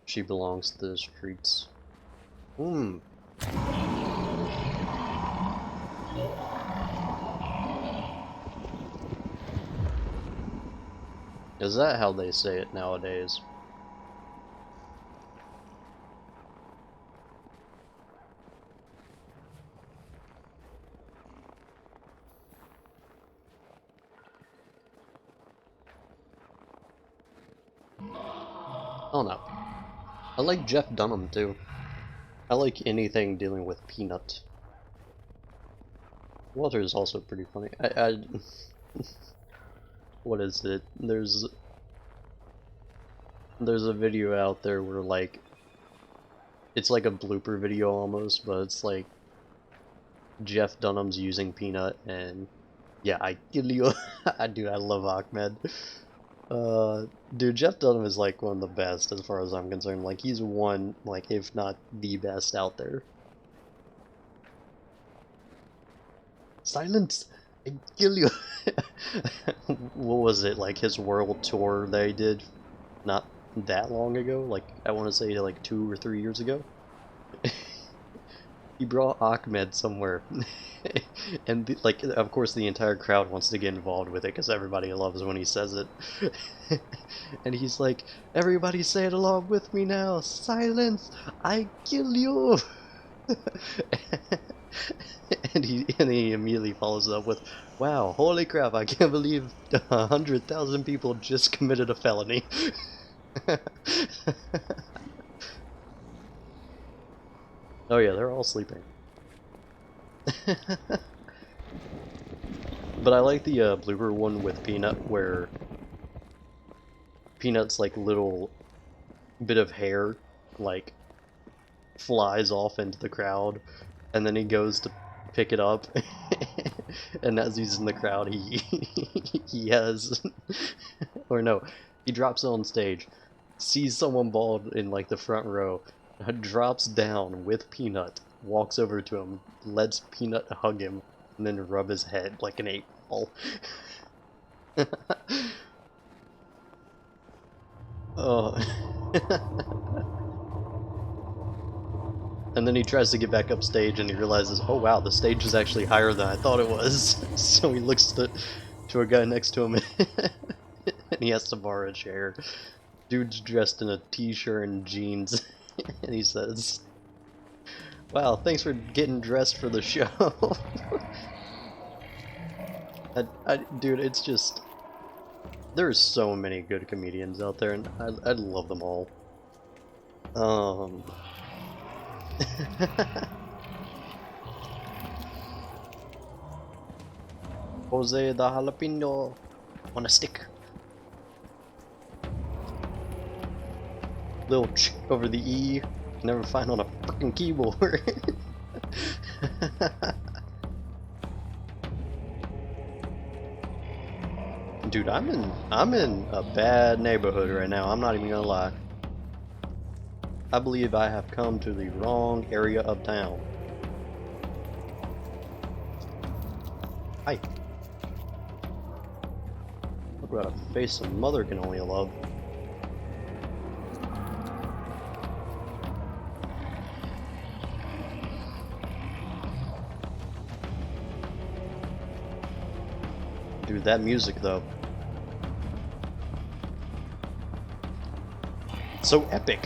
She belongs to the streets. Is that how they say it nowadays? Oh no. I like Jeff Dunham too. I like anything dealing with Peanut. Walter is also pretty funny. What is it? There's a video out there where like it's like a blooper video almost, but it's like Jeff Dunham's using Peanut and yeah, I kill you. Dude, I love Ahmed. Dude, Jeff Dunham is like one of the best as far as I'm concerned. Like he's one, like if not the best out there. Silence! I kill you! What was it, like his world tour they did not that long ago? Like, I want to say like 2 or 3 years ago? He brought Ahmed somewhere. And, like, of course the entire crowd wants to get involved with it because everybody loves when he says it. And he's like, everybody say it along with me now! Silence! I kill you! And he immediately follows it up with, wow, holy crap, I can't believe 100,000 people just committed a felony. Oh yeah, they're all sleeping. But I like the blooper one with Peanut, where Peanut's like little bit of hair like flies off into the crowd, and then he goes to pick it up, and as he's in the crowd, he has, or no, he drops it on stage, sees someone bald in like the front row, drops down with Peanut, walks over to him, lets Peanut hug him, and then rub his head like an 8-ball. Oh. And then he tries to get back up stage and he realizes, oh wow, the stage is actually higher than I thought it was. So he looks to a guy next to him and he has to borrow a chair. Dude's dressed in a t-shirt and jeans and he says, wow, thanks for getting dressed for the show. Dude, it's just, there's so many good comedians out there and I love them all. Jose the jalapeno on a stick. Little ch over the E, never find on a freaking keyboard. Dude, I'm in a bad neighborhood right now. I'm not even gonna lie. I believe I have come to the wrong area of town. Hi. Look what a face a mother can only love. Dude, that music though. So epic.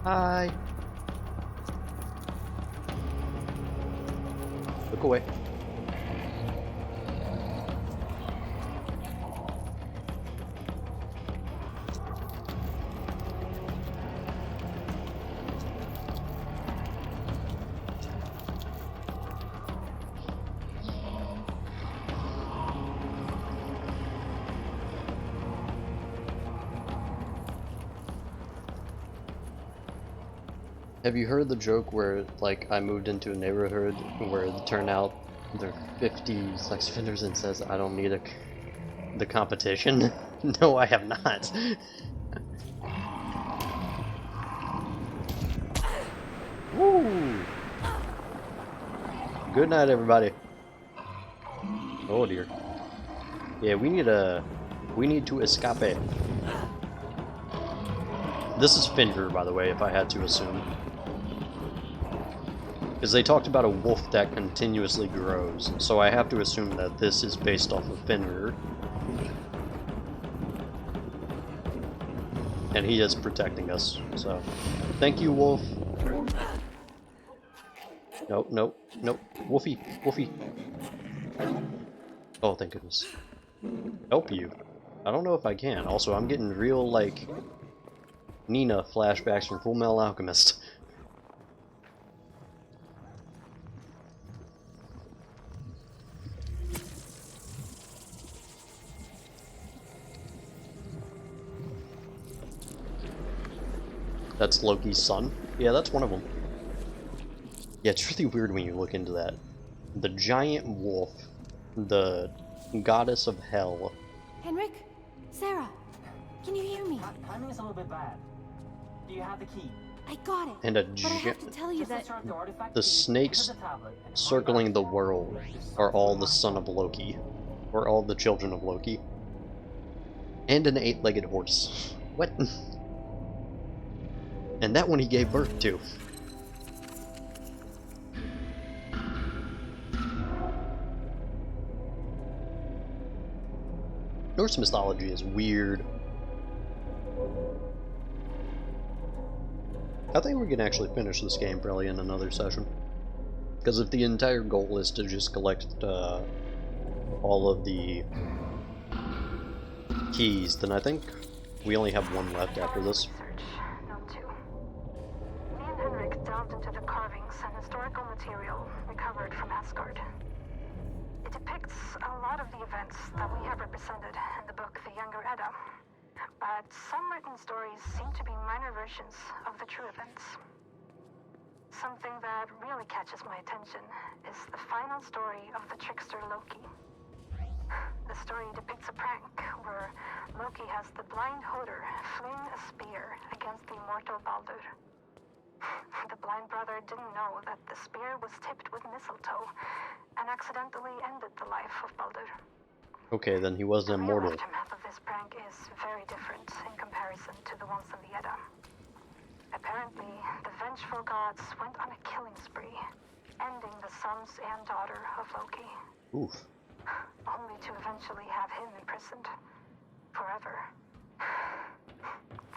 Hi. Look away. Have you heard the joke where, like, I moved into a neighborhood where it turned out there are 50 sex offenders and says I don't need the competition? No, I have not. Woo! Good night, everybody. Oh dear. Yeah, we need to escape. This is Fenrir, by the way, if I had to assume. Because they talked about a wolf that continuously grows, so I have to assume that this is based off of Fenrir. And he is protecting us, so... Thank you, wolf! Nope, nope, nope. Wolfie, wolfie. Oh, thank goodness. Help you? I don't know if I can. Also, I'm getting real, like... Nina flashbacks from Full Metal Alchemist. That's Loki's son? Yeah, that's one of them. Yeah, it's really weird when you look into that. The giant wolf, the goddess of hell. Henrik? Sarah? Can you hear me? Timing is a little bit bad. Do you have the key? I got it. And a But I have to tell you that... the snakes circling the world are all the son of Loki. Or all the children of Loki. And an 8-legged horse. What? And that one he gave birth to. Norse mythology is weird. I think we can actually finish this game probably in another session. Because if the entire goal is to just collect all of the keys, then I think we only have one left after this. Note 2. Me and Henrik delved into the carvings and historical material recovered from Asgard. It depicts a lot of the events that we have represented in the book The Younger Edda, but some written stories seem to be minor versions of the true events. Something that really catches my attention is the final story of the trickster Loki. The story depicts a prank where Loki has the blind Hoder fling a spear against the immortal Baldur. The blind brother didn't know that the spear was tipped with mistletoe and accidentally ended the life of Baldur. Okay, then he wasn't immortal. The real aftermath of this prank is very different in comparison to the ones in the Edda. Apparently, the vengeful gods went on a killing spree, ending the sons and daughter of Loki. Oof. Only to eventually have him imprisoned forever.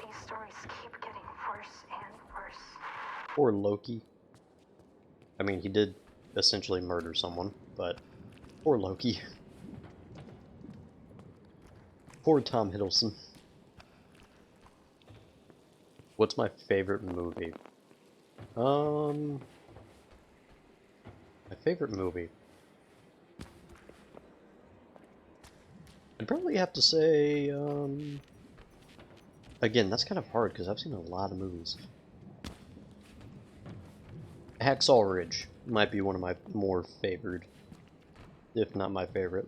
These stories keep getting worse and worse. Poor Loki. I mean, he did essentially murder someone, but poor Loki. Poor Tom Hiddleston. What's my favorite movie? My favorite movie. I'd probably have to say, again, that's kind of hard because I've seen a lot of movies. Hacksaw Ridge might be one of my more favored, if not my favorite.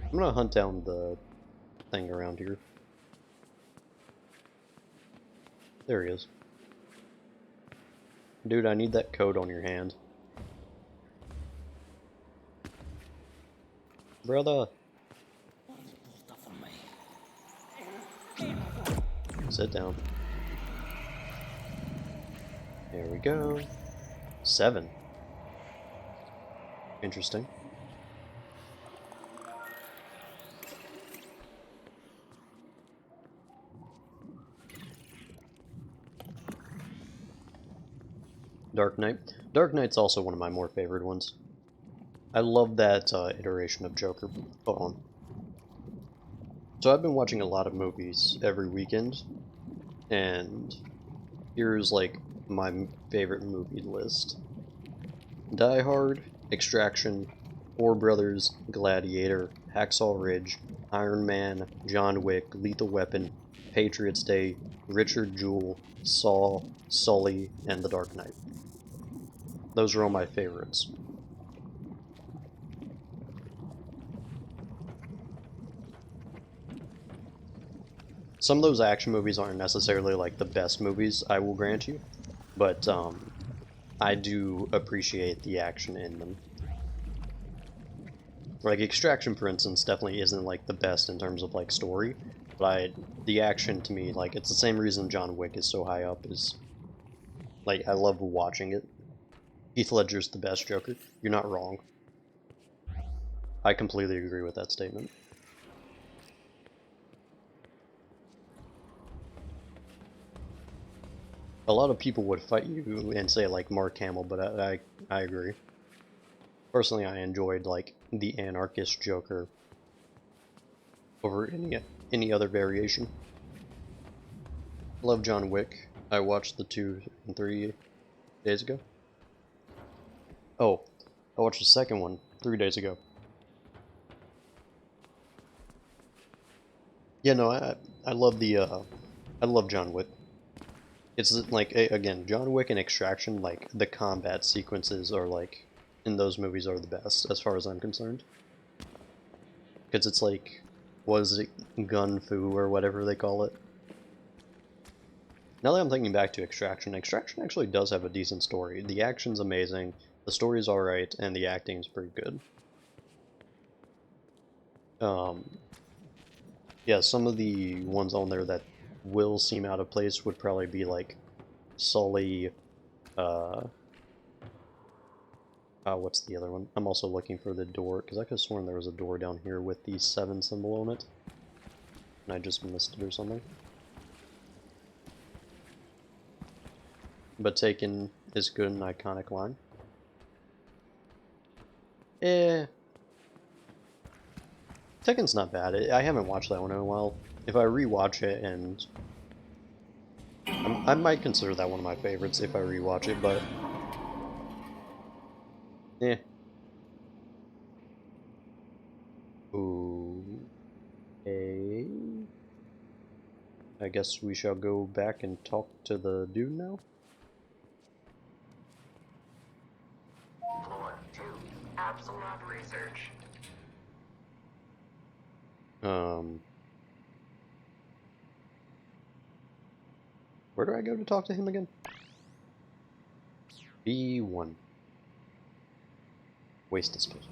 I'm gonna hunt down the thing around here. There he is. Dude, I need that code on your hand. Brother. Sit down. There we go. 7. Interesting. Dark Knight. Dark Knight's also one of my more favorite ones. I love that iteration of Joker. Hold on. So I've been watching a lot of movies every weekend, and here's like my favorite movie list. Die Hard, Extraction, Four Brothers, Gladiator, Hacksaw Ridge, Iron Man, John Wick, Lethal Weapon, Patriots Day, Richard Jewell, Saw, Sully, and The Dark Knight. Those are all my favorites. Some of those action movies aren't necessarily like the best movies, I will grant you, but I do appreciate the action in them. Like Extraction, for instance, definitely isn't like the best in terms of like story, but the action to me, like it's the same reason John Wick is so high up, is like I love watching it. Heath Ledger's the best Joker. You're not wrong. I completely agree with that statement. A lot of people would fight you and say like Mark Hamill, but I agree. Personally, I enjoyed like the anarchist Joker over any other variation. Love John Wick. I watched the 2 and 3 days ago. Oh, I watched the second one 3 days ago. Yeah, no, I love the I love John Wick. It's like again, John Wick and Extraction, like the combat sequences are like in those movies are the best as far as I'm concerned. Because it's like, was it gun fu or whatever they call it? Now that I'm thinking back to Extraction, Extraction actually does have a decent story. The action's amazing, the story's alright, and the acting's pretty good. Yeah, some of the ones on there that will seem out of place would probably be like Sully, what's the other one? I'm also looking for the door, because I could have sworn there was a door down here with the 7 symbol on it. And I just missed it or something. But Taken is good, an iconic line. Tekken's not bad. I haven't watched that one in a while. If I rewatch it, and I might consider that one of my favorites if I rewatch it, but Ooh. Okay. I guess we shall go back and talk to the dude now. Floor 2, Apsulov Research. Where do I go to talk to him again? B1. Waste disposal.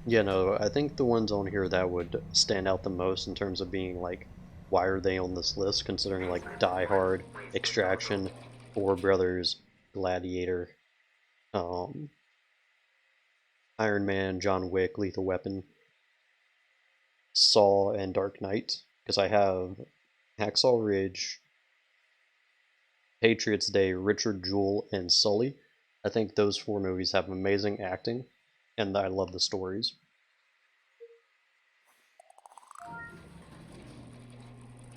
Yeah, no, I think the ones on here that would stand out the most in terms of being like, why are they on this list, considering like Die Hard, Extraction, Four Brothers, Gladiator, Iron Man, John Wick, Lethal Weapon, Saw, and Dark Knight, because I have Hacksaw Ridge, Patriots Day, Richard Jewell, and Sully. I think those 4 movies have amazing acting, and I love the stories.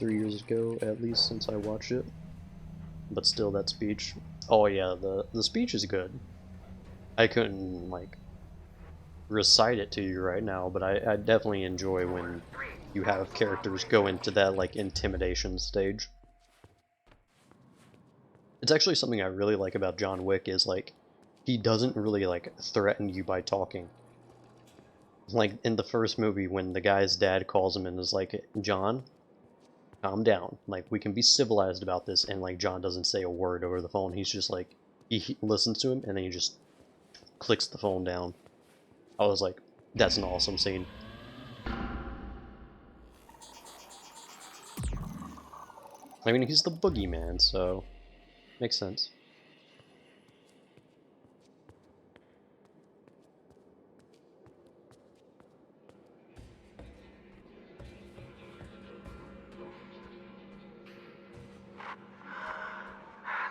3 years ago, at least, since I watched it. But still, that speech. Oh yeah, the speech is good. I couldn't, like, recite it to you right now, but I definitely enjoy when you have characters go into that, like, intimidation stage. It's actually something I really like about John Wick is, like, he doesn't really, like, threaten you by talking. Like, in the first movie, when the guy's dad calls him and is like, John, calm down. Like, we can be civilized about this, and, like, John doesn't say a word over the phone. He's just, like, he listens to him, and then he just clicks the phone down. I was like, that's an awesome scene. I mean, he's the boogeyman, so makes sense.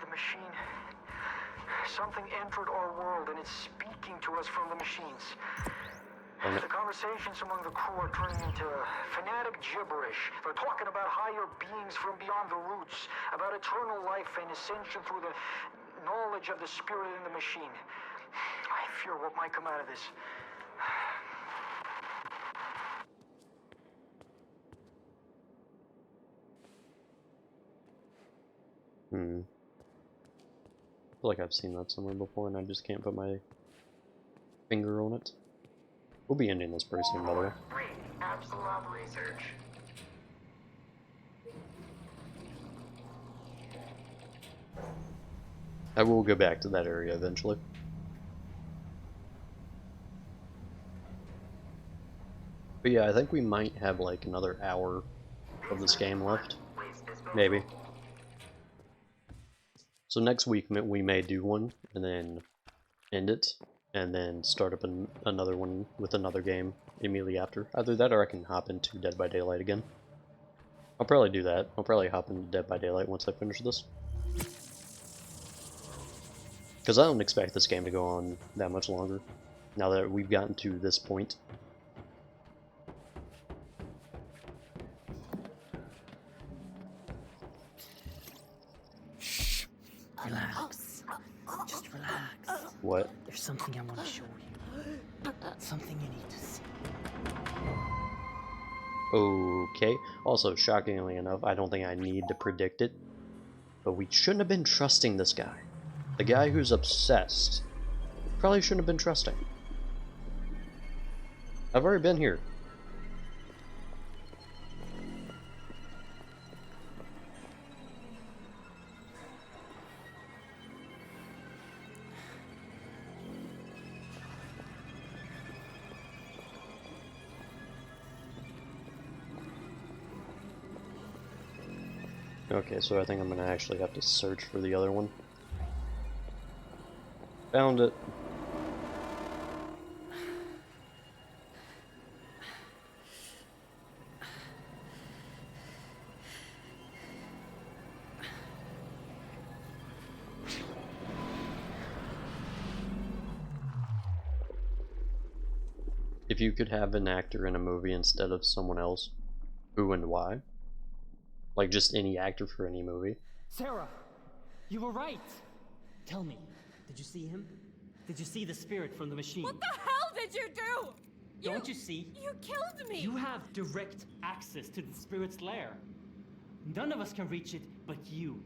The machine. Something entered our world and it's speaking to us from the machines. The conversations among the crew are turning into fanatic gibberish. They're talking about higher beings from beyond the roots, about eternal life and ascension through the knowledge of the spirit in the machine. I fear what might come out of this. I feel like I've seen that somewhere before and I just can't put my finger on it. We'll be ending this pretty soon, by the way. 3. Apsulov research. I will go back to that area eventually. But yeah, I think we might have like another hour of this game left. Maybe. So next week we may do one, and then end it, and then start up another one with another game immediately after. Either that or I can hop into Dead by Daylight again. I'll probably do that. I'll probably hop into Dead by Daylight once I finish this. Because I don't expect this game to go on that much longer, now that we've gotten to this point. Relax. Just relax. What? There's something I want to show you. Something you need to see. Okay. Also, shockingly enough, I don't think I need to predict it, but we shouldn't have been trusting this guy. The guy who's obsessed. Probably shouldn't have been trusting. I've already been here. Okay, so I think I'm gonna actually have to search for the other one. Found it. If you could have an actor in a movie instead of someone else, who and why? Like just any actor for any movie. Sarah, you were right. Tell me, did you see him? Did you see the spirit from the machine? What the hell did you do? Don't you see? You killed me! You have direct access to the spirit's lair. None of us can reach it but you.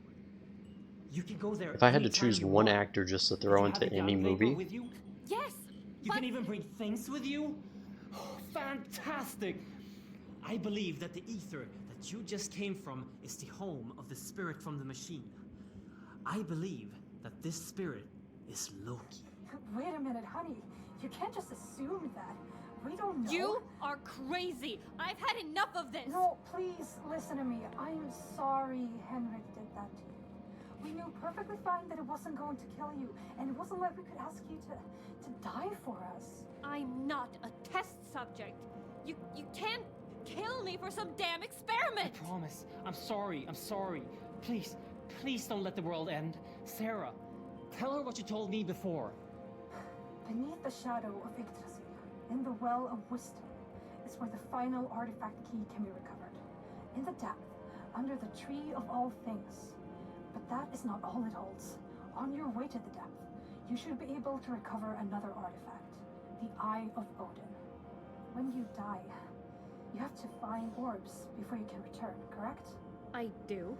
You can go there. If I had to anytime choose you one want. actor just to Did throw you into have the any down vapor movie, with you? Yes! You can even bring things with you? Oh, fantastic! I believe that the ether that you just came from is the home of the spirit from the machine. I believe that this spirit is Loki. Wait a minute, honey. You can't just assume that. We don't know. You are crazy! I've had enough of this! No, please listen to me. I'm sorry Henrik did that to you. We knew perfectly fine that it wasn't going to kill you, and it wasn't like we could ask you to die for us. I'm not a test subject. You can't kill me for some damn I experiment! promise. I'm sorry. Please don't let the world end. Sarah, tell her what you told me before. Beneath the shadow of Yggdrasil, in the well of wisdom, is where the final artifact key can be recovered. In the depth, under the tree of all things. But that is not all it holds. On your way to the depth, you should be able to recover another artifact, the Eye of Odin. When you die, you have to find orbs before you can return, correct? I do.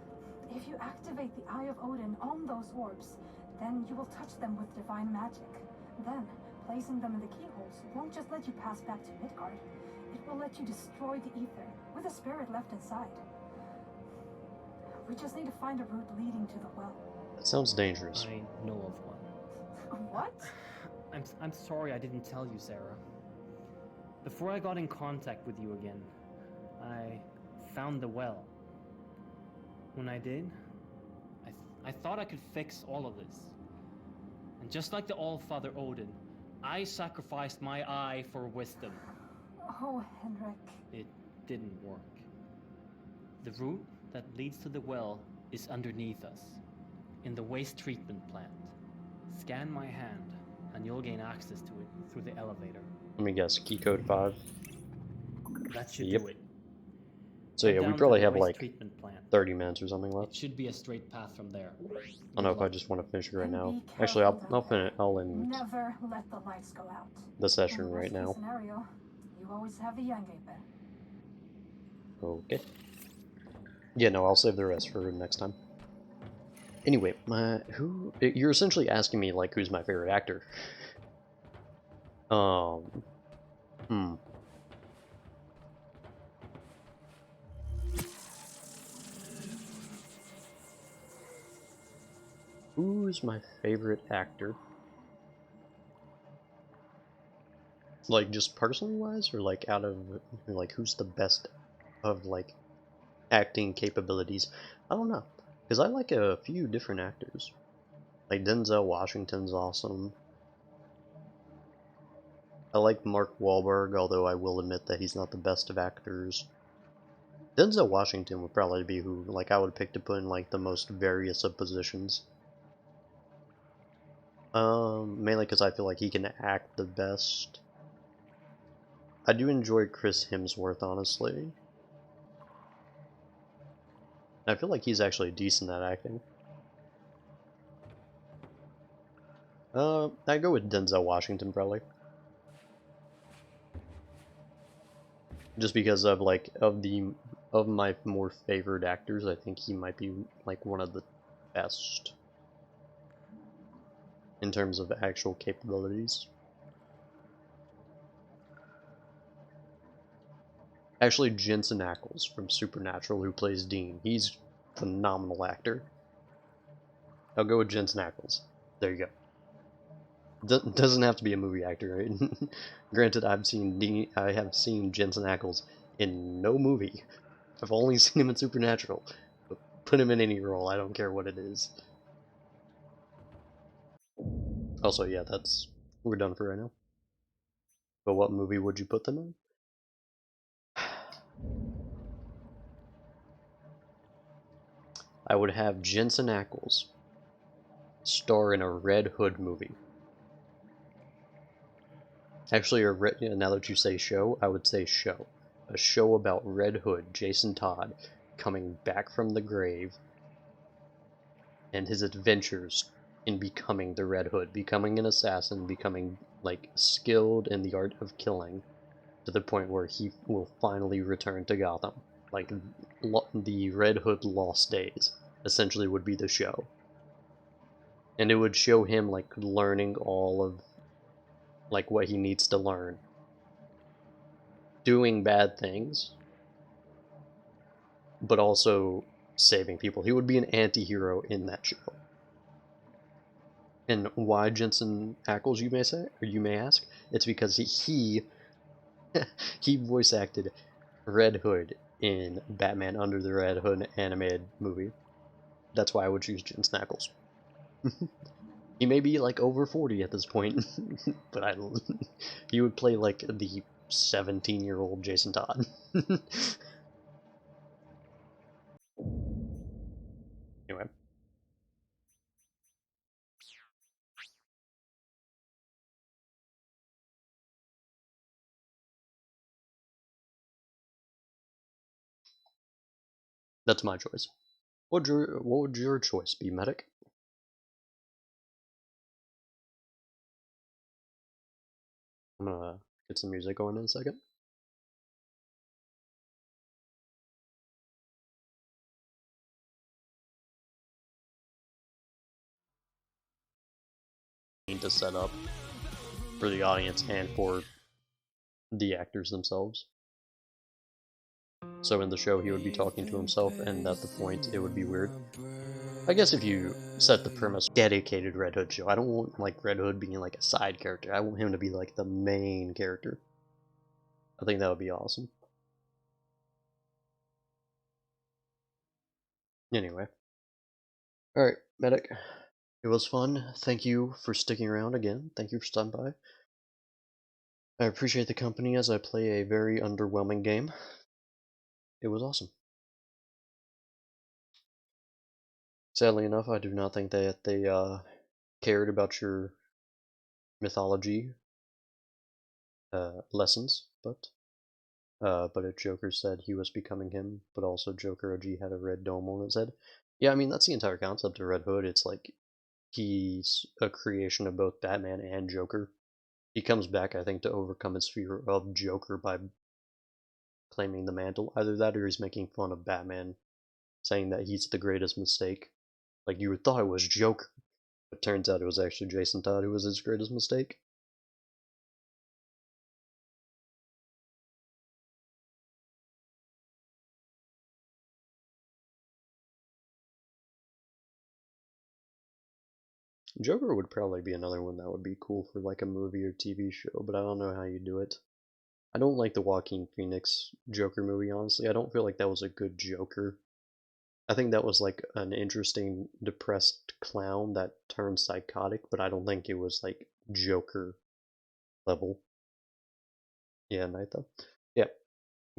If you activate the Eye of Odin on those orbs, then you will touch them with divine magic. Then, placing them in the keyholes won't just let you pass back to Midgard. It will let you destroy the ether with a spirit left inside. We just need to find a route leading to the well. that sounds dangerous. I know of one. What? I'm sorry I didn't tell you, Sarah. Before I got in contact with you again, I found the well. When I did, I thought I could fix all of this. And just like the All-Father Odin, I sacrificed my eye for wisdom. Oh, Henrik. It didn't work. The route that leads to the well is underneath us, in the waste treatment plant. Scan my hand, and you'll gain access to it through the elevator. Let me guess, key code 5. That should Yep. do it. So Head yeah, we down to probably the have waste like treatment plant. 30 minutes or something It left. should be a straight path from there. I don't know if I just want to finish it right And now. be Actually, careful I'll down there. finish. I'll end Never let the lights go out. the session In the right worst case now. scenario, you always have the Yangaper. Okay. Yeah, no, I'll save the rest for next time. Anyway, you're essentially asking me like who's my favorite actor. Hmm. Who's my favorite actor? Like, just personally wise, or like out of, like, who's the best of, like, acting capabilities? I don't know. Because I like a few different actors. Like, Denzel Washington's awesome. I like Mark Wahlberg, although I will admit that he's not the best of actors. Denzel Washington would probably be who, like, I would pick to put in, like, the most various of positions. Mainly because I feel like he can act the best. I do enjoy Chris Hemsworth, honestly. I feel like he's actually decent at acting. I go with Denzel Washington, probably. Just because of, like, of my more favored actors, I think he might be, like, one of the best in terms of actual capabilities. Actually, Jensen Ackles from Supernatural, who plays Dean, he's a phenomenal actor. I'll go with Jensen Ackles. There you go. Doesn't have to be a movie actor, right? Granted, I have seen Jensen Ackles in no movie. I've only seen him in Supernatural. But put him in any role, I don't care what it is. Also, yeah, we're done for right now. But what movie would you put them in? I would have Jensen Ackles star in a Red Hood movie. Actually, now that you say show, I would say show. A show about Red Hood, Jason Todd, coming back from the grave, and his adventures in becoming the Red Hood, becoming an assassin, becoming, like, skilled in the art of killing, to the point where he will finally return to Gotham. Like, the Red Hood Lost Days, essentially, would be the show. And it would show him, like, learning all of, like, what he needs to learn. Doing bad things, but also saving people. He would be an anti-hero in that show. And why Jensen Ackles, you may say, or you may ask? It's because he voice acted Red Hood in Batman Under the Red Hood animated movie. That's why I would choose Jensen Ackles. He may be like over 40 at this point, but he would play like the 17-year-old Jason Todd. Anyway. That's my choice. What would your choice be, Medic? I'm gonna get some music going in a second. Need to set up for the audience and for the actors themselves. So in the show he would be talking to himself, and at the point it would be weird. I guess if you set the premise dedicated Red Hood show, I don't want like Red Hood being like a side character. I want him to be like the main character. I think that would be awesome. Anyway. Alright, Medic. It was fun. Thank you for sticking around again. Thank you for stopping by. I appreciate the company as I play a very underwhelming game. It was awesome. Sadly enough, I do not think that they cared about your mythology lessons, but a Joker said he was becoming him, but also Joker OG had a red dome on his head. Yeah, I mean, that's the entire concept of Red Hood. It's like he's a creation of both Batman and Joker. He comes back, I think, to overcome his fear of Joker by claiming the mantle. Either that or he's making fun of Batman, saying that he's the greatest mistake. Like, you thought it was Joker, but turns out it was actually Jason Todd who was his greatest mistake. Joker would probably be another one that would be cool for like a movie or TV show, but I don't know how you do it. I don't like the Joaquin Phoenix Joker movie, honestly. I don't feel like that was a good Joker. I think that was like an interesting, depressed clown that turned psychotic, but I don't think it was like Joker level. Yeah, night though. Yeah.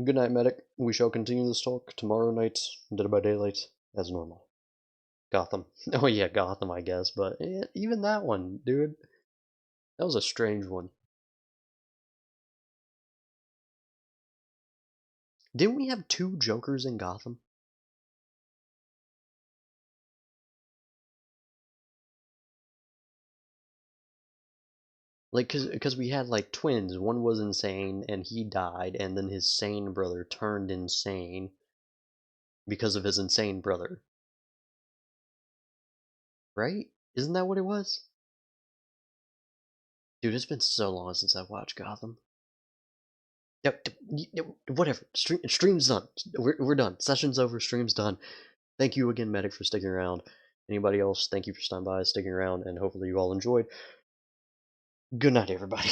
Good night, Medic. We shall continue this talk tomorrow night, Dead by Daylight, as normal. Gotham. Oh yeah, Gotham, I guess, but even that one, dude, that was a strange one. Didn't we have 2 Jokers in Gotham? Like, cause we had like twins. One was insane and he died, and then his sane brother turned insane because of his insane brother. Right? Isn't that what it was? Dude, it's been so long since I watched Gotham. Yep, whatever. Stream's done. We're done. Session's over. Stream's done. Thank you again, Medic, for sticking around. Anybody else, thank you for stopping by, sticking around, and hopefully you all enjoyed. Good night, everybody.